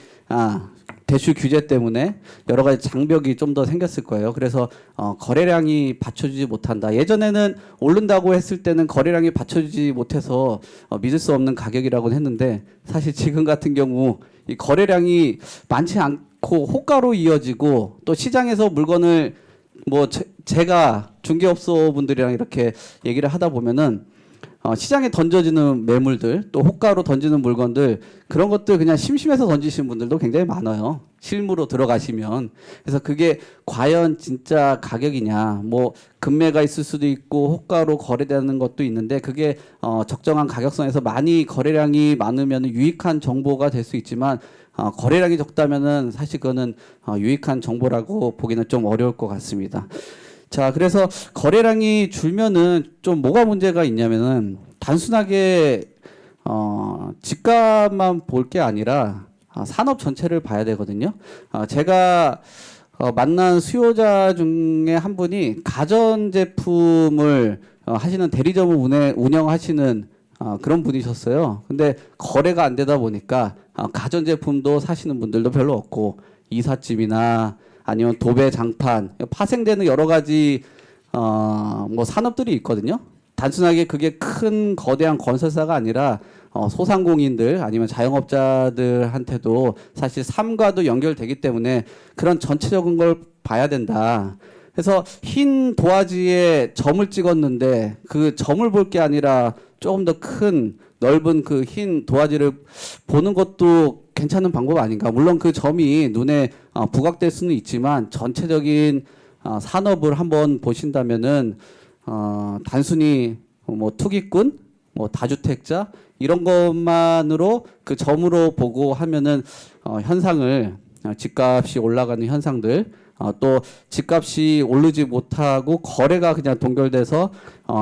Speaker 4: 대출 규제 때문에 여러 가지 장벽이 좀 더 생겼을 거예요. 그래서 거래량이 받쳐주지 못한다. 예전에는 오른다고 했을 때는 거래량이 받쳐주지 못해서 믿을 수 없는 가격이라고 했는데 사실 지금 같은 경우 이 거래량이 많지 않고 호가로 이어지고 또 시장에서 물건을 뭐 제가 중개업소 분들이랑 이렇게 얘기를 하다 보면은 시장에 던져지는 매물들 또 호가로 던지는 물건들 그런 것들 그냥 심심해서 던지시는 분들도 굉장히 많아요. 실무로 들어가시면. 그래서 그게 과연 진짜 가격이냐 뭐 금매가 있을 수도 있고 호가로 거래되는 것도 있는데 그게 적정한 가격선에서 많이 거래량이 많으면 유익한 정보가 될 수 있지만 거래량이 적다면은 사실 그거는 유익한 정보라고 보기는 좀 어려울 것 같습니다. 자, 그래서 거래량이 줄면은 좀 뭐가 문제가 있냐면은 단순하게 집값만 볼 게 아니라 산업 전체를 봐야 되거든요. 제가 만난 수요자 중에 한 분이 가전제품을 하시는 대리점을 운영하시는 그런 분이셨어요. 근데 거래가 안 되다 보니까 가전제품도 사시는 분들도 별로 없고 이삿짐이나 아니면 도배 장판 파생되는 여러 가지 뭐 산업들이 있거든요. 단순하게 그게 큰 거대한 건설사가 아니라 소상공인들 아니면 자영업자들한테도 사실 삶과도 연결되기 때문에 그런 전체적인 걸 봐야 된다. 그래서 흰 도화지에 점을 찍었는데 그 점을 볼 게 아니라 조금 더 큰 넓은 그 흰 도화지를 보는 것도 괜찮은 방법 아닌가. 물론 그 점이 눈에 부각될 수는 있지만 전체적인 산업을 한번 보신다면은 단순히 뭐 투기꾼, 뭐 다주택자 이런 것만으로 그 점으로 보고 하면은 현상을 집값이 올라가는 현상들 또 집값이 오르지 못하고 거래가 그냥 동결돼서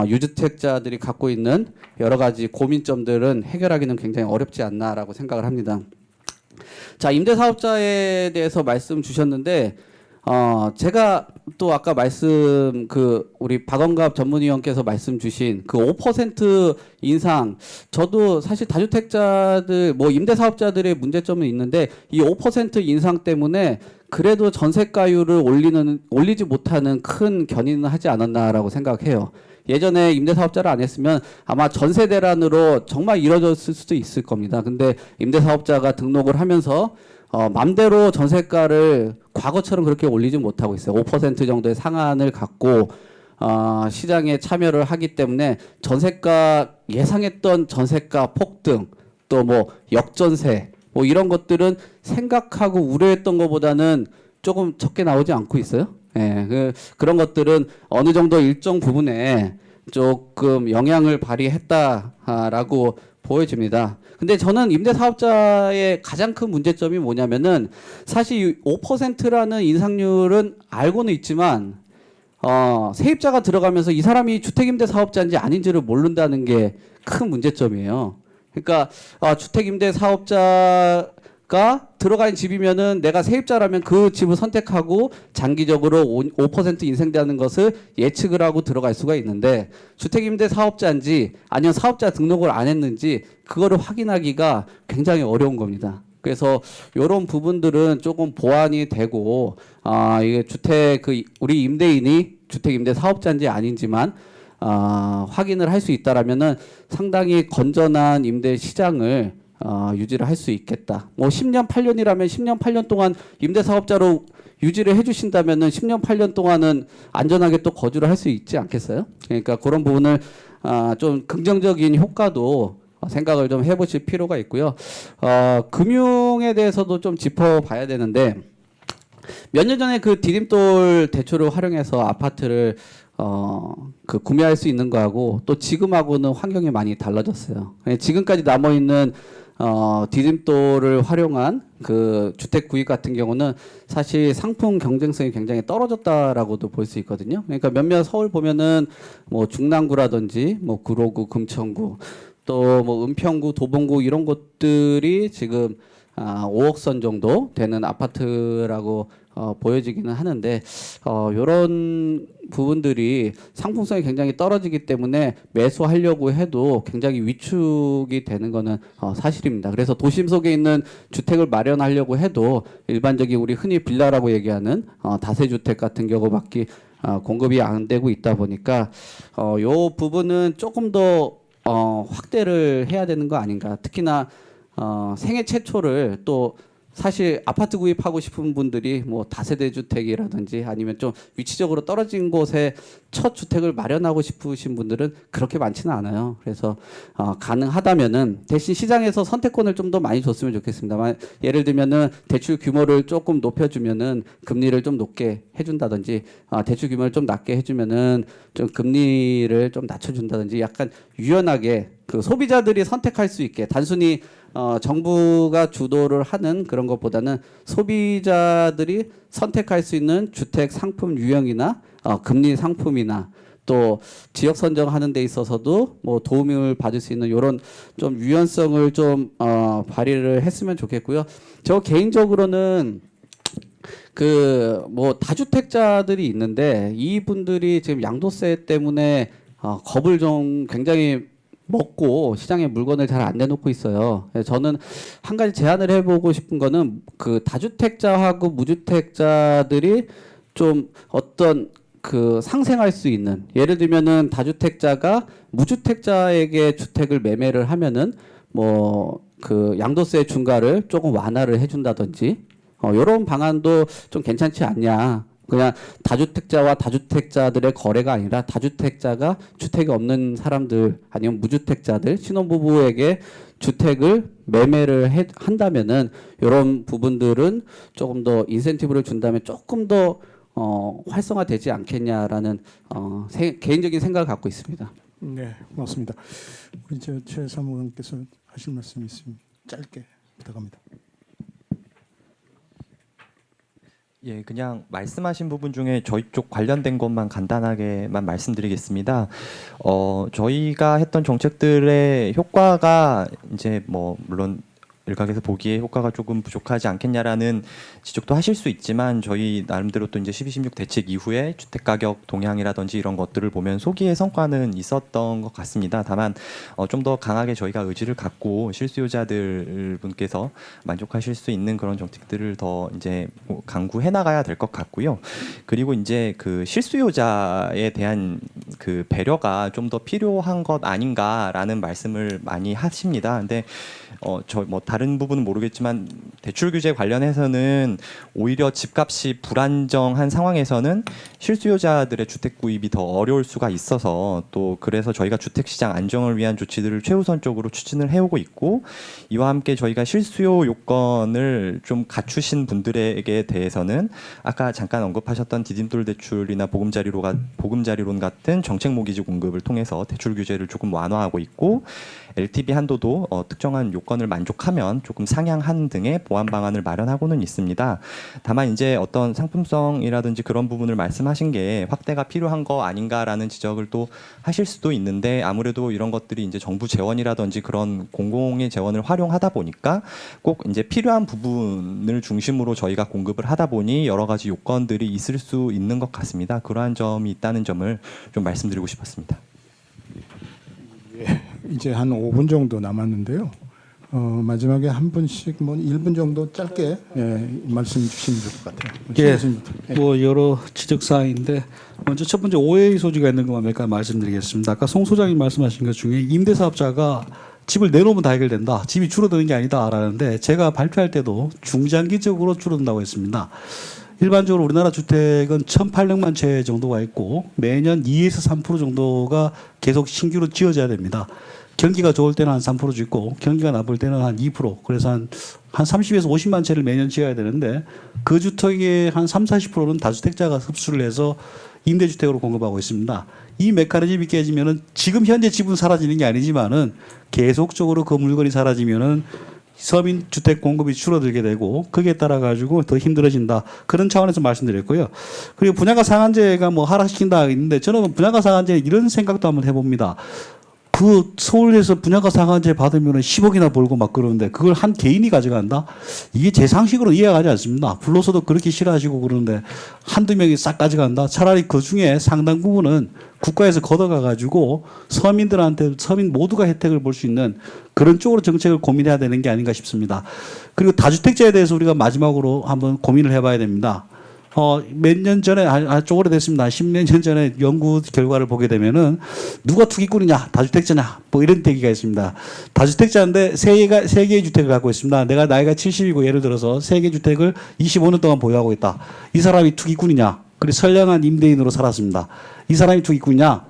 Speaker 4: 유주택자들이 갖고 있는 여러 가지 고민점들은 해결하기는 굉장히 어렵지 않나라고 생각을 합니다. 자, 임대사업자에 대해서 말씀 주셨는데 제가 또 아까 우리 박원갑 전문위원께서 말씀 주신 그 5% 인상 저도 사실 다주택자들 뭐 임대사업자들의 문제점은 있는데 이 5% 인상 때문에 그래도 전세가율을 올리지 못하는 큰 견인은 하지 않았나라고 생각해요. 예전에 임대사업자를 안 했으면 아마 전세 대란으로 정말 이뤄졌을 수도 있을 겁니다. 근데 임대사업자가 등록을 하면서 맘대로 전세가를 과거처럼 그렇게 올리지 못하고 있어요. 5% 정도의 상한을 갖고 시장에 참여를 하기 때문에 예상했던 전세가 폭등 또 뭐 역전세 뭐 이런 것들은 생각하고 우려했던 것보다는 조금 적게 나오지 않고 있어요. 예, 그런 것들은 어느 정도 일정 부분에 조금 영향을 발휘했다라고 보여집니다. 근데 저는 임대사업자의 가장 큰 문제점이 뭐냐면은 사실 5%라는 인상률은 알고는 있지만 세입자가 들어가면서 이 사람이 주택임대 사업자인지 아닌지를 모른다는 게 큰 문제점이에요. 그러니까 주택임대 사업자가 들어간 집이면은 내가 세입자라면 그 집을 선택하고 장기적으로 5% 인생되는 것을 예측을 하고 들어갈 수가 있는데 주택임대 사업자인지 아니면 사업자 등록을 안 했는지 그거를 확인하기가 굉장히 어려운 겁니다. 그래서 이런 부분들은 조금 보완이 되고 이게 우리 임대인이 주택임대 사업자인지 아닌지만 확인을 할 수 있다라면은 상당히 건전한 임대 시장을 유지를 할 수 있겠다. 뭐 10년 8년이라면 10년 8년 동안 임대 사업자로 유지를 해주신다면은 10년 8년 동안은 안전하게 또 거주를 할 수 있지 않겠어요? 그러니까 그런 부분을 좀 긍정적인 효과도 생각을 좀 해보실 필요가 있고요. 금융에 대해서도 좀 짚어봐야 되는데 몇 년 전에 그 디딤돌 대출을 활용해서 아파트를 구매할 수 있는 거하고 또 지금하고는 환경이 많이 달라졌어요. 지금까지 남아 있는 디딤돌을 활용한 그 주택 구입 같은 경우는 사실 상품 경쟁성이 굉장히 떨어졌다라고도 볼 수 있거든요. 그러니까 몇몇 서울 보면은 뭐 중랑구라든지 뭐 구로구, 금천구 또 뭐 은평구, 도봉구 이런 곳들이 지금 5억 선 정도 되는 아파트라고 보여지기는 하는데 이런 부분들이 상품성이 굉장히 떨어지기 때문에 매수하려고 해도 굉장히 위축이 되는 거는 사실입니다. 그래서 도심 속에 있는 주택을 마련하려고 해도 일반적인 우리 흔히 빌라라고 얘기하는 다세주택 같은 경우밖에 공급이 안 되고 있다 보니까 이 부분은 조금 더 확대를 해야 되는 거 아닌가. 특히나 생애 최초를 또 사실 아파트 구입하고 싶은 분들이 뭐 다세대 주택이라든지 아니면 좀 위치적으로 떨어진 곳에 첫 주택을 마련하고 싶으신 분들은 그렇게 많지는 않아요. 그래서 가능하다면은 대신 시장에서 선택권을 좀 더 많이 줬으면 좋겠습니다. 예를 들면은 대출 규모를 조금 높여주면은 금리를 좀 높게 해준다든지 대출 규모를 좀 낮게 해주면은 좀 금리를 좀 낮춰준다든지 약간 유연하게 그 소비자들이 선택할 수 있게 단순히 정부가 주도를 하는 그런 것보다는 소비자들이 선택할 수 있는 주택 상품 유형이나 금리 상품이나 또 지역 선정하는 데 있어서도 뭐 도움을 받을 수 있는 이런 좀 유연성을 좀 발휘를 했으면 좋겠고요. 저 개인적으로는 그 뭐 다주택자들이 있는데 이분들이 지금 양도세 때문에 겁을 좀 굉장히 먹고 시장에 물건을 잘 안 내놓고 있어요. 저는 한 가지 제안을 해보고 싶은 거는 그 다주택자하고 무주택자들이 좀 어떤 그 상생할 수 있는 예를 들면은 다주택자가 무주택자에게 주택을 매매를 하면은 뭐 그 양도세 중과를 조금 완화를 해준다든지 이런 방안도 좀 괜찮지 않냐. 그냥 다주택자와 다주택자들의 거래가 아니라 다주택자가 주택이 없는 사람들 아니면 무주택자들 신혼부부에게 주택을 매매를 한다면은 이런 부분들은 조금 더 인센티브를 준다면 조금 더 활성화되지 않겠냐라는 개인적인 생각을 갖고 있습니다.
Speaker 3: 네, 고맙습니다. 우리 최 사무관께서 하실 말씀 있으면 짧게 부탁합니다.
Speaker 7: 예, 그냥 말씀하신 부분 중에 저희 쪽 관련된 것만 간단하게만 말씀드리겠습니다. 저희가 했던 정책들의 효과가 이제 뭐 물론 일각에서 보기에 효과가 조금 부족하지 않겠냐라는 지적도 하실 수 있지만 저희 나름대로 또 이제 12.16 대책 이후에 주택 가격 동향이라든지 이런 것들을 보면 소기의 성과는 있었던 것 같습니다. 다만 좀 더 강하게 저희가 의지를 갖고 실수요자들 분께서 만족하실 수 있는 그런 정책들을 더 이제 강구해 나가야 될 것 같고요. 그리고 이제 그 실수요자에 대한 그 배려가 좀 더 필요한 것 아닌가라는 말씀을 많이 하십니다. 근데 저 뭐 다른 부분은 모르겠지만 대출 규제 관련해서는 오히려 집값이 불안정한 상황에서는 실수요자들의 주택 구입이 더 어려울 수가 있어서 또 그래서 저희가 주택 시장 안정을 위한 조치들을 최우선적으로 추진을 해오고 있고 이와 함께 저희가 실수요 요건을 좀 갖추신 분들에게 대해서는 아까 잠깐 언급하셨던 디딤돌 대출이나 보금자리론 같은 정책 모기지 공급을 통해서 대출 규제를 조금 완화하고 있고 LTV 한도도 특정한 요건을 만족하면 조금 상향한 등의 보완 방안을 마련하고는 있습니다. 다만 이제 어떤 상품성이라든지 그런 부분을 말씀하신 게 확대가 필요한 거 아닌가라는 지적을 또 하실 수도 있는데, 아무래도 이런 것들이 이제 정부 재원이라든지 그런 공공의 재원을 활용하다 보니까 꼭 이제 필요한 부분을 중심으로 저희가 공급을 하다 보니 여러 가지 요건들이 있을 수 있는 것 같습니다. 그러한 점이 있다는 점을 좀 말씀드리고 싶었습니다.
Speaker 3: 이제 한 5분 정도 남았는데요. 마지막에 한 분씩 뭐 1분 정도 짧게 말씀 주시면 좋을 것 같아요.
Speaker 2: 예, 뭐 여러 지적 사항인데 먼저 첫 번째 오해의 소지가 있는 것만 몇 가지 말씀드리겠습니다. 아까 송 소장님 말씀하신 것 중에 임대사업자가 집을 내놓으면 다 해결된다, 집이 줄어드는 게 아니다라는데, 제가 발표할 때도 중장기적으로 줄어든다고 했습니다. 일반적으로 우리나라 주택은 1,800만 채 정도가 있고 매년 2에서 3% 정도가 계속 신규로 지어져야 됩니다. 경기가 좋을 때는 한 3% 짓고 경기가 나쁠 때는 한 2%, 그래서 한 30에서 50만 채를 매년 지어야 되는데, 그 주택의 한 30-40%는 다주택자가 흡수를 해서 임대주택으로 공급하고 있습니다. 이 메커니즘이 깨지면은 지금 현재 집은 사라지는 게 아니지만은 계속적으로 그 물건이 사라지면은 서민 주택 공급이 줄어들게 되고, 거기에 따라 가지고 더 힘들어진다, 그런 차원에서 말씀드렸고요. 그리고 분양가 상한제가 뭐 하락시킨다 있는데, 저는 분양가 상한제 이런 생각도 한번 해봅니다. 그 서울에서 분양가 상한제 받으면 10억이나 벌고 막 그러는데 그걸 한 개인이 가져간다? 이게 제 상식으로 이해가 가지 않습니다. 불로서도 그렇게 싫어하시고 그러는데 한두 명이 싹 가져간다? 차라리 그 중에 상당 부분은 국가에서 걷어가 가지고 서민들한테, 서민 모두가 혜택을 볼 수 있는 그런 쪽으로 정책을 고민해야 되는 게 아닌가 싶습니다. 그리고 다주택자에 대해서 우리가 마지막으로 한번 고민을 해봐야 됩니다. 몇 년 전에, 좀 오래됐습니다. 10년 전에 연구 결과를 보게 되면은 누가 투기꾼이냐, 다주택자냐, 뭐 이런 얘기가 있습니다. 다주택자인데 세 개의 주택을 갖고 있습니다. 내가 나이가 70이고 예를 들어서 3개 주택을 25년 동안 보유하고 있다. 이 사람이 투기꾼이냐? 그리고 선량한 임대인으로 살았습니다. 이 사람이 투기꾼이냐?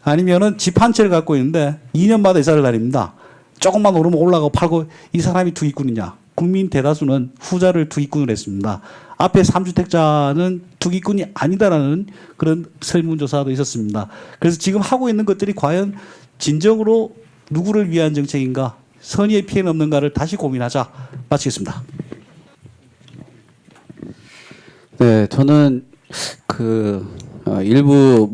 Speaker 2: 아니면은 집 한 채를 갖고 있는데 2년마다 이사를 다닙니다. 조금만 오르면 올라가고 팔고, 이 사람이 투기꾼이냐? 국민 대다수는 후자를 투기꾼으로 했습니다. 앞에 3주택자는 투기꾼이 아니다라는 그런 설문조사도 있었습니다. 그래서 지금 하고 있는 것들이 과연 진정으로 누구를 위한 정책인가, 선의의 피해는 없는가를 다시 고민하자. 마치겠습니다.
Speaker 4: 네, 저는 일부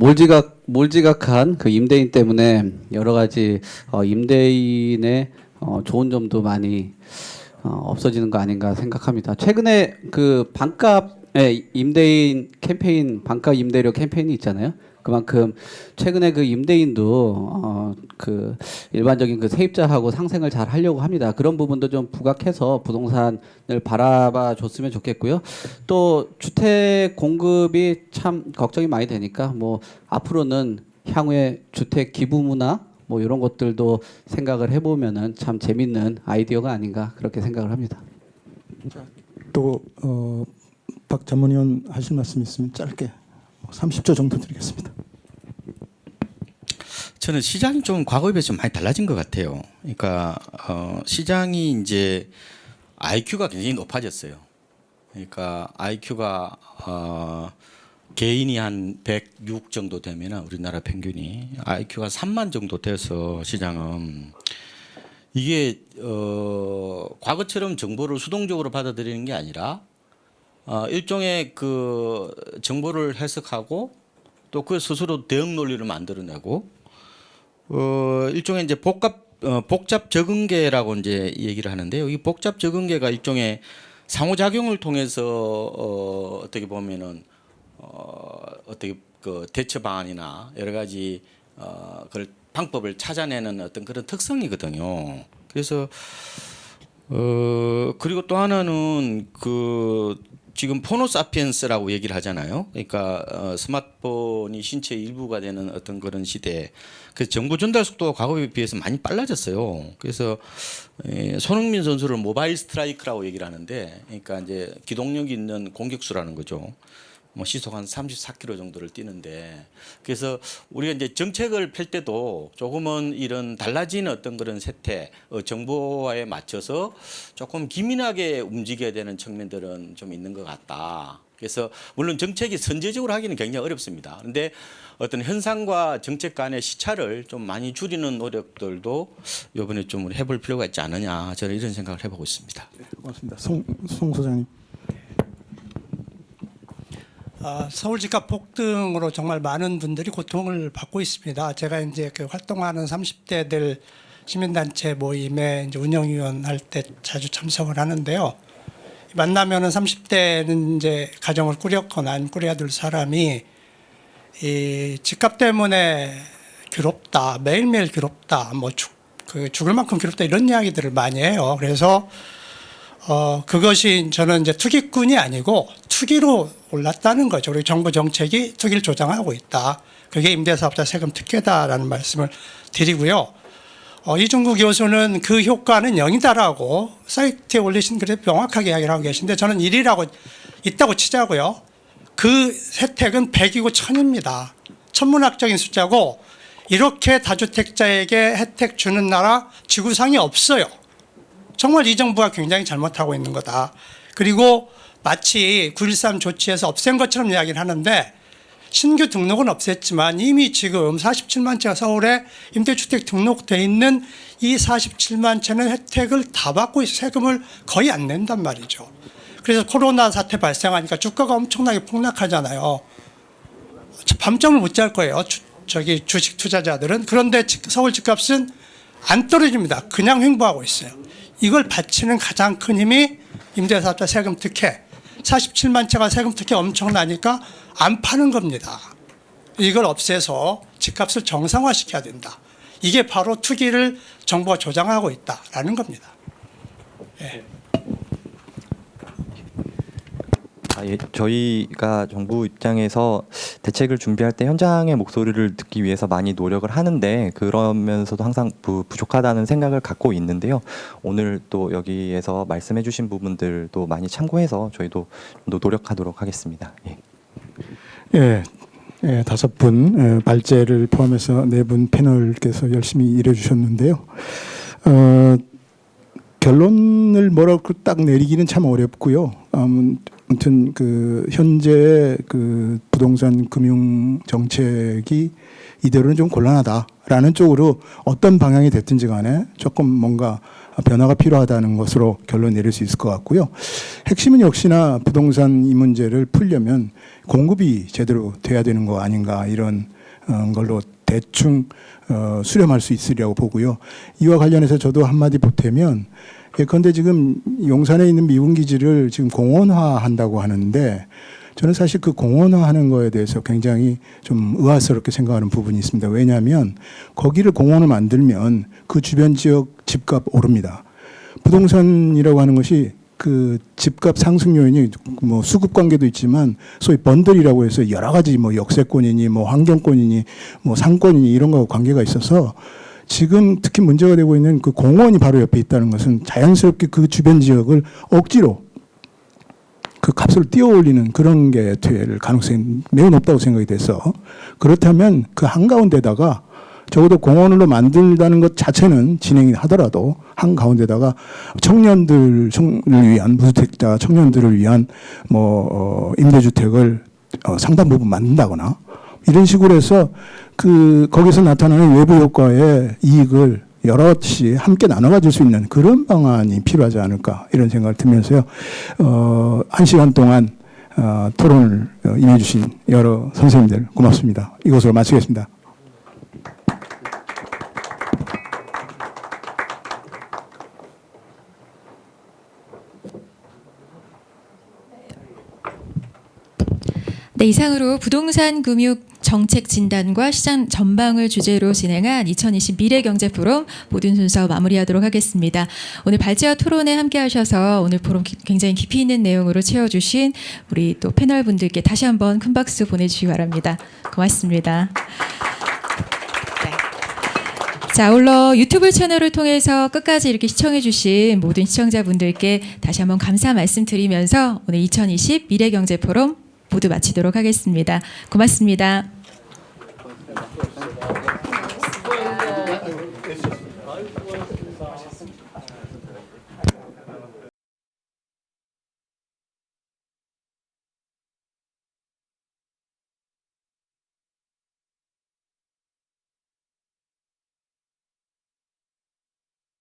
Speaker 4: 몰지각한 그 임대인 때문에 여러 가지 임대인의 좋은 점도 많이 없어지는 거 아닌가 생각합니다. 최근에 그 반값의 임대인 캠페인, 반값 임대료 캠페인이 있잖아요. 그만큼 최근에 그 임대인도 그 일반적인 그 세입자하고 상생을 잘 하려고 합니다. 그런 부분도 좀 부각해서 부동산을 바라봐 줬으면 좋겠고요. 또 주택 공급이 참 걱정이 많이 되니까 뭐 앞으로는 향후에 주택 기부 문화 뭐 이런 것들도 생각을 해보면은 참 재밌는 아이디어가 아닌가 그렇게 생각을 합니다.
Speaker 3: 또 박 자문위원 하실 말씀 있으면 짧게 30초 정도 드리겠습니다.
Speaker 5: 저는 시장이 좀 과거에 비해서 좀 많이 달라진 것 같아요. 그러니까 시장이 이제 IQ가 굉장히 높아졌어요. 그러니까 IQ가 개인이 한 106 정도 되면 우리나라 평균이 IQ가 3만 정도 돼서 시장은 이게 과거처럼 정보를 수동적으로 받아들이는 게 아니라 일종의 그 정보를 해석하고 또 그 스스로 대응 논리를 만들어내고 일종의 이제 복잡 적응계라고 이제 얘기를 하는데요. 이 복잡 적응계가 일종의 상호작용을 통해서 어떻게 보면은 어떻게 그 대처 방안이나 여러 가지 그걸 방법을 찾아내는 어떤 그런 특성이거든요. 그래서 그리고 또 하나는 그 지금 포노사피엔스라고 얘기를 하잖아요. 그러니까 스마트폰이 신체의 일부가 되는 어떤 그런 시대. 그래서 정보 전달 속도가 과거에 비해서 많이 빨라졌어요. 그래서 손흥민 선수를 모바일 스트라이크라고 얘기를 하는데, 그러니까 이제 기동력이 있는 공격수라는 거죠. 뭐 시속 한 34km 정도를 뛰는데, 그래서 우리가 이제 정책을 펼 때도 조금은 이런 달라진 어떤 그런 세태, 정보화에 맞춰서 조금 기민하게 움직여야 되는 측면들은 좀 있는 것 같다. 그래서 물론 정책이 선제적으로 하기는 굉장히 어렵습니다. 그런데 어떤 현상과 정책 간의 시차를 좀 많이 줄이는 노력들도 이번에 좀 해볼 필요가 있지 않느냐, 저는 이런 생각을 해보고 있습니다.
Speaker 3: 고맙습니다. 송 소장님.
Speaker 6: 서울 집값 폭등으로 정말 많은 분들이 고통을 받고 있습니다. 제가 이제 그 활동하는 30대들 시민단체 모임에 이제 운영위원 할 때 자주 참석을 하는데요. 만나면은 30대는 이제 가정을 꾸렸거나 아니면 꾸려야 될 사람이 이 집값 때문에 괴롭다, 매일매일 괴롭다, 뭐 죽을 만큼 괴롭다 이런 이야기들을 많이 해요. 그래서 그것이 저는 이제 투기꾼이 아니고 투기로 올랐다는 거죠. 그리고 정부 정책이 투기를 조장하고 있다. 그게 임대사업자 세금 특혜다라는 말씀을 드리고요. 이중구 교수는 그 효과는 0이다라고 사이트에 올리신 글에 명확하게 이야기를 하고 계신데 저는 1이라고 있다고 치자고요. 그 혜택은 100이고 1000입니다. 천문학적인 숫자고 이렇게 다주택자에게 혜택 주는 나라 지구상에 없어요. 정말 이 정부가 굉장히 잘못하고 있는 거다. 그리고 마치 9.13 조치에서 없앤 것처럼 이야기를 하는데 신규 등록은 없앴지만 이미 지금 47만 채가 서울에 임대주택 등록돼 있는 이 47만 채는 혜택을 다 받고 세금을 거의 안 낸단 말이죠. 그래서 코로나 사태 발생하니까 주가가 엄청나게 폭락하잖아요. 밤잠을 못 잘 거예요. 주식 투자자들은. 그런데 서울 집값은 안 떨어집니다. 그냥 횡보하고 있어요. 이걸 받치는 가장 큰 힘이 임대사업자 세금 특혜. 47만 채가 세금 특혜 엄청나니까 안 파는 겁니다. 이걸 없애서 집값을 정상화시켜야 된다. 이게 바로 투기를 정부가 조장하고 있다라는 겁니다. 예.
Speaker 7: 저희가 정부 입장에서 대책을 준비할 때 현장의 목소리를 듣기 위해서 많이 노력을 하는데 그러면서도 항상 부족하다는 생각을 갖고 있는데요. 오늘 또 여기에서 말씀해 주신 부분들도 많이 참고해서 저희도 좀 더 노력하도록 하겠습니다. 예.
Speaker 3: 예, 5분 발제를 포함해서 4분 패널께서 열심히 일해 주셨는데요. 결론을 뭐라고 딱 내리기는 참 어렵고요. 아무튼 그 현재 그 부동산 금융 정책이 이대로는 좀 곤란하다라는 쪽으로 어떤 방향이 됐든지 간에 조금 뭔가 변화가 필요하다는 것으로 결론 내릴 수 있을 것 같고요. 핵심은 역시나 부동산 이 문제를 풀려면 공급이 제대로 돼야 되는 거 아닌가 이런 걸로 대충 수렴할 수 있으리라고 보고요. 이와 관련해서 저도 한마디 보태면 예컨대 지금 용산에 있는 미군 기지를 지금 공원화한다고 하는데 저는 사실 그 공원화하는 거에 대해서 굉장히 좀 의아스럽게 생각하는 부분이 있습니다. 왜냐하면 거기를 공원을 만들면 그 주변 지역 집값 오릅니다. 부동산이라고 하는 것이 그 집값 상승 요인이 뭐 수급 관계도 있지만 소위 번들이라고 해서 여러 가지 뭐 역세권이니 뭐 환경권이니 뭐 상권이니 이런 거와 관계가 있어서 지금 특히 문제가 되고 있는 그 공원이 바로 옆에 있다는 것은 자연스럽게 그 주변 지역을 억지로 그 값을 띄워 올리는 그런 게 될 가능성이 매우 높다고 생각이 돼서 그렇다면 그 한가운데다가 적어도 공원으로 만들다는 것 자체는 진행이 하더라도 한가운데다가 청년들을 위한 무주택자 청년들을 위한 뭐 임대주택을 상당 부분 만든다거나 이런 식으로 해서 그 거기서 나타나는 외부 효과의 이익을 여럿이 함께 나눠 가질 수 있는 그런 방안이 필요하지 않을까 이런 생각을 들면서요. 1시간 동안 토론을 임해 주신 여러 선생님들 고맙습니다. 이것으로 마치겠습니다.
Speaker 1: 네, 이상으로 부동산 금융 정책 진단과 시장 전망을 주제로 진행한 2020 미래경제 포럼 모든 순서 마무리하도록 하겠습니다. 오늘 발제와 토론에 함께 하셔서 오늘 포럼 굉장히 깊이 있는 내용으로 채워주신 우리 또 패널 분들께 다시 한번 큰 박수 보내주시기 바랍니다. 고맙습니다. 자, 아울러 유튜브 채널을 통해서 끝까지 이렇게 시청해주신 모든 시청자분들께 다시 한번 감사 말씀드리면서 오늘 2020 미래경제포럼 모두 마치도록 하겠습니다. 고맙습니다.